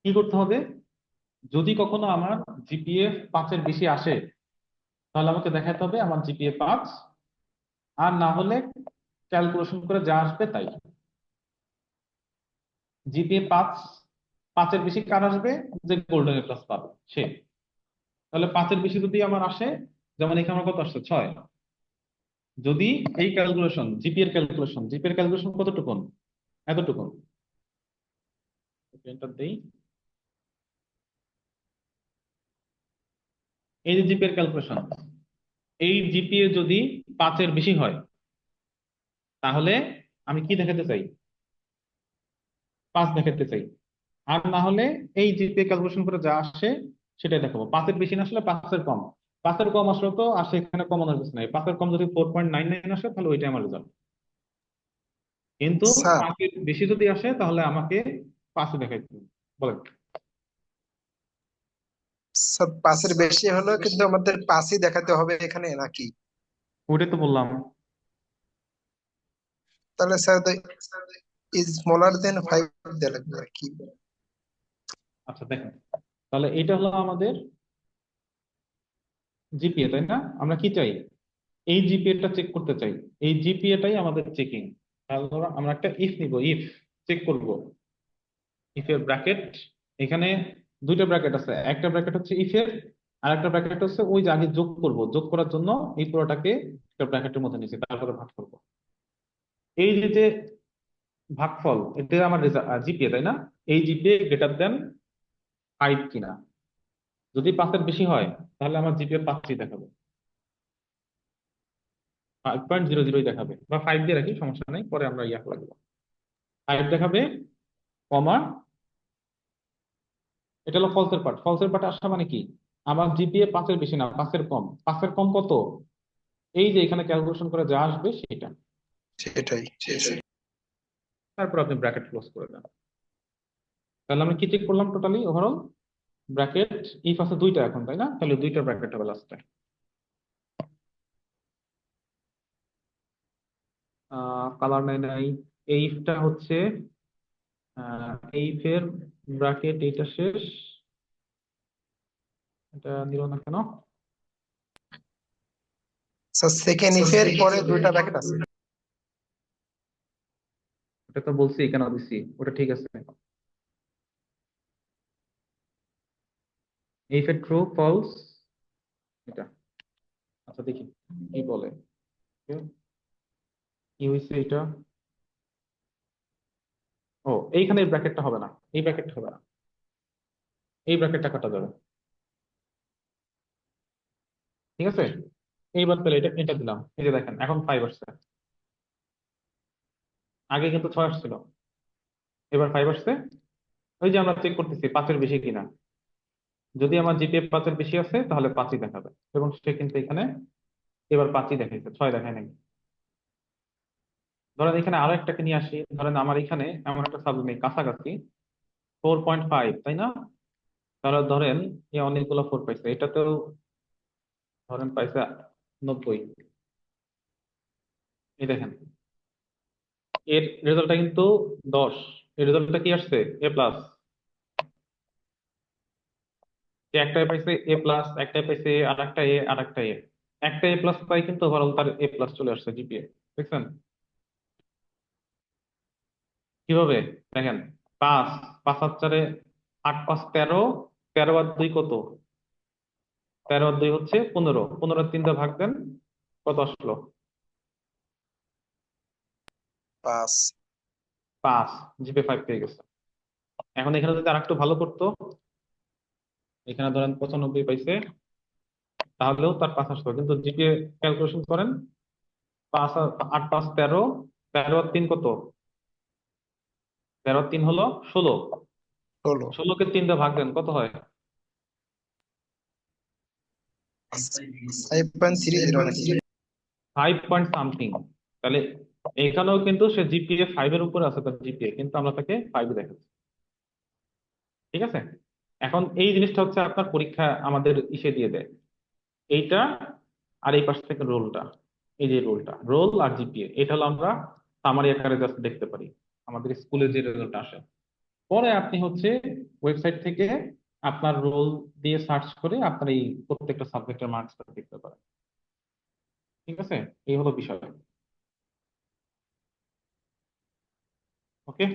কি করতে হবে? যদি কখনো আমার জিপিএ 5-এর বেশি আসে, তাহলে আমাকে দেখাতে হবে আমার জিপিএ 5, আর না হলে ক্যালকুলেশন করে যা আসবে তাই। জিপিএ 5-এর বেশি কার আসবে? যে গোল্ডেন এ প্লাস পাবে সে। তাহলে 5-এর বেশি যদি আমার আসে, যেমন এখানে আমার কত আসছে 6, যদি এই ক্যালকুলেশন জিপিএর ক্যালকুলেশন কতটুকুন? এতটুকুন। এন্টার দেই। এই যে জিপিএর ক্যালকুলেশন, এই জিপিএ যদি 5-এর বেশি হয়, তাহলে আমি কি দেখাতে চাই? 5 দেখাতে চাই। আর না হলে এই জিপিএ ক্যালকুলেশন করে যা আসে সেটাই দেখাবো। 5-এর বেশি না আসলে 5-এর কম, 5-এর কম আসলে তো আসে, এখানে কমানোর কিছু নাই। 5-এর কম যদি 4.99 আসে তাহলে ওইটাই আমার রেজাল্ট। কিন্তু স্যার 5-এর বেশি যদি আসে তাহলে আমাকে 5 দেখাইতে হবে। বলেন। স্যার 5-এর বেশি হলো কিন্তু আমাদের 5-ই দেখাতে হবে এখানে নাকি? ওইটাই তো বললাম। তাহলে স্যার ইজ স্মলার দেন 5 দেওয়া লাগবে আর কি। আচ্ছা দেখেন, তাহলে এটা হলো আমাদের জিপিএ, তাই না? আমরা কি চাই? এই জিপিএটা চেক করতে চাই। এই জিপিএটাই আমাদের চেকিং। তাহলে আমরা একটা ইফ নিব, ইফ চেক করব। ইফ এর ব্র্যাকেট, এখানে 2টা ব্র্যাকেট আছে, একটা ব্র্যাকেট হচ্ছে ইফ এর, আর একটা ব্র্যাকেট হচ্ছে ওই যে আগে যোগ করব, যোগ করার জন্য এই পুরোটাকে একটা ব্র্যাকেটের মধ্যে নিয়েছি, তারপরে ভাগ করব। এই যে ভাগফল, এটা আমার জিপিএ, তাই না? এই জিপিএ গ্রেটার দেন 5 কিনা। যদি 5-এর বেশি হয় তাহলে আমার জিপিএ 5ই দেখাবে, 5.00 দেখাবে, বা 5 দিয়ে রাখি, সমস্যা নেই, পরে আমরা ইয়া করে দেবো। 5 দেখাবে, কমা, এটা হলো ফলসের পার্ট। ফলসের পার্ট আসা মানে কি? আমার জিপিএ 5-এর বেশি না, 5-এর কম। 5-এর কম কত? এই যে এখানে ক্যালকুলেশন করে যা আসবে সেটা। সেটাই। তারপর আপনি ব্র্যাকেট ক্লোজ করে দেন। তাহলে আমরা কি চেক করলাম টোটালি ওভারঅল? ব্র্যাকেট, ইফ আছে 2টা এখন, তাই না? তাহলে 2টা ব্র্যাকেট হবে লাস্টে। কালার নাই। এই ইফটা হচ্ছে এই ইফের ব্র্যাকেট, এইটা শেষ, এটা নিল না কেন? স্যার সেকেন্ড ইফের পরে 2টা ব্র্যাকেট আছে। ওটা তো বলছি কেন দিছি, ওটা ঠিক আছে। ইফ এর ট্রু ফলস, এটা। আচ্ছা দেখি কি বলে। Okay, কি হয়েছে এটা? ও, এইখানে এই ব্র্যাকেটটা হবে না, এই ব্র্যাকেটটা হবে না, এই ব্র্যাকেটটা কাটা যাবে। ঠিক আছে, এইবার তাহলে এটা এটা দিলাম, এই যে দেখেন এখন 5 আসছে, আগে কিন্তু 6 আসছিল, এবার 5 আসছে। ওই যে আমরা চেক করতেছি 5-এর বেশি কিনা। যদি আমার জিপিএ 5-এর বেশি আছে তাহলে 5ই দেখাবে, এবং সে কিন্তু এখানে এবার 5ই দেখাইছে, 6 দেখায় নাই। ধরেন এখানে আরো একটাকে নিয়ে আসি, ধরেন আমার এখানে এমন একটা সাবজেক্ট নেই কাছাকাছি 4.5, তাই না? তাহলে ধরেন এই অনেকগুলো 4 পাইছে, এটাতেও ধরেন পাইছে 90। এই দেখেন এর রেজাল্টটা কিন্তু 10, এর রেজাল্টটা কি আসছে A+। যে একটাই পাইছে A+, একটাই পাইছে আর একটা এ আর একটা এ, একটা A+ পাই কিন্তু ওভারঅল তার A+ চলে আসছে জিপিএ। দেখছেন কিভাবে? দেখেন 5, 5 আর 4 8, 5 13, 13 আর 2 কত? 13 আর 2 হচ্ছে 15, 15 3 দিয়ে ভাগ দেন, কত আসলো? 5। 5, জিপিএ 5 পেয়ে গেছে। এখন এখানে যদি আরেকটু ভালো করতো, এখানে ধরেন 95 পাইছে, তাহলেও তার 5 আসতো, কিন্তু জিপিএ ক্যালকুলেশন করেন 8, 5 13, 13 আর 3 কত? 13 আর 3 হলো 16, 16। 16কে 3 দিয়ে ভাগ দেন, কত হয়? 5.30 নাকি? 5 পয়েন্ট সামথিং। তাহলে এখানেও কিন্তু সে জিপিএ 5 এর উপরে আছে, তার জিপিএ কিন্তু আমরা তাকে 5 দেখাচ্ছি। ঠিক আছে, এখন এই জিনিসটা হচ্ছে আপনার পরীক্ষা আমাদের ইসে দিয়ে দেয় এইটা, আর এই পাশ থেকে রোলটা, এই যে রোলটা, রোল আর জিপিএ, এটা হলো আমরা সামারি আকারে জাস্ট দেখতে পারি আমাদের স্কুলে যে রেজাল্ট আসে। পরে আপনি হচ্ছে ওয়েবসাইট থেকে আপনার রোল দিয়ে সার্চ করে আপনার এই প্রত্যেকটা সাবজেক্টের মার্কসটা দেখতে পারেন। ঠিক আছে, এই হলো বিষয়। ওকে,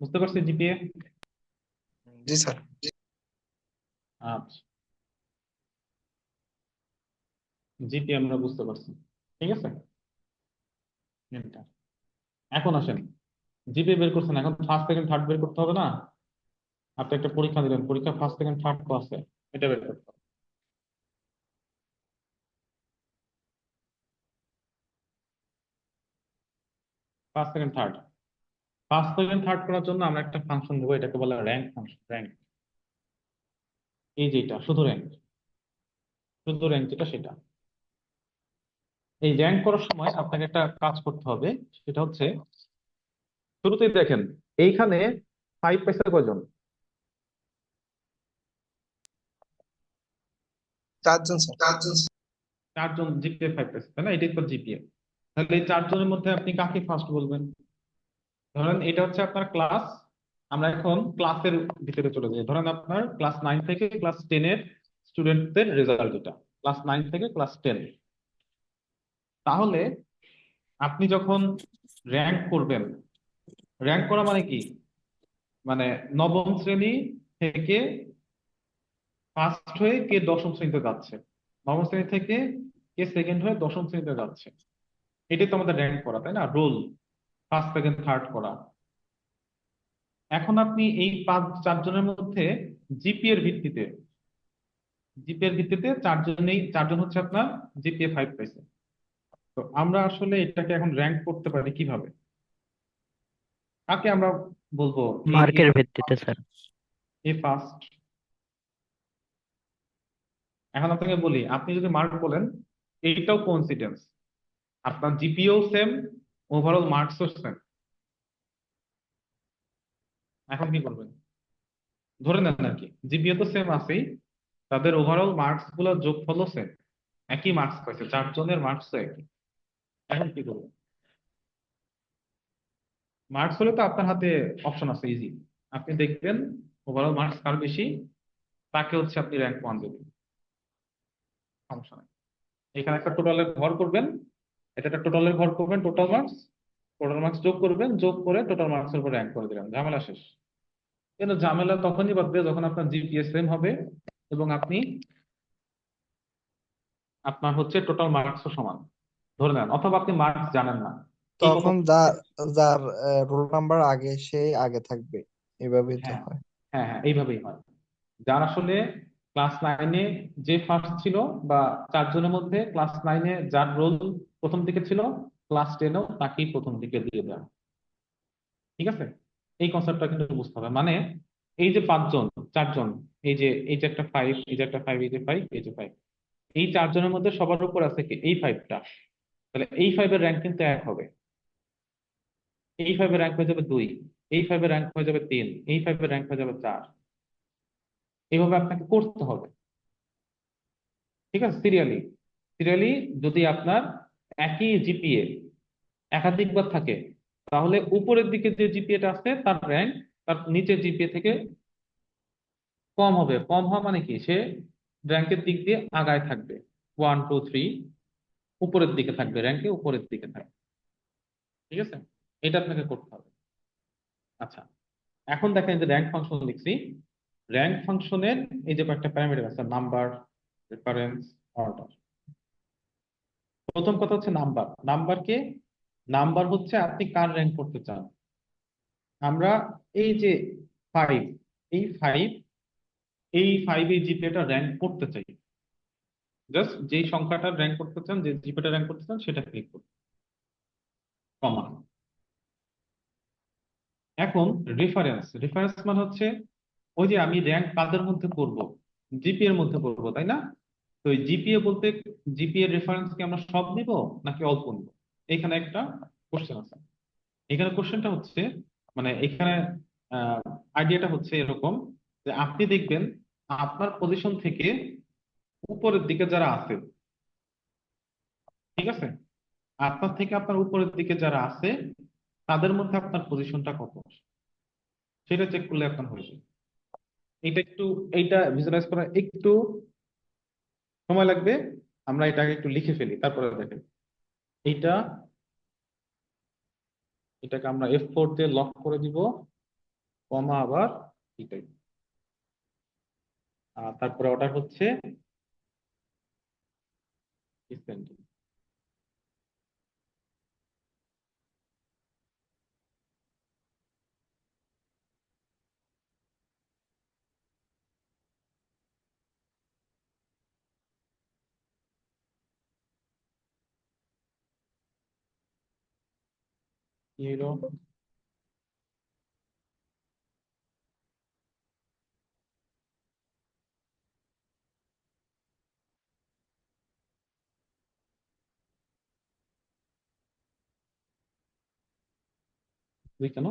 বুঝতে পারছি জিপিএ। জি স্যার। আচ্ছা, জিপিএ আমরা বুঝতে পারছি। ঠিক আছে, এটা। এখন আসেন, জিপিএ বের করছেন, এখন ফার্স্ট সেকেন্ড থার্ড বের করতে হবে না? আপনি একটা পরীক্ষা দিলেন, পরীক্ষা ফার্স্ট সেকেন্ড থার্ড তো আছে, এটা বের করতে হবে। First second third, first second third করার জন্য আমরা একটা ফাংশন দেবো, এটাকে বলে র্যাঙ্ক ফাংশন। র্যাঙ্ক, এই যেটা শুধু র্যাঙ্ক, শুধু র্যাঙ্ক যেটা সেটা। এই র্যাঙ্ক করার সময় আপনাকে একটা কাজ করতে হবে, সেটা হচ্ছে শুরুতেই দেখেন এইখানে 5 পাইছে কয়জন? 4 জন স্যার। 4 জন জিপিএ 5 পাইছে, তাই না? এটাই তো জিপিএ। তাহলে এই 4 জনের মধ্যে আপনি কাকে ফার্স্ট বলবেন? ধরেন এটা হচ্ছে আপনার ক্লাস, আমরা এখন ক্লাসের ভিতরে চলে যাই। ধরেন আপনার ক্লাস 9 থেকে ক্লাস 10 এর স্টুডেন্টদের রেজাল্ট, এটা ক্লাস 9 থেকে ক্লাস 10। তাহলে আপনি যখন র্যাঙ্ক করবেন, র্যাঙ্ক করা মানে কি? মানে নবম শ্রেণী থেকে ফার্স্ট হয়ে কে দশম শ্রেণীতে যাচ্ছে, নবম শ্রেণী থেকে কে সেকেন্ড হয়ে দশম শ্রেণীতে যাচ্ছে, এটাই তো আমাদের র্যাঙ্ক করা, তাই না? রোল, ফার্স্ট সেকেন্ড থার্ড করা। এখন আপনি এই 4 জনের মধ্যে জিপিএর ভিত্তিতে, জিপিএর ভিত্তিতে 4জন হচ্ছে আপনার জিপিএ 5 পাইছে। তো আমরা আসলে এটাকে এখন র্যাঙ্ক করতে পারি কিভাবে? কাকে আমরা বলবো মার্কের ভিত্তিতে স্যার। এ ফার্স্ট? এখন আপনাকে বলি, আপনি যদি মার্ক বলেন, এইটাও কোইন্সিডেন্স, আপনার জিপিও সেম, ওভারঅল মার্কসও সেম। এখন কি করবেন? ধরে নেন আর কি জিপিএ তো সেম আছেই, তাদের ওভারঅল মার্কস গুলো যোগফলও সেম, একই মার্কস পাইছে, 4 জনের মার্কস তো একই। এখন কি করবেন? মার্কস হলে তো আপনার হাতে অপশন আছে, ইজি। আপনি দেখবেন ওভারঅল মার্কস কার বেশি, তাকে হচ্ছে আপনি র্যাঙ্ক 1 দেবেন, সমস্যা নেই। এখানে একটা টোটালের ঘর করবেন, এটা একটা টোটালের ঘর করবেন, টোটাল মার্কস যোগ করবেন, যোগ করে টোটাল মার্কসের উপর র্যাঙ্ক করে দিলেন, ঝামেলা শেষ। কিন্তু ঝামেলা তখনই বাঁধবে যখন আপনার জিপিএ সেম হবে এবং আপনার হচ্ছে টোটাল মার্কসও সমান, ধরে নেন, অথবা আপনি মার্কস জানেন না। কি তখন কখন? যার রোল নাম্বার আগে সে আগে থাকবে, এভাবেই তো হ্যাঁ, হয়। হ্যাঁ, হ্যাঁ, এইভাবেই হয়। যার আসলে ক্লাস 9-এ যে ফার্স্ট ছিল, বা 4 জনের মধ্যে ক্লাস 9-এ যার রোল প্রথম দিকে ছিল, ক্লাস 10-এও তাকেই প্রথম দিকে দিয়ে দেওয়া। ঠিক আছে, এই কনসেপ্টটা কিন্তু বুঝতে হবে। মানে এই যে 5 জন, 4 জন, এই যে একটা 5, এই যে একটা 5, এই যে 5, এই যে 5, এই 4 জনের মধ্যে সবার উপর আছে কি এই 5টা, তাহলে এই 5-এর র্যাঙ্ক কিন্তু 1 হবে, এই 5-এর র্যাঙ্ক হয়ে যাবে 2, এই 5-এর র্যাঙ্ক হয়ে যাবে 3, এই 5-এর র্যাঙ্ক হয়ে যাবে 4। এইভাবে আপনাকে করতে হবে, ঠিক আছে? সিরিয়ালি সিরিয়ালি যদি আপনার একই জিপিএ একাধিকবার থাকে, তাহলে উপরের দিকে যে জিপিএটা আছে তার র্যাঙ্ক তার নিচের জিপিএ থেকে কম হবে। কম হওয়া মানে কি, সে র্যাঙ্কের দিক দিয়ে আগায় থাকবে, 1 2 3 উপরের দিকে থাকবে, র্যাঙ্কে উপরের দিকে থাকবে, ঠিক আছে? এটা আপনাকে করতে হবে। আচ্ছা, এখন দেখেন যে র্যাঙ্ক ফাংশন লিখছি, র্যাঙ্ক ফাংশনের এই যে কয়েকটা প্যারামিটার আছে, নাম্বার, রেফারেন্স, অর্ডার। প্রথম কথা হচ্ছে নাম্বার। নাম্বার হচ্ছে আপনি কার র্যাঙ্ক করতে চান। আমরা এই যে 5, এই 5, এই 5 এই জিপিএটা র্যাঙ্ক করতে চাই, জাস্ট যেই সংখ্যাটা র্যাঙ্ক করতে চান, যে জিপিএটা র্যাঙ্ক করতে চান সেটা ক্লিক করুন, কমা। এখন রেফারেন্স মানে হচ্ছে ওই যে আমি র্যাঙ্ক কাদের মধ্যে করব, জিপিএ এর মধ্যে করব, তাই না? তো এই জিপিএ বলতে জিপিএ রেফারেন্স কি আমরা সব নিব নাকি অল্প নিব, এখানে একটা কোশ্চেন আছে। এখানে কোশ্চেনটা হচ্ছে, মানে এখানে আইডিয়াটা হচ্ছে এরকম যে আপনি দেখবেন আপনার পজিশন থেকে উপরের দিকে যারা আছে, ঠিক আছে, আপনার থেকে আপনার উপরের দিকে যারা আছে তাদের মধ্যে আপনার পজিশনটা কত, সেটা চেক করলে আপনার হয়ে যাবে। এইটা ভিজুয়ালাইজ করা একটু সময় লাগবে, আমরা এটাকে একটু লিখে ফেলি তারপরে দেখেন। এইটা এটাকে আমরা F4 দিয়ে লক করে দিব, কমা, আবার এটাই। তারপরে অর্ডার হচ্ছে descending। কি হলো? দুই কেন?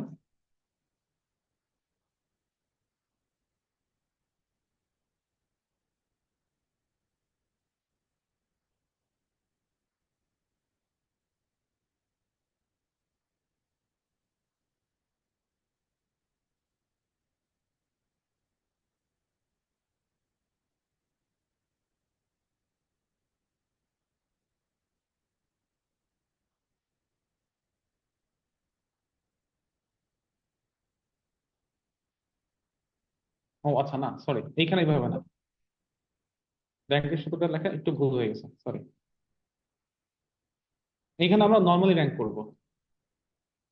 ও আচ্ছা, না সরি, এইখানে এইভাবে না, র্যাঙ্কের সূত্রটা লেখা একটু ভুল হয়ে গেছে, সরি। এইখানে আমরা নর্মালি র্যাঙ্ক করব।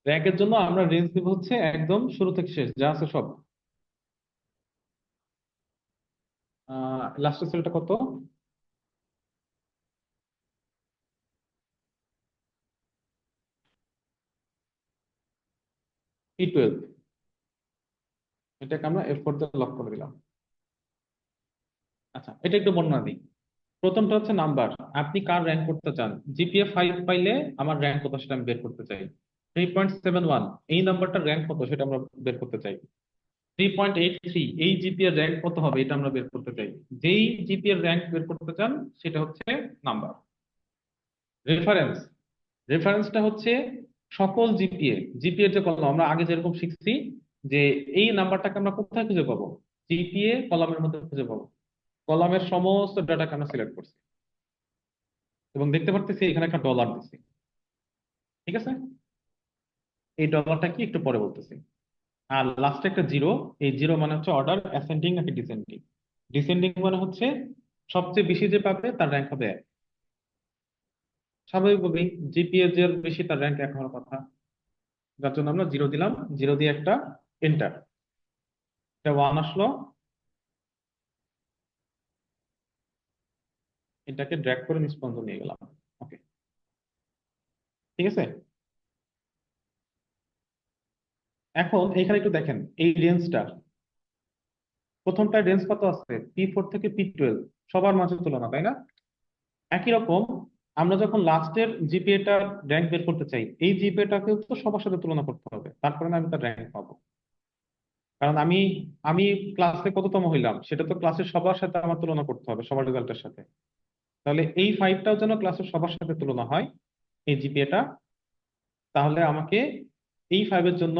র্যাঙ্কের জন্য আমরা রেঞ্জ দিব হচ্ছে একদম শুরু থেকে শেষ যা আছে সব। লাস্টের সেলটা কত? E12। এটাকে আমরা F4 দিয়ে লক করে দিলাম। আচ্ছা, এটা একটু বর্ণনা দিই। প্রথমটা হচ্ছে নাম্বার, আপনি কার র্যাঙ্ক করতে চান। জিপিএ 5 পাইলে আমার র্যাঙ্ক কত সেটা আমি বের করতে চাই। 3.71 এই নাম্বারটার র্যাঙ্ক কত সেটা আমরা বের করতে চাই। 3.83 এই জিপিএর র্যাঙ্ক কত হবে এটা আমরা বের করতে চাই। যেই জিপিএর র্যাঙ্ক বের করতে চান সেটা হচ্ছে নাম্বার। রেফারেন্স রেফারেন্সটা হচ্ছে সকল জিপিএর যে কলাম, আমরা আগে যেরকম শিখছি যে এই নাম্বারটাকে আমরা কোথায় খুঁজে পাবো, জিপিএ কলামের মধ্যে খুঁজে পাবো। কলামের সমস্ত ডাটাকে আমরা সিলেক্ট করছি এবং দেখতে পারতেছি এখানে একটা ডলার দিচ্ছি, ঠিক আছে? এই ডলারটা কি একটু পরে বলতেছি। আর লাস্টে একটা জিরো, এই জিরো মানে হচ্ছে অর্ডার অ্যাসেন্ডিং নাকি ডিসেন্ডিং। ডিসেন্ডিং মানে হচ্ছে সবচেয়ে বেশি যে পাবে তার র্যাঙ্ক হবে 1। স্বাভাবিকভাবেই জিপিএ যে বেশি তার র্যাঙ্ক 1 হওয়ার কথা, যার জন্য আমরা জিরো দিলাম, জিরো দিয়ে একটা এন্টার, এটা 1 আসলো, এটাকে ড্র্যাগ করে নিচ পর্যন্ত নিয়ে গেলাম। ওকে, ঠিক আছে? এখন এখানে একটু দেখেন এই রেঞ্জটা, প্রথমটা রেঞ্জ কত আছে, P4 থেকে P12, সবার মাঝে তুলনা, তাই না? একই রকম আমরা যখন লাস্টের জিপিএটা র্যাঙ্ক বের করতে চাই, এই জিপিএটাকেও তো সবার সাথে তুলনা করতে হবে, তারপরে না আমি তার র্যাঙ্ক পাবো। কারণ আমি আমি ক্লাসে কততম হইলাম সেটা তো ক্লাসের সবার সাথে আমার তুলনা করতে হবে, সবার রেজাল্টের সাথে। তাহলে এই 5টাও যেন ক্লাসের সবার সাথে তুলনা হয়, এই জিপিএটা, তাহলে আমাকে এই 5-এর জন্য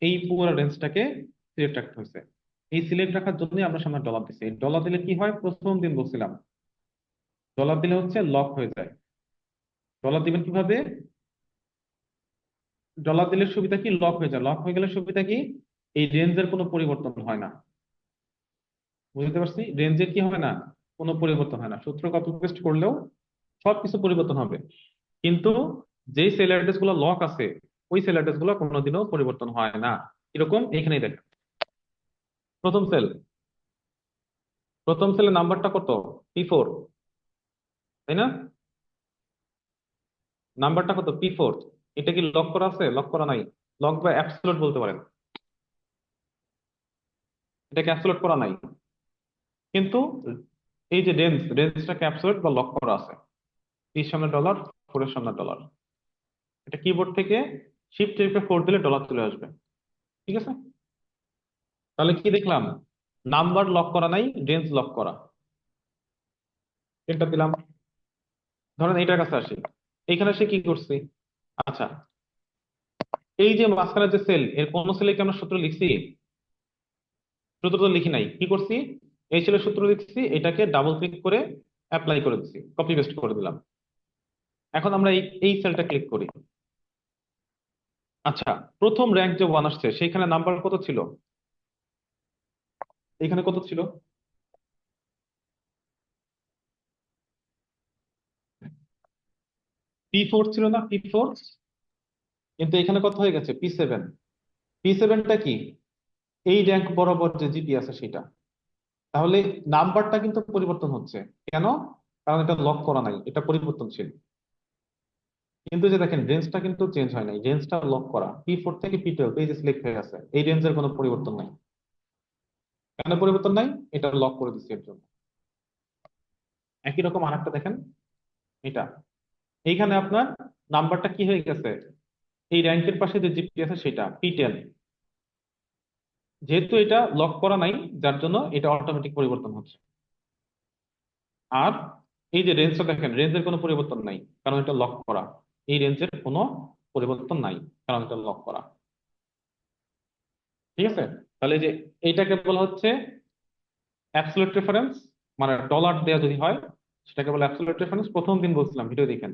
এই পুরো রেঞ্জটাকে সিলেক্ট রাখতে হয়েছে। এই সিলেক্ট রাখার জন্যই আমরা সামনে ডলার দিচ্ছি। ডলার দিলে কি হয়, প্রথম দিন বলছিলাম, ডলার দিলে হচ্ছে লক হয়ে যায়। ডলার দিবেন কিভাবে? ডলার দিলে সুবিধা কি, লক হয়ে যায়। লক হয়ে গেলে সুবিধা কি, এই রেঞ্জের কোনো পরিবর্তন হয় না। বুঝতে পারছি, রেঞ্জের কি হয় না, কোনো পরিবর্তন হয় না। সূত্র কপি পেস্ট করলেও সবকিছু পরিবর্তন হবে, কিন্তু যেই সেল অ্যাড্রেস গুলো লক আছে ওই সেল অ্যাড্রেস গুলো কোনোদিনও পরিবর্তন হয় না। এরকম এখানেই দেখ, প্রথম সেল, প্রথম সেলের নাম্বারটা কত, P4, তাই না? নাম্বারটা কত, P4। এটা কি লক করা আছে, লক করা নাই? লক বা অ্যাবসলিউট বলতে পারেন, এটাকে অ্যাবসলিউট করা নাই। কিন্তু এই যে রেঞ্জটাকে অ্যাবসলিউট বা লক করা আছে। P-র সামনে ডলার, 4-এর সামনে ডলার। এটা কিবোর্ড থেকে শিফট চেপে 4 দিলে ডলার চলে আসবে। ঠিক আছে, তাহলে কি দেখলাম, নাম্বার লক করা নাই, রেঞ্জ লক করা। এটা দিলাম। ধরেন এইটার কাছে আসি, এইখানে সে কি করছি, আচ্ছা এই যে মাঝখানে যে সেল, এর কোন সেলে কি আমরা সূত্র লিখছি? সূত্র তো লিখি নাই। কি করছি, এই সেলের সূত্র লিখছি, এটাকে ডাবল ক্লিক করে অ্যাপ্লাই করে দিচ্ছি, কপি পেস্ট করে দিলাম। এখন আমরা এই এই সেলটা ক্লিক করি। আচ্ছা, প্রথম র্যাঙ্ক যে 1 আসছে সেইখানে নাম্বার কত ছিল, এখানে কত ছিল? P4 ছিল না, P4, কিন্তু এখানে কত হয়ে গেছে, P7। P7টা কি, এই র্যাঙ্ক বরাবর যে জিপি আছে সেটা। তাহলে নাম্বারটা কিন্তু পরিবর্তন হচ্ছে কেন, কারণ এটা লক করা নাই, এটা পরিবর্তনশীল। কিন্তু যে দেখেন রেঞ্জটা কিন্তু চেঞ্জ হয় নাই, রেঞ্জটা লক করা, P4 থেকে P12 এই যে সিলেক্ট হয়ে আছে, এই রেঞ্জের কোনো পরিবর্তন নাই। কেন পরিবর্তন নাই, এটা লক করে দিচ্ছি এর জন্য। একই রকম আরেকটা দেখেন, এটা এইখানে আপনার নাম্বারটা কি হয়ে গেছে, এই র্যাঙ্কের পাশে যে জিপি আছে সেটা P10। যেহেতু এটা লক করা নাই, যার জন্য এটা অটোমেটিক পরিবর্তন হচ্ছে। আর এই যে রেঞ্জটা দেখেন, রেঞ্জের কোনো পরিবর্তন নাই, কারণ এটা লক করা। এই রেঞ্জের কোনো পরিবর্তন নাই, কারণ এটা লক করা। ঠিক আছে, তাহলে এই যে এইটাকে বলা হচ্ছে অ্যাবসলিউট রেফারেন্স, মানে ডলার দেয়া যদি হয় সেটাকে বলে অ্যাবসলিউট রেফারেন্স। প্রথম দিন বলছিলাম, ভিডিও দেখেন।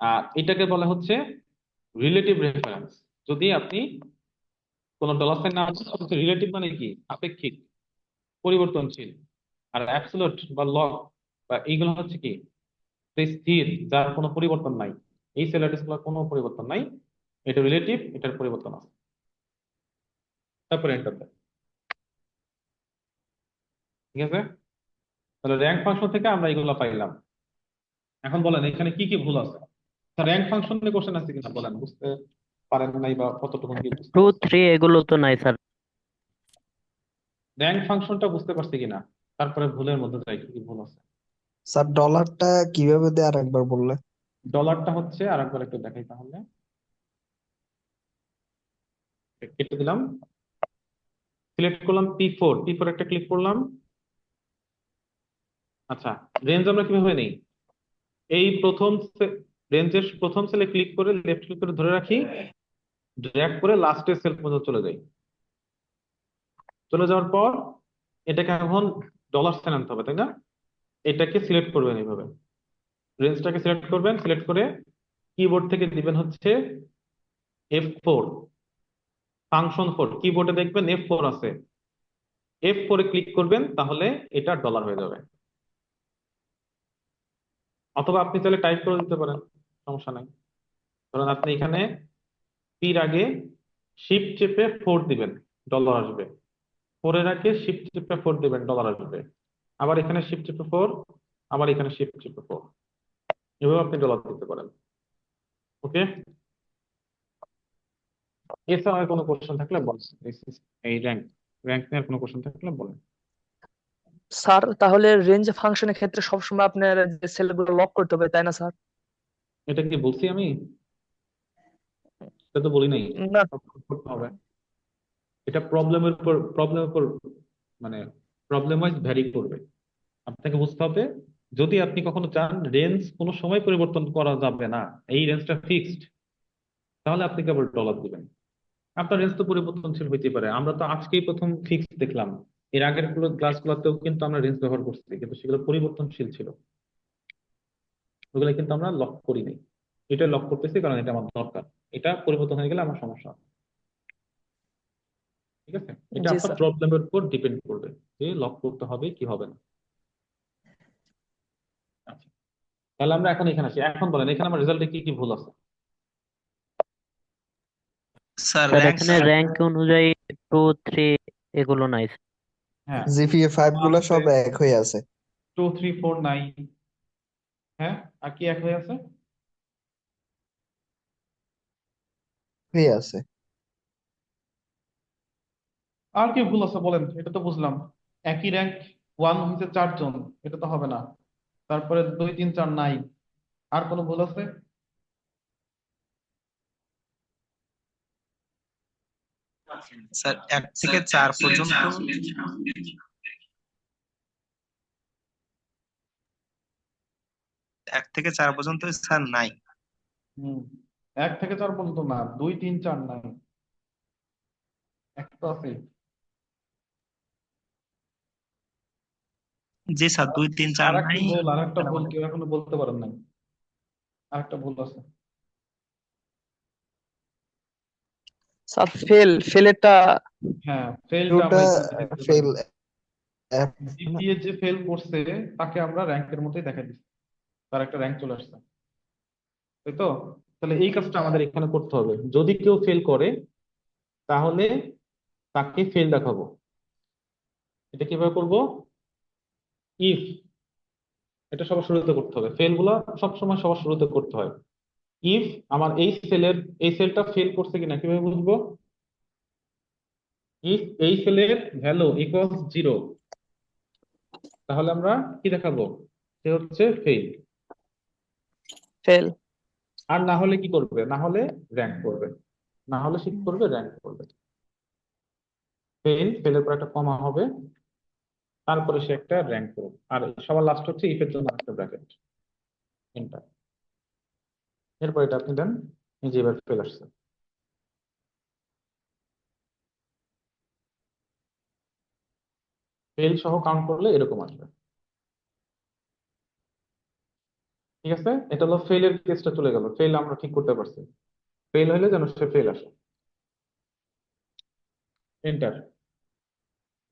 আর এটাকে বলা হচ্ছে রিলেটিভ রেফারেন্স। যদি আপনি কোন ডলার সাইন না আছে, রিলেটিভ মানে কি, আপেক্ষিক, পরিবর্তনশীল। আর অ্যাবসলিউট বা লগ বা এইগুলো হচ্ছে কি, স্থির, যার কোনো পরিবর্তন নাই। এই সেল অ্যাড্রেস গুলোর কোনো পরিবর্তন নাই, এটা রিলেটিভ, এটার পরিবর্তন আছে। তারপরে এন্টার দেন। ঠিক আছে, তাহলে র্যাঙ্ক ফাংশন থেকে আমরা এগুলো পাইলাম। এখন বলেন এখানে কি কি ভুল আছে। র্যাঙ্ক ফাংশন নিয়ে কোশ্চেন আছে কিনা বলেন, বুঝতে পারেন নাই বা কতটুকু কি বুঝতে 2, পারছেন? 3 এগুলো তো নাই স্যার। র্যাঙ্ক ফাংশনটা বুঝতে পারছি কিনা, তারপরে ভুলের মধ্যে যাই কি কি ভুল আছে। স্যার ডলারটা কিভাবে দেয় আর একবার বললে? ডলারটা হচ্ছে, আর একবার একটু দেখাই তাহলে, কেটে দিলাম, সিলেক্ট করলাম P4 একটা ক্লিক করলাম। আচ্ছা, রেঞ্জ আমরা কিভাবে নেই, এই প্রথম রেঞ্জের প্রথম সেলে ক্লিক করে লেফট ক্লিক করে ধরে রাখি, ড্র্যাগ করে লাস্টের সেল পর্যন্ত চলে যাই। চলে যাওয়ার পর এটাকে এখন ডলার সাইন আনতে হবে, তাই না? এটাকে সিলেক্ট করবেন এইভাবে, রেঞ্জটাকে সিলেক্ট করবেন, সিলেক্ট করে কিবোর্ড থেকে দিবেন হচ্ছে F4, ফাংশন 4। কিবোর্ডে দেখবেন F4 আছে, F4 এ ক্লিক করবেন, তাহলে এটা ডলার হয়ে যাবে। অথবা আপনি চাইলে টাইপ করে দিতে পারেন, সমস্যা নাই। ধরেন আপনি এখানে পির আগে শিফট চেপে 4 দিবেন, ডলার আসবে। 4 এর আগে শিফট চেপে 4 দিবেন, ডলার আসবে। আবার এখানে শিফট চেপে 4, আবার এখানে শিফট চেপে 4, এভাবে আপনি ডলার দিতে পারেন। ওকে, এছাড়া আর কোনো কোশ্চেন থাকলে বলেন। এই র্যাঙ্ক র্যাঙ্ক নিয়ে কোনো কোশ্চেন থাকলে বলেন। স্যার তাহলে রেঞ্জ ফাংশনের ক্ষেত্রে সবসময় আপনার যে সেলগুলো লক করতে হবে তাই না স্যার? এটা কি বলছি আমি? এটা তো বলি নাই। না। সব করতে হবে। এটা প্রবলেমের উপর মানে প্রবলেম ওয়াইজ ভ্যারি করবে। আপনাকে বুঝতে হবে, যদি আপনি কখনো চান রেঞ্জ কোনো সময় পরিবর্তন করা যাবে না, এই রেঞ্জটা ফিক্সড, তাহলে আপনি কেবল ডলার দিবেন। আপনার রেঞ্জ তো পরিবর্তনশীল হইতে পারে। আমরা তো আজকেই প্রথম ফিক্স দেখলাম। এর আগের ক্লাসগুলোতেও কিন্তু আমরা রেঞ্জ ব্যবহার করছি, কিন্তু সেগুলো পরিবর্তনশীল ছিল। ওগুলো কিন্তু আমরা লক করি নাই। এটা লক করতেছি কারণ এটা আমার দরকার। এটা পরিবর্তন হয়ে গেলে আমার সমস্যা হবে। ঠিক আছে? এটা জি আপনার স্যার। প্রবলেমের উপর ডিপেন্ড করবে যে লক করতে হবে কি হবে না। আচ্ছা, তাহলে আমরা এখন এখানে আসি। এখন বলেন এখানে আমার রেজাল্টে কি কি ভুল আছে? স্যার স্যার র্যাঙ্ক এখানে র্যাঙ্ক অনুযায়ী 2, 3 এগুলো নাই। হ্যাঁ, জিপিএ 5 গুলা সব এক হয়ে আছে। 2, 3, 4 নাই। হ্যাঁ, আর কি এক হয়ে আছে? হয়ে আছে। আর কি ভুল আছে বলেন, এটা তো বুঝলাম। একই র্যাঙ্ক 1 হয়েছে 4 জন, এটা তো হবে না। তারপরে 2, 3, 4 নাই। আর কোনো ভুল আছে? স্যার 1 থেকে 4 পর্যন্ত, 1 থেকে 4 পর্যন্ত স্যার নাই। হুম, 1 থেকে 4 পর্যন্ত না, 2, 3, 4 নাই। এক তো আছে। জি স্যার 2 3 4 আর একটা নাই। ভুল, আর একটা ভুল কেউ এখনো বলতে পারেন নাই। আর একটা ভুল আছে। স্যার ফেলেরটা হ্যাঁ, ফেলটা ওটা আমরা এখানে দেখতে পারি। ফেল জিপিএ যে ফেল করছে তাকে আমরা র্যাঙ্কের মধ্যেই দেখা দিচ্ছি, তার একটা র্যাঙ্ক চলে আসছে, তাই তো? তাহলে এই কাজটা আমাদের এখানে করতে হবে। যদি কেউ ফেল করে তাহলে তাকে ফেল দেখাবো। এটা কিভাবে করব? ইফ, এটা সবার শুরুতে করতে হবে। ফেল গুলা সবসময় সবার শুরুতে করতে হয়। ইফ আমার এই সেলটা ফেল করছে কিনা কিভাবে বুঝবো? ইফ এই সেলের ভ্যালু ইকুয়ালস 0, তাহলে আমরা কি দেখাবো? সে হচ্ছে ফেল। ফেল। আর না হলে কি করবে? না হলে র্যাঙ্ক করবে। না হলে সে কি করবে? র্যাঙ্ক করবে। ফেলের পর একটা কমা হবে, তারপরে সে একটা র্যাঙ্ক করবে। আর সবার লাস্ট হচ্ছে ইফের জন্য একটা ব্র্যাকেট, এন্টার। এরপর এটা আপনি দেন, এই যে এবার ফেল আসছে। ফেল সহ কাউন্ট করলে এরকম আসবে। ঠিক আছে, এটা হলো ফেলের কেসটা চলে গেল। ফেল আমরা ঠিক করতে পারছি। ফেল হলে যেন সে ফেল আসে, এন্টার।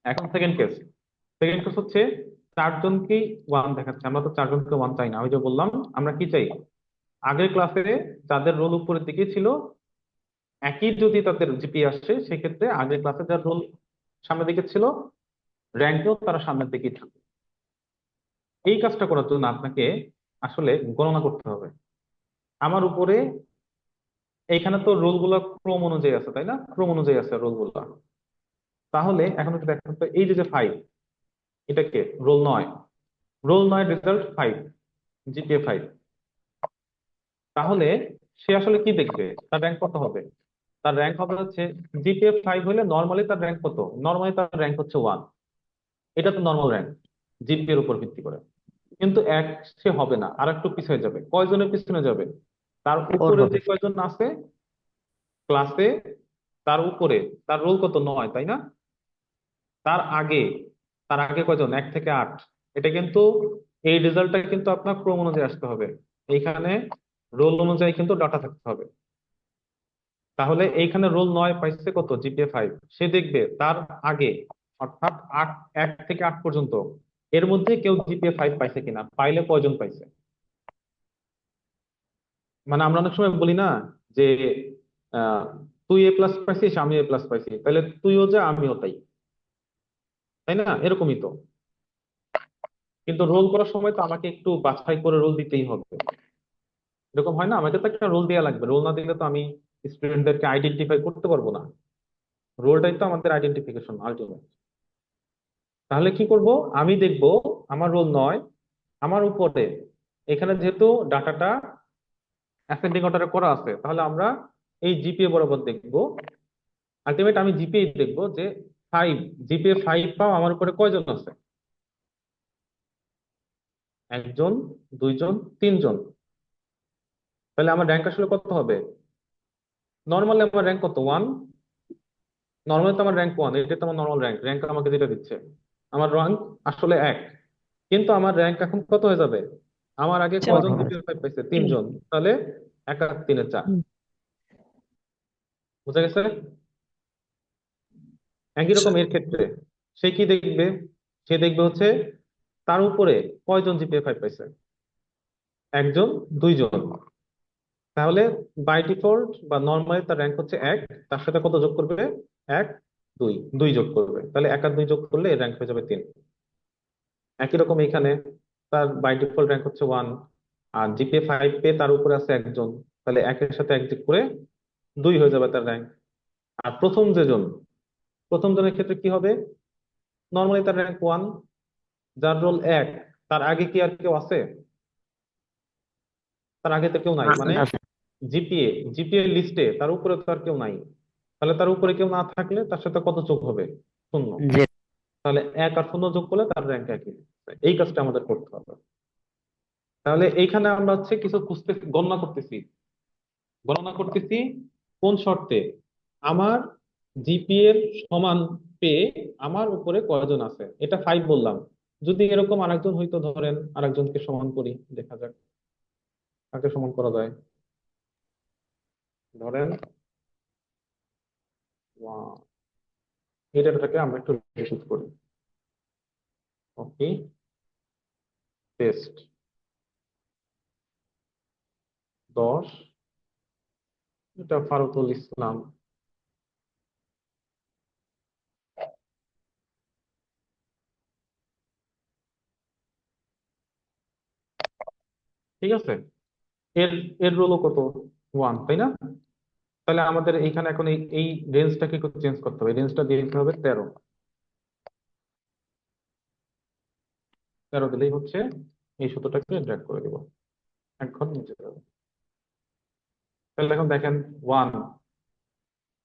এখন সেকেন্ড কেস। সেকেন্ড কেস হচ্ছে 4 জনকেই 1 দেখাচ্ছে। আমরা তো 4 জনকে 1 চাই না। ওই যে বললাম, আমরা কি চাই? আগের ক্লাসে যাদের রোল উপরের দিকে ছিল, একই যদি তাদের জিপিএ আসে, সেক্ষেত্রে আগের ক্লাসে যার রোল সামনের দিকে ছিল, র্যাঙ্কেও তারা সামনের দিকেই থাকবে। এই কাজটা করার জন্য আপনাকে আসলে গণনা করতে হবে। আমার উপরে এইখানে তো রোল গুলা ক্রম অনুযায়ী আছে, তাই না? ক্রম অনুযায়ী আছে রোল গুলা। তাহলে এখন একটু দেখা যাচ্ছে, এই যে 5, এটাকে রোল 9, রোল 9 রেজাল্ট 5, জিপিএ 5। তাহলে সে আসলে কি দেখবে? তার র্যাঙ্ক কত হবে? তার র্যাঙ্ক হবে হচ্ছে, জিপিএ 5 হলে নর্মালি তার র্যাঙ্ক কত? নর্মালি তার র্যাঙ্ক হচ্ছে 1। এটা তো নর্মাল র্যাঙ্ক জিপিএর উপর ভিত্তি করে। কিন্তু এক সে হবে না, আর একটু পিছিয়ে যাবে। কয়জনের পিছনে যাবে? তার 4 উপরে হবে। যে কয়জন আছে ক্লাসে, তার উপরে তার রোল কত? 9, তাই না? তার আগে, তার আগে কয়জন? 1 থেকে 8। এটা কিন্তু, এই রেজাল্টটা কিন্তু আপনার ক্রম অনুযায়ী আসতে হবে। এইখানে রোল অনুযায়ী কিন্তু ডাটা থাকতে হবে। তাহলে এইখানে রোল 9 পাইছে কত? জিপিএ 5। সে দেখবে তার আগে, অর্থাৎ 1 থেকে 8 পর্যন্ত, এর মধ্যে কেউ জিপিএ 5 পাইছে কিনা, পাইলে কয়জন পাইছে। মানে আমরা অনেক সময় বলি না যে আহ, তুই A+ পাইছিস, আমি A+ পাইছি, তাহলে তুইও যা আমিও তাই, তাই না? এরকমই তো। কিন্তু রোল করার সময় তো আমাকে একটু বাছাই করে রোল দিতেই হবে। এরকম হয় না? আমাকে তো একটা রোল দেওয়া লাগবে। রোল না দিলে তো আমি স্টুডেন্টদেরকে আইডেন্টিফাই করতে পারবো না। রোলটাই তো আমাদের আইডেন্টিফিকেশন আলটিমেট। তাহলে কি করব, আমি দেখব আমার রোল 9, আমার উপরে এখানে যেহেতু ডাটাটা অ্যাসেন্ডিং অর্ডারে করা আছে, তাহলে আমরা এই জিপিএ বরাবর দেখব। আলটিমেট আমি জিপিএ দেখব যে 5, জিপিএ 5 পাও আমার উপরে কয়জন আছে, একজন, দুইজন, তিনজন। তাহলে আমার র্যাঙ্ক আসলে কত হবে? নর্মালি আমার র্যাঙ্ক কত? 1। নর্মালি তো আমার র্যাঙ্ক 1, এটা তো আমার নর্মাল র্যাঙ্ক, র্যাঙ্ক আমাকে যেটা দিচ্ছে। আমার র্যাঙ্ক আসলে 1, কিন্তু আমার র্যাঙ্ক এখন কত হয়ে যাবে? আমার আগে চার কয়জন হবে। জিপিএ 5 পাইছে? 3 জন। তাহলে 1 আর 3 এ 4। হুম। বুঝা গেছে? একই রকম এর ক্ষেত্রে সে কি দেখবে? সে দেখবে হচ্ছে তার উপরে কয়জন জিপিএ 5 পাইছে, একজন, দুইজন। তাহলে বাই ডিফল্ট বা নর্মালি তার র্যাঙ্ক হচ্ছে 1, তার সাথে কত যোগ করবে? 1, 2, 2 যোগ করবে। তাহলে 1 আর 2 যোগ করলে এর র্যাঙ্ক হয়ে যাবে 3। একই রকম এখানে তার বাই ডিফল্ট র্যাঙ্ক হচ্ছে 1, আর জিপিএ 5 পেয়ে তার উপরে আছে একজন, তাহলে 1 এর সাথে 1 যোগ করে 2 হয়ে যাবে তার র্যাঙ্ক। আর প্রথম জনের ক্ষেত্রে কি হবে? নর্মালি তার র্যাঙ্ক 1, যার রোল 1, তার আগে কি আর কেউ আছে? তার আগে তো কেউ নাই, আছে মানে আছে। জিপিএ লিস্টে তার উপরে তো আর কেউ নাই। তাহলে তার উপরে কেউ না থাকলে তার সাথে কত যোগ হবে? 0। যে তাহলে 1 আর 0 যোগ করলে তার র্যাঙ্ক একই। এই কাজটা আমাদের করতে হবে। তাহলে এইখানে আমরা হচ্ছে কিছু গণনা করতেছি কোন শর্তে? আমার জিপিএ এর সমান পেয়ে আমার উপরে কয়জন আছে, এটা 5 বললাম। যদি এরকম আরেকজন হয়তো, ধরেন আরেকজনকে সমান করি, দেখা যাক কাকে সমান করা যায়। ধরেন এই ডাটাটাকে আমরা একটু রিপিট করি। ওকে, পেস্ট 10, এটা ফারুকুল ইসলাম। ঠিক আছে, এর এর রোলও কত? 1, তাই না? তাহলে আমাদের এইখানে এখন এই রেঞ্জটাকে একটু চেঞ্জ করতে হবে, রেঞ্জটা দিয়ে দিতে হবে 13। 13 দিলেই হচ্ছে এই সূত্রটাকে ড্র্যাগ করে দিব, এক ঘর নিচে যাবে। তাহলে এখন দেখেন 1,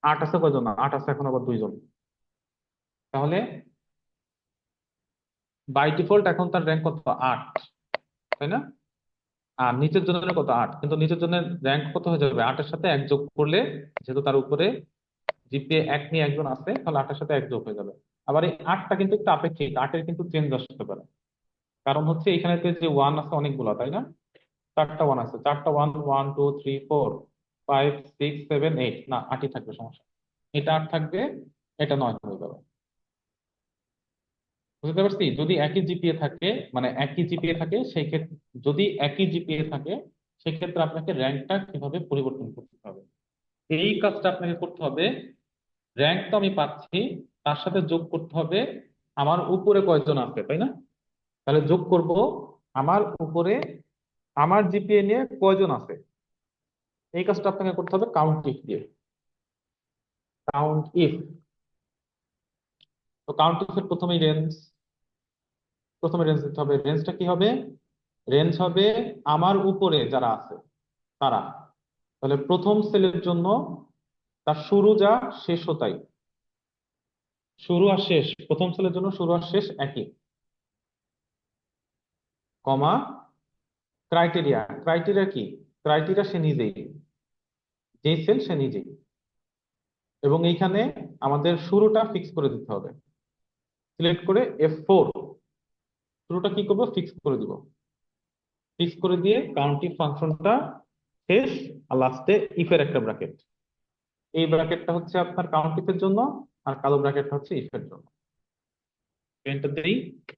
8 আছে কয়জন? 8 আছে এখন আবার 2 জন। তাহলে বাই ডিফল্ট এখন তার র্যাঙ্ক কত? 8, তাই না? আর নিচের জনের কত? 8, কিন্তু নিচের জনের র্যাঙ্ক কত হয়ে যাবে? 8 এর সাথে 1 যোগ করলে, যেহেতু তার উপরে জিপিএ 1 নিয়ে একজন আছে, তাহলে 8 এর সাথে 1 যোগ হয়ে যাবে। আবার এই 8টা কিন্তু একটু আপেক্ষিক, 8 এর কিন্তু চেঞ্জ আসতে পারে। কারণ হচ্ছে এখানেতে যে 1 আছে অনেকগুলো, তাই না? 4টা 1 আছে, 4টা 1, 1 2 3 4 5 6 7 8, না 8ই থাকবে, সমস্যা। এটা 8 থাকবে, এটা 9 হয়ে যাবে। বুঝতে পারছি? যদি একই জিপিএ থাকে, মানে একই জিপিএ থাকে সেই ক্ষেত্রে, যদি একই জিপিএ থাকে সেক্ষেত্রে আপনাকে র্যাঙ্কটা কিভাবে পরিবর্তন করতে হবে, এই কাজটা আপনাকে করতে হবে। র্যাঙ্ক তো আমি পাচ্ছি, তার সাথে যোগ করতে হবে আমার উপরে কয়জন আছে, তাই না? তাহলে যোগ করব আমার উপরে আমার জিপিএ নিয়ে কয়জন আছে, এই কাজটা আপনাকে করতে হবে কাউন্ট ইফ দিয়ে। কাউন্ট ইফ, তো কাউন্ট ইফ এর প্রথমে রেঞ্জ দিতে হবে। রেঞ্জটা কি হবে? রেঞ্জ হবে আমার উপরে যারা আছে তারা। তাহলে প্রথম সেলের জন্য তার শুরু যা শেষও তাই, শুরু আর শেষ, প্রথম সেলের জন্য শুরু আর শেষ একই, কমা ক্রাইটেরিয়া কি? ক্রাইটেরিয়া সে নিজেই, যেই সেল সে নিজেই। এবং এইখানে আমাদের শুরুটা ফিক্স করে দিতে হবে। সিলেক্ট করে F4, শুরুটা কি করবো? ফিক্স করে দিব। ফিক্স করে দিয়ে কাউন্টিং ফাংশনটা শেষ, আর লাস্টে ইফের একটা ব্র্যাকেট। এই ব্র্যাকেটটা হচ্ছে আপনার কাউন্টিং এর জন্য, আর কালো ব্র্যাকেটটা হচ্ছে ইফের জন্য। পেনটা দেই,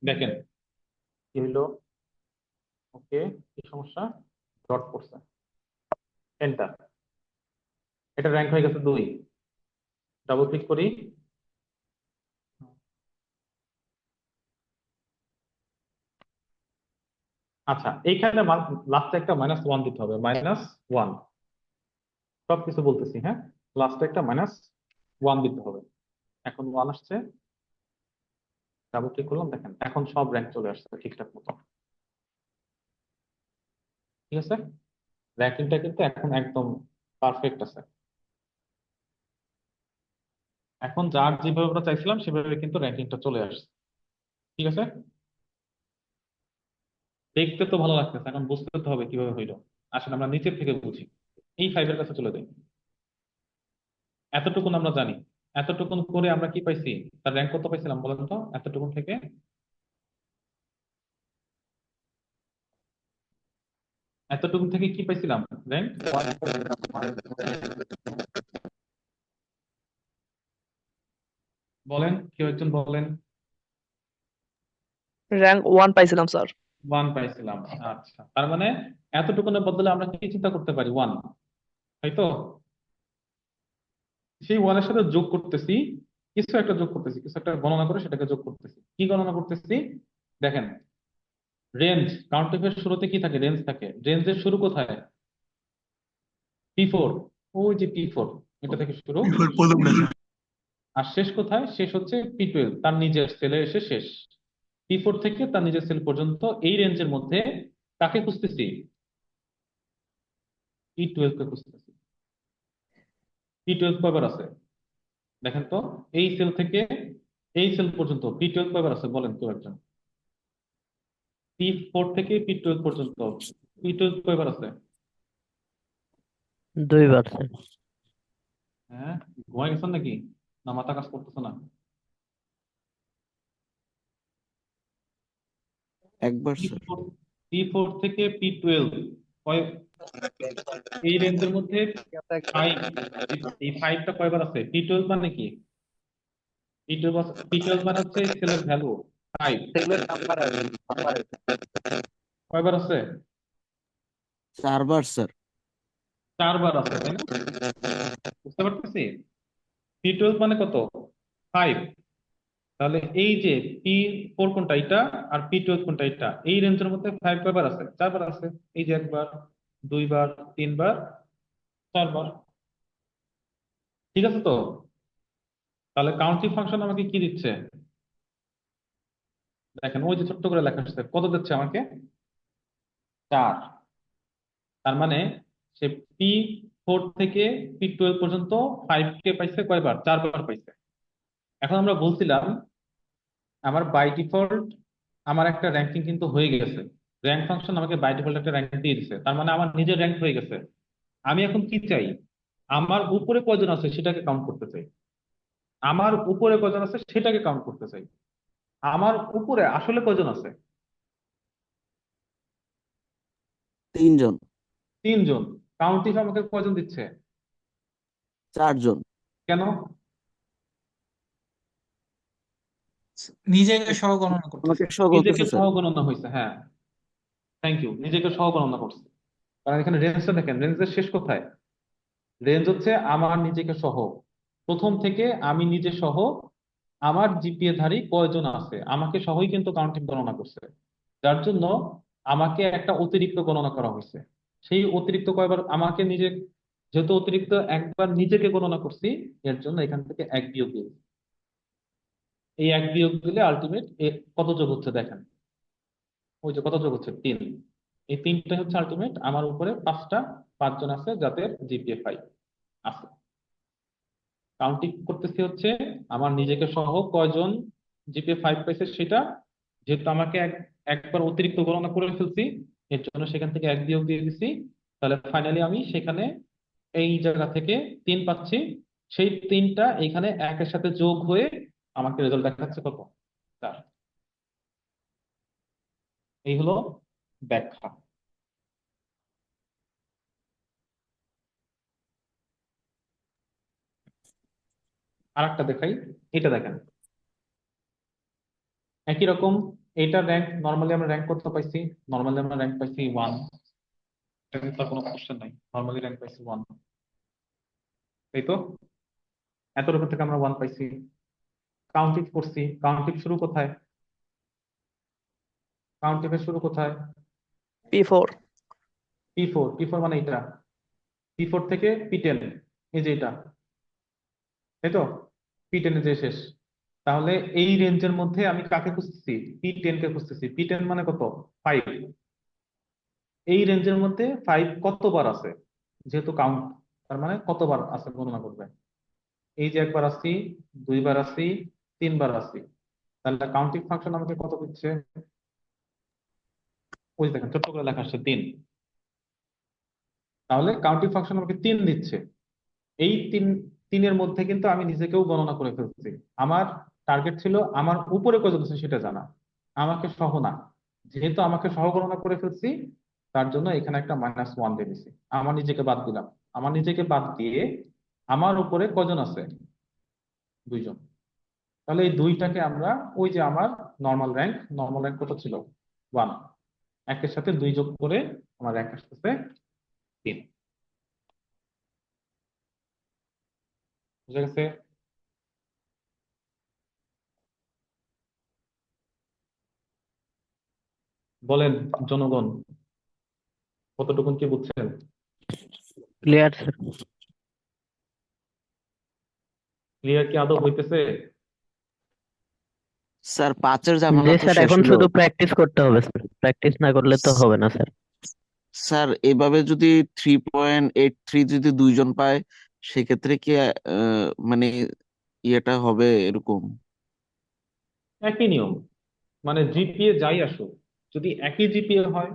দেখেন কি হইলো। ওকে, কি সমস্যা? ডট পড়ছে, এন্টার। এটা র্যাঙ্ক হয়ে গেছে 2। ডাবল ক্লিক করি। আচ্ছা, এইখানে লাস্টে একটা -1 দিতে হবে, -1। সবকিছু বলতেছি, হ্যাঁ। লাস্টে একটা -1 দিতে হবে। এখন 1 আসছে, ডাবল ক্লিক করলাম, দেখেন এখন সব র্যাঙ্ক চলে আসছে ঠিকঠাক মতো। ঠিক আছে, র্যাঙ্কিংটা কিন্তু এখন একদম পারফেক্ট আছে। এখন যার যেভাবে আমরা চাইছিলাম সেভাবে কিন্তু র্যাঙ্কিংটা চলে আসছে। ঠিক আছে, দেখতে তো ভালো লাগতেছে, এখন বুঝতে তো হবে কিভাবে হইলো। আসলে আমরা নিচের থেকে বুঝি, এই 5 এর কাছে চলে যাই। এতটুকুন আমরা জানি, এতটুকুন করে আমরা কি পাইছি, তার র্যাঙ্ক কত পাইছিলাম বলেন তো এতটুকুন থেকে? এতটুকুন থেকে কি পাইছিলাম র্যাঙ্ক? বলেন, কেউ একজন বলেন। র্যাঙ্ক 1 পাইছিলাম স্যার। 1 পাইছিলাম। আচ্ছা, তার মানে এতটুকুনের বদলে আমরা কি চিন্তা করতে পারি? 1, তাই তো? সেই 1 এর সাথে যোগ করতেছি, কিছু একটা যোগ করতেছি, কিছু একটা গণনা করে সেটাকে যোগ করতেছি। কি গণনা করতেছি? দেখেন, রেঞ্জ কাউন্টিংয়ের শুরুতে কি থাকে? রেঞ্জ থাকে। রেঞ্জের শুরু কোথায়? P4, ওই যে P4, এটা থেকে শুরু। আর শেষ কোথায়? শেষ হচ্ছে P12, তার নিজের সেলে এসে শেষ। P4 থেকে তার নিজের সেল পর্যন্ত এই রেঞ্জের মধ্যে কাকে খুঁজতেছি? P12 কে খুঁজতেছি। P12 কয়বার আছে দেখেন তো, এই সেল থেকে এই সেল পর্যন্ত P12 কয়বার আছে বলেন কেউ একজন? P4 থেকে P12 পর্যন্ত P12 কয়বার আছে? 2 বার স্যার। হ্যাঁ, ঘুমাই গেছেন নাকি, না মাথা কাজ করতেছে না? একবার স্যার। P4, P4 থেকে P12 কয়, এই রেঞ্জের মধ্যে 5, এই 5টা কয়বার আছে? P12 মানে কি? P12 মানে হচ্ছে সেলের ভ্যালু 5, কয়বার আছে? 4 বার স্যার। 4 বার আছে, তাই না? বুঝতে পারতেছি। P12 মানে কত? 5। তাহলে এই যে P4 কোনটা, এটা, আর P12 কোনটা, এটা, এই রেঞ্জের মধ্যে 5 কয়বার আছে? 4 বার আছে। এই যে 1 বার, 2 বার, 3 বার, 4 বার। ঠিক আছে তো? তাহলে কাউন্টিং ফাংশন আমাকে কি দিচ্ছে? দেখেন ওই যে ছোট্ট করে লেখা আছে, কত দিচ্ছে আমাকে? 4। তার মানে সে P4 থেকে P12 পর্যন্ত 5 কে পাইছে কয়বার? 4 বার পাইছে। এখন আমরা বলছিলাম আমার বাই ডিফল্ট আমার একটা র্যাঙ্কিং কিন্তু হয়ে গেছে। র্যাঙ্ক ফাংশন আমাকে বাই ডিফল্ট একটা র্যাঙ্ক দিয়ে দিছে, তার মানে আমার নিজের র্যাঙ্ক হয়ে গেছে। আমি এখন কি চাই? আমার উপরে কয়জন আছে সেটাকে কাউন্ট করতে চাই। আমার উপরে কয়জন আছে সেটাকে কাউন্ট করতে চাই। আমার উপরে আসলে কয়জন আছে? 3 জন। 3 জন। কাউন্টিং আমাকে কয়জন দিচ্ছে? 4 জন। কেন? নিজেকে সহ গণনা করতেছে। আমাকে সহ নিজেকে বলতেছে সহ স্যার। গণনা হয়েছে, হ্যাঁ, থ্যাংক ইউ, নিজেকে সহ গণনা করছে। কারণ এখানে রেঞ্জটা দেখেন, রেঞ্জের শেষ কোথায়? রেঞ্জ হচ্ছে আমার নিজেকে সহ, প্রথম থেকে আমি নিজে সহ আমার জিপিএ ধারী কয়জন আছে আমাকে সহই কিন্তু কাউন্টিং গণনা করছে। যার জন্য আমাকে একটা অতিরিক্ত গণনা করা হয়েছে। সেই অতিরিক্ত কয়বার আমাকে নিজে, যেহেতু অতিরিক্ত একবার নিজেকে গণনা করছি, এর জন্য এখান থেকে 1 বিয়োগ দিই। এই 1 বিয়োগ দিলে আলটিমেট কত যোগ হচ্ছে দেখেন, ওই যে কত যোগ হচ্ছে? 3। এই 3টা হচ্ছে আলটিমেট আমার উপরে 5জন আছে যাদের জিপিএ 5 আছে। কাউন্টিং করতেছি হচ্ছে আমার নিজেকে সহ কয়জন জিপিএ 5 পাইছে সেটা, যেহেতু আমাকে একবার অতিরিক্ত গণনা করে ফেলছি, এর জন্য সেখান থেকে 1 বিয়োগ দিয়ে দিছি। তাহলে ফাইনালি আমি সেখানে এই জায়গা থেকে 3 পাচ্ছি। সেই 3টা এখানে 1 এর সাথে যোগ হয়ে আমাকে রেজাল্ট দেখাচ্ছে কত? 4। এই হলো ব্যাখ্যা। আর একটা দেখাই, এটা দেখেন একই রকম। এটা র্যাঙ্ক, নর্মালি আমরা র্যাঙ্ক করতে পাইছি, নর্মালি আমরা র্যাঙ্ক পাইছি 1। এটা কিন্তু আর কোনো কোশ্চেন নাই, নর্মালি র্যাঙ্ক পাইছি 1, এই তো। এতটুকু থেকে আমরা 1 পাইছি। কাউন্টিং করছি, কাউন্টিং শুরু কোথায়? কাউন্টিং এর শুরু কোথায়? P4। P4 মানে এটা, P4 থেকে P10, এই যে এটা, তাই তো? P10 এ যে শেষ। তাহলে এই রেঞ্জের মধ্যে আমি কাকে খুঁজতেছি? P10 কে খুঁজতেছি। P10 মানে কত? 5। এই রেঞ্জের মধ্যে 5 কতবার আছে, যেহেতু কাউন্ট, তার মানে কতবার আছে গণনা করবে। এই যে একবার আসছি, দুইবার আসছি, তিনবার আসছি, তাহলে কাউন্টিং ফাংশন আমাকে কত দিচ্ছে? ওই যে দেখেন ছোট্ট করে লেখা আসছে 3। তাহলে কাউন্টিং ফাংশন আমাকে 3 দিচ্ছে। এই তিনের মধ্যে কিন্তু আমি নিজেকেও গণনা করে ফেলছি। আমার টার্গেট ছিল আমার উপরে কয়জন আছে সেটা জানা, আমাকে সহ না। যেহেতু আমাকে সহ গণনা করে ফেলছি, তার জন্য এখানে একটা -1 দিয়ে দিছি। আমার নিজেকে বাদ দিলাম। আমার নিজেকে বাদ দিয়ে আমার উপরে কজন আছে? 2 জন। তাহলে এই দুইটাকে আমরা, ওই যে আমার নর্মাল র্যাঙ্ক কত ছিল? 1। একের সাথে 2 যোগ করে আমার র্যাঙ্ক আসতেছে 3। বুঝা গেছে? বলেন জনগণ, কতটুকুন কি বুঝছেন? Clear sir. ক্লিয়ার কি আদৌ হইতেছে? স্যার 5-এর জি ঝামেলা তো স্যার, শেষ এখন হলো। শুধু প্র্যাকটিস করতে হবে স্যার, প্র্যাকটিস না করলে তো হবে না স্যার। স্যার এভাবে যদি 3.83 যদি 2 জন পায়, সেক্ষেত্রে কি মানে ইয়েটা হবে এরকম? একই নিয়ম, মানে জিপিএ যাই আসুক, যদি একই জিপিএ হয়,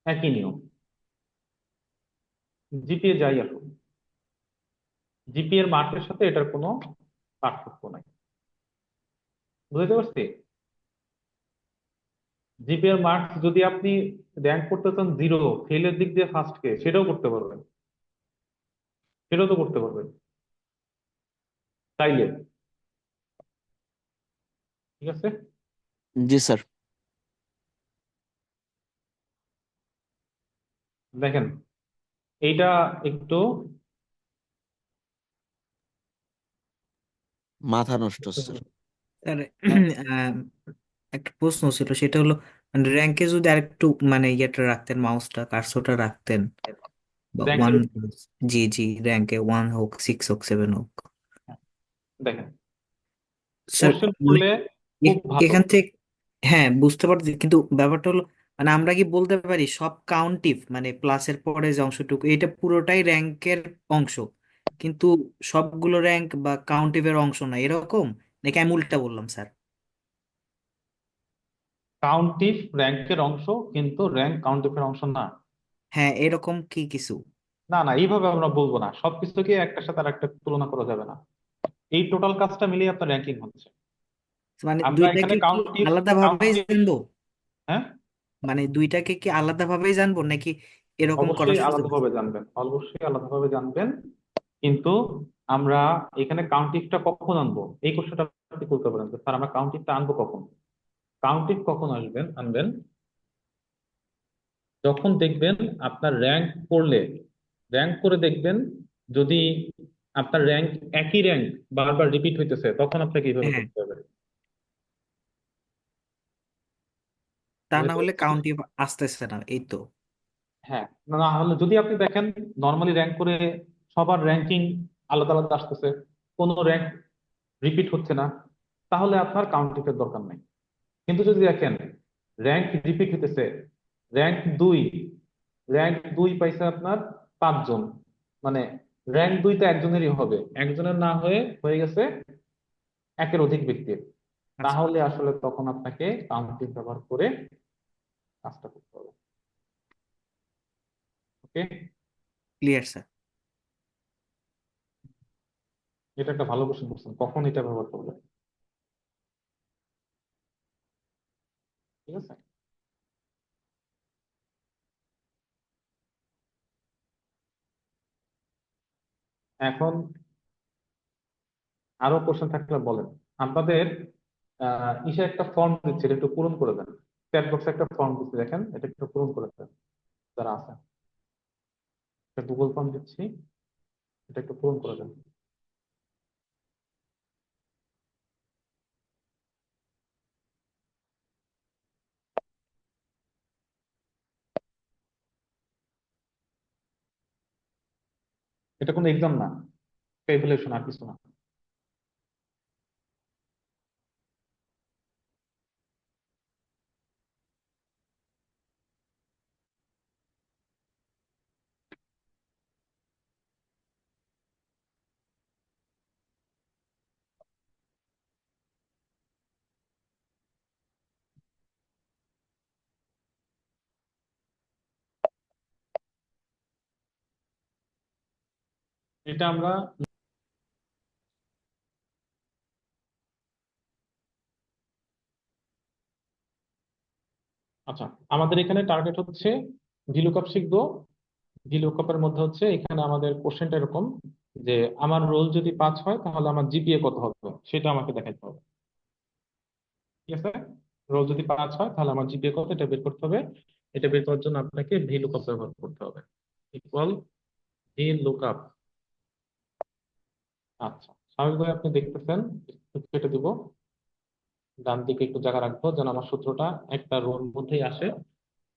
একই নিয়ম। জিপিএ যাই আসুক, জিপিএ এর মার্কের সাথে এটার কোনো পার্থক্য নাই। বুঝতে পারছি? জিপিএ এর মার্কস যদি আপনি র্যাঙ্ক করতে চান 0, ফেলের দিক দিয়ে ফার্স্ট কে, সেটাও করতে পারবেন। সেটাও তো করতে পারবেন চাইলে। ঠিক আছে? জি স্যার। দেখেন, এইটা একটু মাথা নষ্ট স্যার। স্যার হ্যাঁ, আহ, একটা প্রশ্ন ছিল, সেটা হলো মানে র্যাঙ্কে যদি আরেকটু মানে ইয়েটা রাখতেন, মাউসটা কার্সরটা রাখতেন, বা ওয়ান, র্যাঙ্কের জি জি, র্যাঙ্কে 1 হোক, 6 হোক, 7 হোক দেখেন, স্যার। কোশ্চেন মানে করলে খুব ভালো। এখান থেকে, হ্যাঁ বুঝতে পারছি, কিন্তু ব্যাপারটা হলো মানে আমরা কি বলতে পারি সব কাউন্টিভ মানে প্লাসের পরে যে অংশটুকু এটা পুরোটাই র্যাঙ্কের অংশ, কিন্তু সবগুলো র্যাঙ্ক বা কাউন্টিভের অংশ না, এরকম নাকি আমি উল্টা বললাম স্যার? কাউন্টিভ র্যাঙ্কের অংশ, কিন্তু র্যাঙ্ক কাউন্টিভের অংশ না। হ্যাঁ এরকম কি কিছু? না না, এইভাবে আমরা বলবো না, সবকিছুকে একটার সাথে আর একটা তুলনা করা যাবে না। এই টোটাল কাজটা মিলিয়ে আপনার র্যাঙ্কিং হচ্ছে। মানে আমরা এখানে দুইটাকে কি কাউন্টিভ আলাদাভাবেই কাউন্টিভ জানবো? হ্যাঁ, মানে দুইটাকে কি আলাদাভাবেই জানবো নাকি এরকম করার অবশ্যই সুযোগ আছে? আলাদাভাবে জানবেন, অবশ্যই আলাদাভাবে জানবেন। কিন্তু আমরা এখানে কাউন্টিভটা কখন আনবো, এই কোশ্চেনটা আপনি করতে পারেন যে, স্যার আমরা কাউন্টিভটা আনবো কখন? কাউন্টিভ কখন আনবেন যখন দেখবেন আপনার র্যাঙ্ক করলে, র্যাঙ্ক করে দেখবেন যদি আপনার একই র্যাঙ্ক বারবার রিপিট হইতেছে, তখন আপনাকে এইভাবে হ্যাঁ, করতে হবে। তা না বুঝতে হলে পারছি? কাউন্টিভ আসতেছে না, এই তো। হ্যাঁ, না হলে যদি আপনি দেখেন নর্মালি র্যাঙ্ক করে সবার র্যাঙ্কিং আলাদা আলাদা আসতেছে, কোনো র্যাঙ্ক রিপিট হচ্ছে না, তাহলে আপনার কাউন্টিংয়ের দরকার নাই। কিন্তু যদি দেখেন র্যাঙ্ক রিপিট হইতেছে, র্যাঙ্ক 2, র্যাঙ্ক 2 পাইছে আপনার 5 জন, মানে র্যাঙ্ক 2 তো একজনেরই হবে, একজনের না হয়ে হয়ে গেছে একের অধিক ব্যক্তির, আচ্ছা, তাহলে আসলে তখন আপনাকে কাউন্টিং ব্যবহার করে কাজটা করতে হবে। ওকে? Clear sir. এটা একটা ভালো কোশ্চেন করছেন, কখন এটা ব্যবহার করবে। ঠিক আছে? এখন আরো কোশ্চেন থাকলে বলেন। আপনাদের ইসে একটা ফর্ম দিচ্ছে, এটা একটু পূরণ করে দেন। চ্যাট বক্সে একটা ফর্ম দিচ্ছে, দেখেন এটা একটু পূরণ করে দেন যারা আছে। একটা গুগল ফর্ম দিচ্ছি, এটা একটু পূরণ করে দেন। এটা কোনো এক্সাম না, এভ্যালুয়েশন আর কিছু না। এটা আমরা আচ্ছা, আমাদের এখানে টার্গেট হচ্ছে ভিলুকআপ শিখবো। ভিলুকআপের মধ্যে হচ্ছে এখানে আমাদের কোশ্চেনটা এরকম যে আমার রোল যদি 5 হয় তাহলে আমার জিপিএ কত হবে সেটা আমাকে দেখাইতে হবে। ঠিক আছে, রোল যদি 5 হয় তাহলে আমার জিপিএ কত এটা বের করতে হবে। এটা বের করার জন্য আপনাকে ভিলুকআপ ব্যবহার করতে হবে। Equal VLOOKUP. আচ্ছা, স্বাভাবিকভাবে আপনি দেখতেছেন, একটু কেটে দিব, ডান দিকে একটু জায়গা রাখবো যেন আমার সূত্রটা একটা রোর মধ্যেই আসে।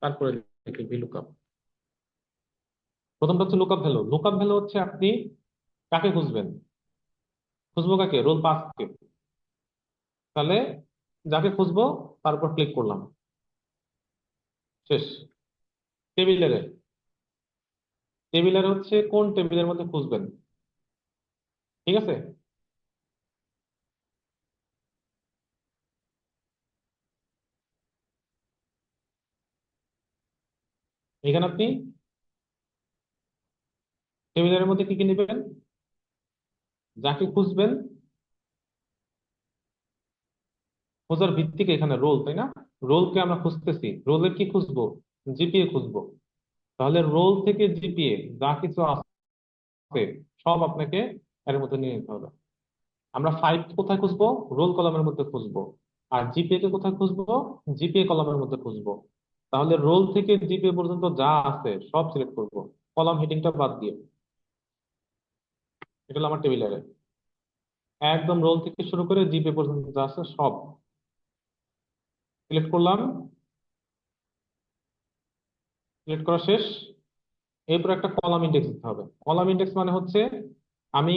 তারপরে লিখি ভিলুকআপ। প্রথমটা হচ্ছে লুকআপ ভ্যালু। লুকআপ ভ্যালু হচ্ছে আপনি কাকে খুঁজবেন, খুঁজবো কাকে, রোল 5 কে। তাহলে যাকে খুঁজবো তার উপর ক্লিক করলাম, শেষ। টেবিলারে, টেবিলারে হচ্ছে কোন টেবিলের মধ্যে খুঁজবেন। ঠিক আছে, এখানে আপনি টেবিলের মধ্যে কি কি নেবেন, যাকে খুঁজবেন, খোঁজার ভিত্তিকে এখানে রোল, তাই না? রোলকে আমরা খুঁজতেছি, রোলের কি খুঁজবো, জিপিএ খুঁজবো। তাহলে রোল থেকে জিপিএ যা কিছু আছে সব আপনাকে এর মধ্যে নিয়ে নিতে হবে। আমরা 5 কোথায় খুঁজবো, রোল কলামের মধ্যে খুঁজবো। আর জিপিএ কে কোথায় খুঁজবো, জিপিএ কলামের মধ্যে খুঁজবো। তাহলে রোল থেকে জিপিএ পর্যন্ত যা আছে সব সিলেক্ট করব, কলাম হেডিংটা বাদ দিয়ে। এটা হলো আমার টেবিলারে, একদম রোল থেকে শুরু করে জিপিএ পর্যন্ত যা আছে সব সিলেক্ট করলাম। সিলেক্ট করা শেষ। এরপর একটা কলাম ইন্ডেক্স দিতে হবে। কলাম ইন্ডেক্স মানে হচ্ছে আমি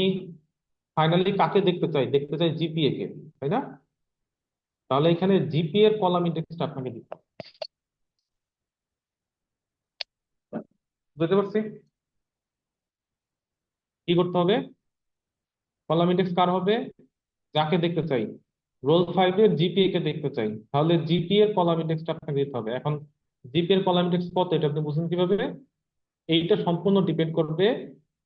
ফাইনালি কাকে দেখতে চাই, দেখতে চাই জিপিএ কে, তাই না? তাহলে এখানে জিপিএ এর কলাম ইন্ডেক্সটা আপনাকে দিতে হবে। বুঝতে পারছি কি করতে হবে। কলাম ইন্ডেক্স কার হবে, যাকে দেখতে চাই, রোল 5 এর জিপিএ কে দেখতে চাই, তাহলে জিপিএ এর কলাম ইন্ডেক্সটা আপনাকে দিতে হবে। এখন জিপিএ এর কলাম ইন্ডেক্স কত এটা আপনি বুঝুন কিভাবে। এইটা সম্পূর্ণ ডিপেন্ড করবে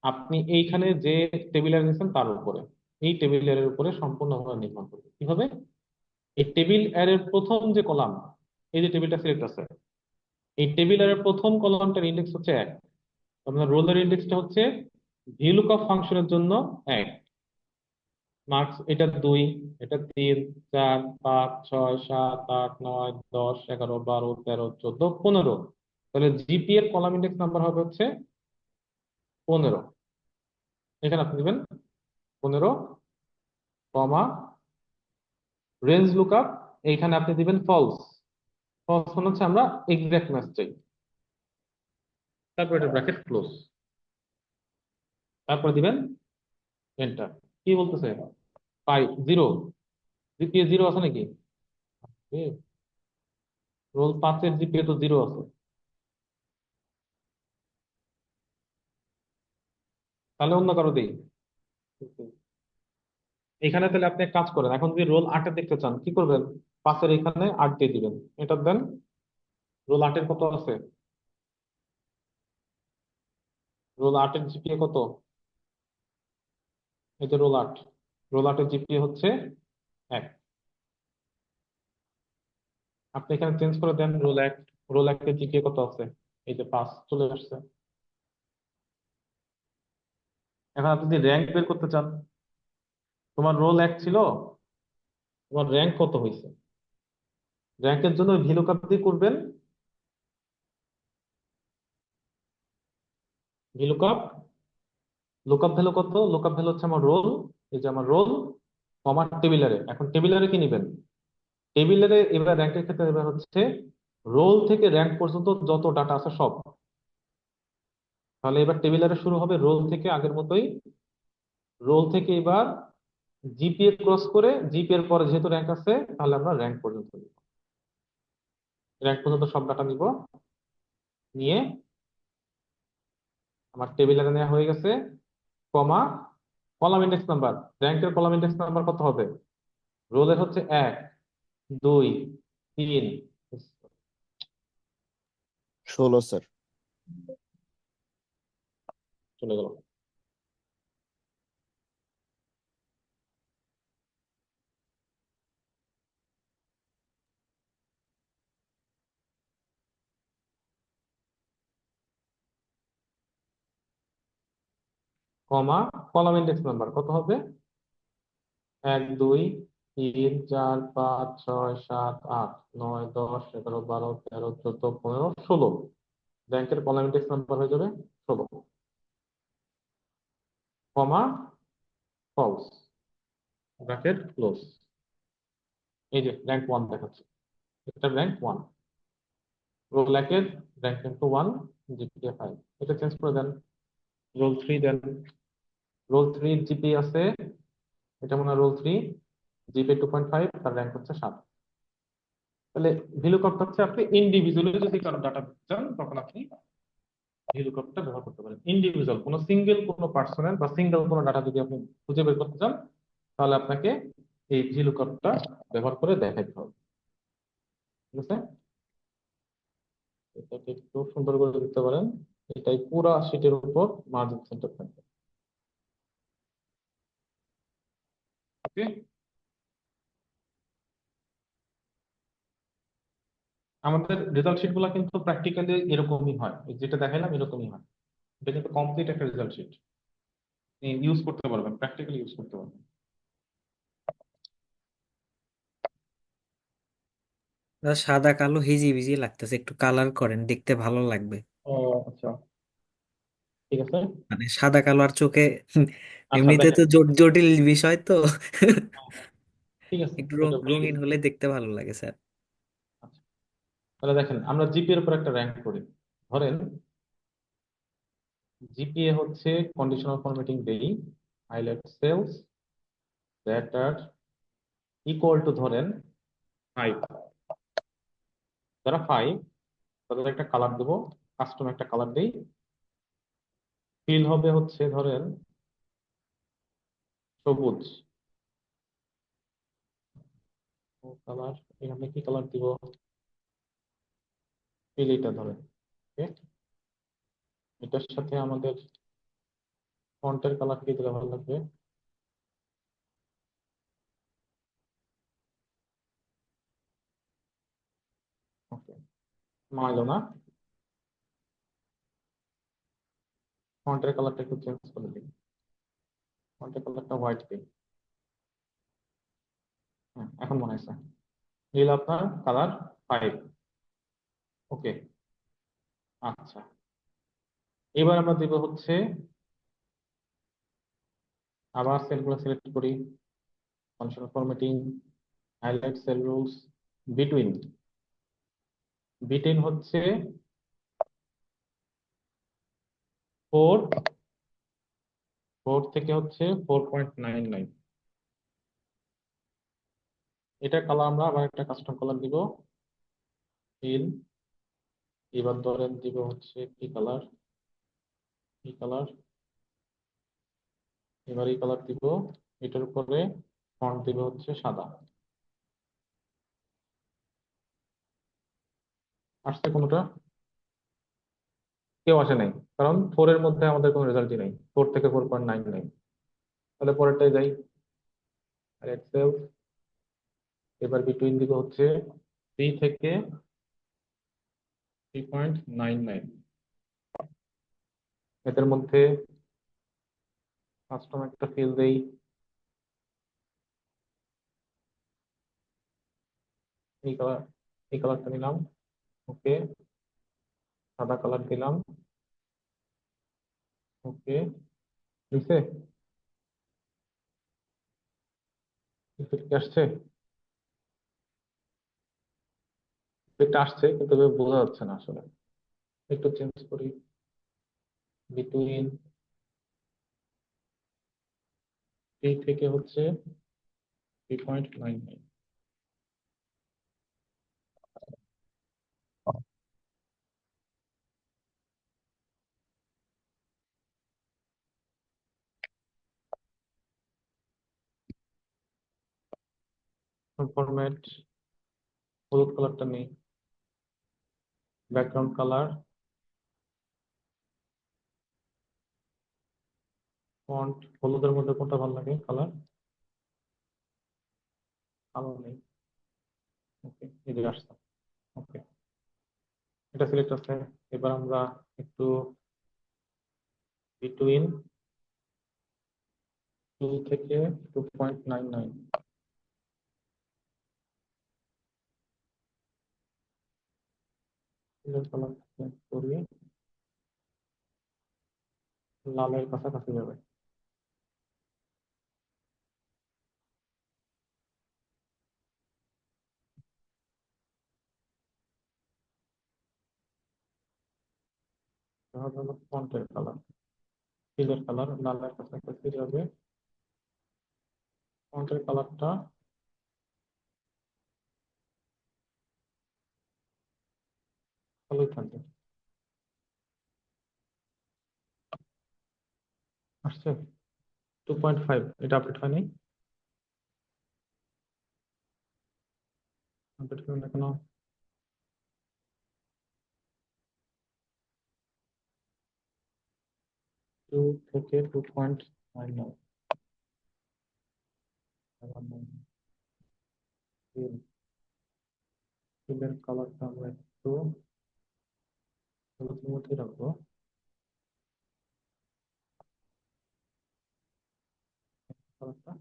আপনি এইখানে যে টেবিলার নিয়েছেন তার উপরে। এই টেবিলের উপরে সম্পূর্ণভাবে নির্ভর করবে কিভাবে। এই টেবিল এর প্রথম যে কলাম, এই যে টেবিলটা সিলেক্ট আছে, এই টেবিল এর প্রথম কলামটার ইন্ডেক্স হচ্ছে 1। আপনার রোলের ইন্ডেক্সটা হচ্ছে ভিলুকআপ ফাংশনের জন্য 1। মার্কস এটা 2, এটা 3, 4, 5, 6, 7, 8, 9, 10, 11, 12, 13, 14, 15। তাহলে জিপি এর কলাম ইন্ডেক্স নাম্বার হবে হচ্ছে 15। এখানে আপনি দিবেন 15, কমা রেঞ্জ লুকআপ, এইখানে আপনি দিবেন ফলস। ফলস মানে হচ্ছে আমরা এক্সাক্ট ম্যাচ চাই। তারপর এটা ব্র্যাকেট ক্লোজ, তারপর দিবেন এন্টার। কি বলতেছে, পাই 0, জিপিএ 0 আছে নাকি? রোল 5 এর জিপিএ তো 0 আছে। তাহলে অন্য কারো দেই। এখানে তাহলে আপনি এক কাজ করেন, এখন যদি রোল 8 এ দেখতে চান কি করবেন, 5 এর এখানে 8 দিয়ে দিবেন, এটা দেন। রোল 8 এর কত আছে, রোল 8 এর জিপিএ কত, এই যে রোল 8, রোল 8 এর জিপিএ হচ্ছে 1। আপনি এখানে চেঞ্জ করে দেন রোল 1, রোল 1 এর জিপিএ কত আছে, এই যে 5 চলে আসছে। এখন আপনি যদি র্যাঙ্ক বের করতে চান, তোমার রোল 1 ছিল, তোমার র্যাঙ্ক কত হয়েছে, র্যাঙ্কের জন্য ভিলুকআপ দিয়ে করবেন। ভিলুকআপ, লুকআপ ভ্যালু কত, লুকআপ ভ্যালু হচ্ছে আমার রোল, এই যে আমার রোল, কমা টেবিলারে। এখন টেবিলারে কি নেবেন, টেবিলারে এবার র্যাঙ্কের ক্ষেত্রে এবার হচ্ছে রোল থেকে র্যাঙ্ক পর্যন্ত যত ডাটা আছে সব। তাহলে এবার টেবিলারে শুরু হবে রোল থেকে আগের মতোই, রোল থেকে এবার জিপিএ ক্রস করে, জিপিএ এর পরে যেহেতু র্যাঙ্ক আছে তাহলে আমরা র্যাঙ্ক পর্যন্ত নিব, র্যাঙ্ক পর্যন্ত সব ডাটা নিব। নিয়ে আমার টেবিলারে নেওয়া হয়ে গেছে, কমা কলাম ইন্ডেক্স নাম্বার, র্যাঙ্কের কলাম ইন্ডেক্স নাম্বার কত হবে, রোলের হচ্ছে 1, 2, 3, 16 স্যার। চলে গেল। কমা কলাম ইন্ডেক্স নাম্বার কত হবে? 1 2 3 4 5 6 7 8 9 10 11 12 13 14 15 16 ব্যাংকের কলাম ইন্ডেক্স নাম্বার হয়ে যাবে 16 কমা ফলস ব্র্যাকেট ক্লোজ। এই যে র্যাঙ্ক 1 দেখাচ্ছে, এটা র্যাঙ্ক 1, রোল 1 এর র্যাঙ্ক কিন্তু 1, জিপিএ 5। এটা চেঞ্জ করে দেন, রোল 3 দেন। রোল 3 জিপিএ আছে, এটা মনে হয় রোল 3, জিপিএ 2.5, তার র্যাঙ্ক হচ্ছে 7। তাহলে ভিলুকআপ হচ্ছে আপনি ইন্ডিভিজুয়ালি যদি কারো ডাটা চান তখন আপনি ভিলুকআপটা ব্যবহার করতে পারেন। ইন্ডিভিজুয়াল কোনো সিঙ্গেল কোনো পার্সনের বা সিঙ্গেল কোনো ডাটা যদি আপনি খুঁজে বের করতে চান তাহলে আপনাকে এই ভিলুকআপটা ব্যবহার করে দেখাইতে হবে। ঠিক আছে, এটাকে একটু সুন্দর করে দিতে পারেন। এটাই পুরা শীটের উপর মার্জিন সেন্টার থাকবে। ওকে, আমাদের রেজাল্ট শিট গুলা কিন্তু প্র্যাকটিক্যালি এরকমই হয়, এই যেটা দেখাইলাম এরকমই হয়। এটা কিন্তু কমপ্লিট একটা রেজাল্ট শিট, ইউজ করতে পারবেন, প্র্যাকটিক্যালি ইউজ করতে পারবেন। সাদা কালো হিজিবিজি লাগতেছে, একটু কালার করেন, দেখতে ভালো লাগবে। ও আচ্ছা, ঠিক আছে। মানে সাদা কালো আর চোখে আচ্ছা এমনিতে দেখেন, তো জটিল বিষয় তো ঠিক আছে, একটু এটা ভুলে রঙিন গেছি। হলে দেখতে ভালো লাগে স্যার। আচ্ছা, তাহলে দেখেন আমরা জিপিএ এর উপর একটা র্যাঙ্ক করি। ধরেন জিপিএ হচ্ছে কন্ডিশনাল ফরম্যাটিং দেই, highlight cells that are equal to ধরেন 5, যারা 5 তাদের একটা কালার দেবো, কাস্টম একটা কালার দেই। ফিল হবে হচ্ছে ধরেন সবুজ কালার, এখানে কি কালার দিব? ফিল এটা ধরেন। ওকে, এটার সাথে আমাদের ফন্টের কালার কি দিলে ভালো লাগবে? ওকে, মাইলো না, ফন্টের কালারটা একটু চেঞ্জ করে দিই, ফন্টের কালারটা হোয়াইট দিই। হ্যাঁ, এখন মনে হয়েছে নীল আপনার কালার 5। ওকে, আচ্ছা, এবার আমরা দিব হচ্ছে, আবার সেলগুলো সিলেক্ট করি, functional formatting, highlight sell rules, between. Between হচ্ছে 4, 4 থেকে হচ্ছে 4.99। এটা কালার আমরা আবার একটা কাস্টম কালার দিব, ফিল। এবার ধরেন দিব হচ্ছে কি কালার, এই কালার, এবার এই কালার দিব। এটার উপরে ফন্ট দিব হচ্ছে সাদা। আসছে কোনোটা? কেউ আসে নাই, কারণ 4 এর মধ্যে আমাদের কোনো রেজাল্টই নাই, 4 থেকে 4.99। তাহলে পরেরটাই যাই, আর এক্সেল। এবার বিটুইন দিব হচ্ছে 3 থেকে 3.99। এদের মধ্যে কাস্টম একটা ফিল দেই, এই কালার, এই কালারটা নিলাম। ওকে, সাদা কালার দিলাম। ওকে, দিছে, ইফেক্ট আসছে, ইফেক্ট আসছে কিন্তু এভাবে বোঝা যাচ্ছে না আসলে। একটু চেঞ্জ করি, বিটুইন 3 থেকে হচ্ছে 3.99। ফরম্যাট, হলুদ কালারটা নেই, ব্যাকগ্রাউন্ড কালার, ফন্ট। হলুদের মধ্যে কোনটা ভালো লাগে কালার? কালো নেই। ওকে, এদিকে আসছে। ওকে, এটা সিলেক্ট আছে। এবার আমরা একটু বিটুইন 2 থেকে 2.99। কালার চেঞ্জ করি, লালের কাছাকাছি যাবে। তাহলে হলো ফন্টের কালার, ফিলের কালার লালের কাছাকাছি যাবে। ফন্টের কালারটা ভালোই থাকবে। আসছে 2.5, এটা আপডেট হয়নি, আপডেট করুন এখনো। 2 থেকে 2.99। ফিলের কালারটা আমরা একটু হলুদের মধ্যে রাখবো। কালারটা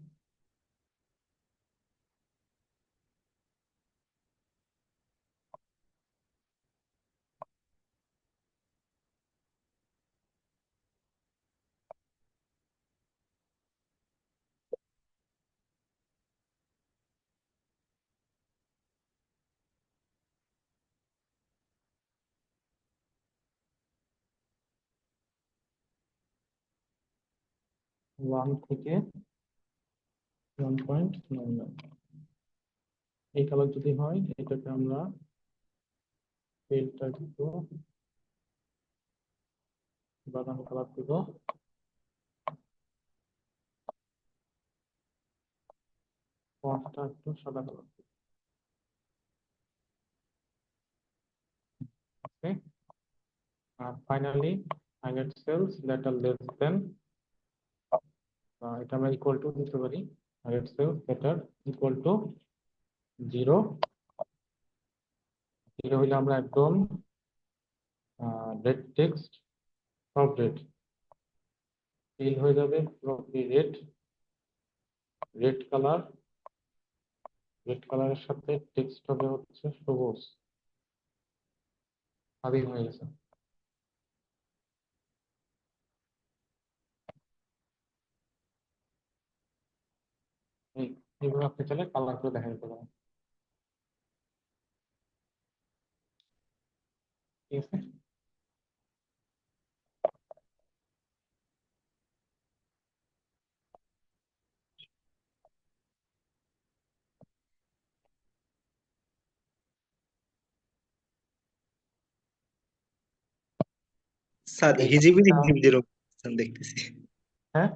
1 থেকে 1.99। এই কালার যদি হয় এটাকে আমরা ফিলটা দিব, বাদামি কালার দিব, ফন্টটা একটু সাদা কালার দিব। ওকে, আর finally highlight cells that are less than, এটা আমরা ইকুয়াল টু দিতে পারি, highlight cells that are equal to 0। 0 হইলে আমরা একদম রেড টেক্সট, সব রেড, ফিল হয়ে যাবে পুরোপুরি রেড, রেড কালার, রেড কালারের সাথে টেক্সট হবে হচ্ছে সবুজ, স্বাধীন হয়ে গেছে। এইভাবে আপনি চাইলে কালার করে দেখা যেতে পারেন। ঠিক আছে, স্যার এই হিজিবিজি কালারটা, হিজিবিজির অবস্থান দেখতেছি। হ্যাঁ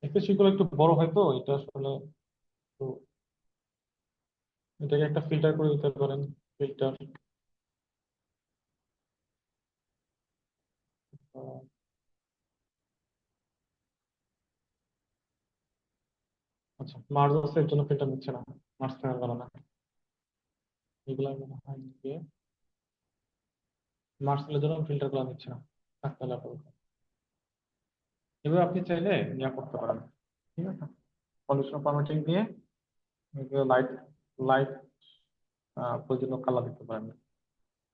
স্পেসিফিক একটু বড় হয় তো এটা আসলে, তো এটাকে একটা ফিল্টার করে দিতে পারেন, ফিল্টার। আচ্ছা, মার্জ আছে এর জন্য ফিল্টার নিচ্ছে না, মার্জ থাকার কারণে এগুলা মনে হয় যে মার্জ এর জন্য ফিল্টার করা নিচ্ছে না, থাকতে হলে আপাতত। এভাবে আপনি চাইলে ইয়া করতে পারেন। ঠিক আছে, কন্ডিশনাল ফরম্যাটিং দিয়ে লাইট লাইট প্রয়োজনীয় কালার দিতে পারেন,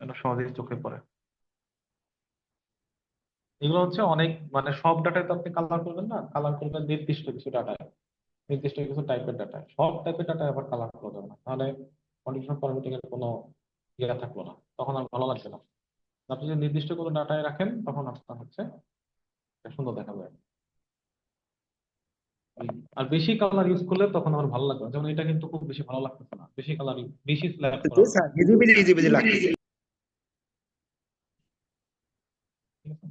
এটা সহজেই চোখে পড়ে। এগুলো হচ্ছে অনেক, মানে সব ডাটায় তো আপনি কালার করবেন না, কালার করবেন নির্দিষ্ট কিছু ডাটায়, নির্দিষ্ট কিছু টাইপের ডাটায়, সব টাইপের ডাটায় আবার কালার করা যাবে না, তাহলে কন্ডিশনাল ফরম্যাটিং এর কোনো ইয়ে থাকলো না, তখন আর ভালো লাগবে না। আপনি যদি নির্দিষ্ট কোনো ডাটায় রাখেন তখন আপনার হচ্ছে এটা সুন্দর দেখাবে। আর বেশি কালার ইউজ করলে তখন আমার ভালো লাগবে না। যেমন এটা কিন্তু খুব বেশি ভালো লাগতেছে না, বেশি কালার, বেশি স্ল্যাব করা জি হলো। স্যার হিজিবিজি হিজিবিজি লাগতেছে। ঠিক আছে,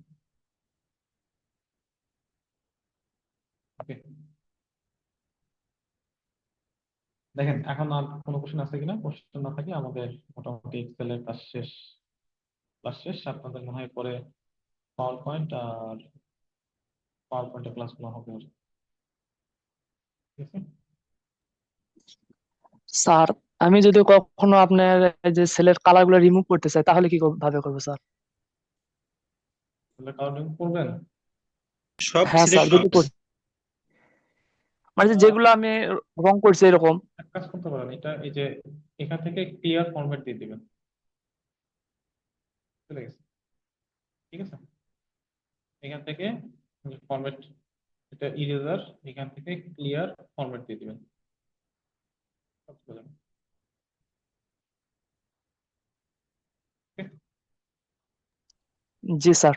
ওকে, দেখেন এখন আর কোনো কোশ্চেন আছে কিনা, কোশ্চেন না থাকে আমাদের মোটামুটি এক্সেলের কাজ শেষ, ক্লাস শেষ। আপনাদের মনে হয় পরে পাওয়ার পয়েন্ট আর পাওয়ার পয়েন্টের ক্লাসগুলো হবে আর। ঠিক আছে, স্যার আমি যদি কখনো আপনার এই যে সেলের কালার গুলো রিমুভ করতে চাই তাহলে কি ভাবে করবো স্যার? তাহলে কাউন্টিং করবেন। সব হ্যাঁ স্যার, সিলেক্ট যদি করি মানে যে আহ, যেগুলো আমি রং করছি এরকম। এক কাজ করতে পারেন, এটা এই যে এখান থেকে ক্লিয়ার ফরম্যাট দিয়ে দিবেন, চলে গেছে। ঠিক আছে, এখান থেকে ফরম্যাট, এটা ইরেজার, এখান থেকে ক্লিয়ার ফরম্যাট দিয়ে দিবেন, সব চলে যাবে। জি স্যার।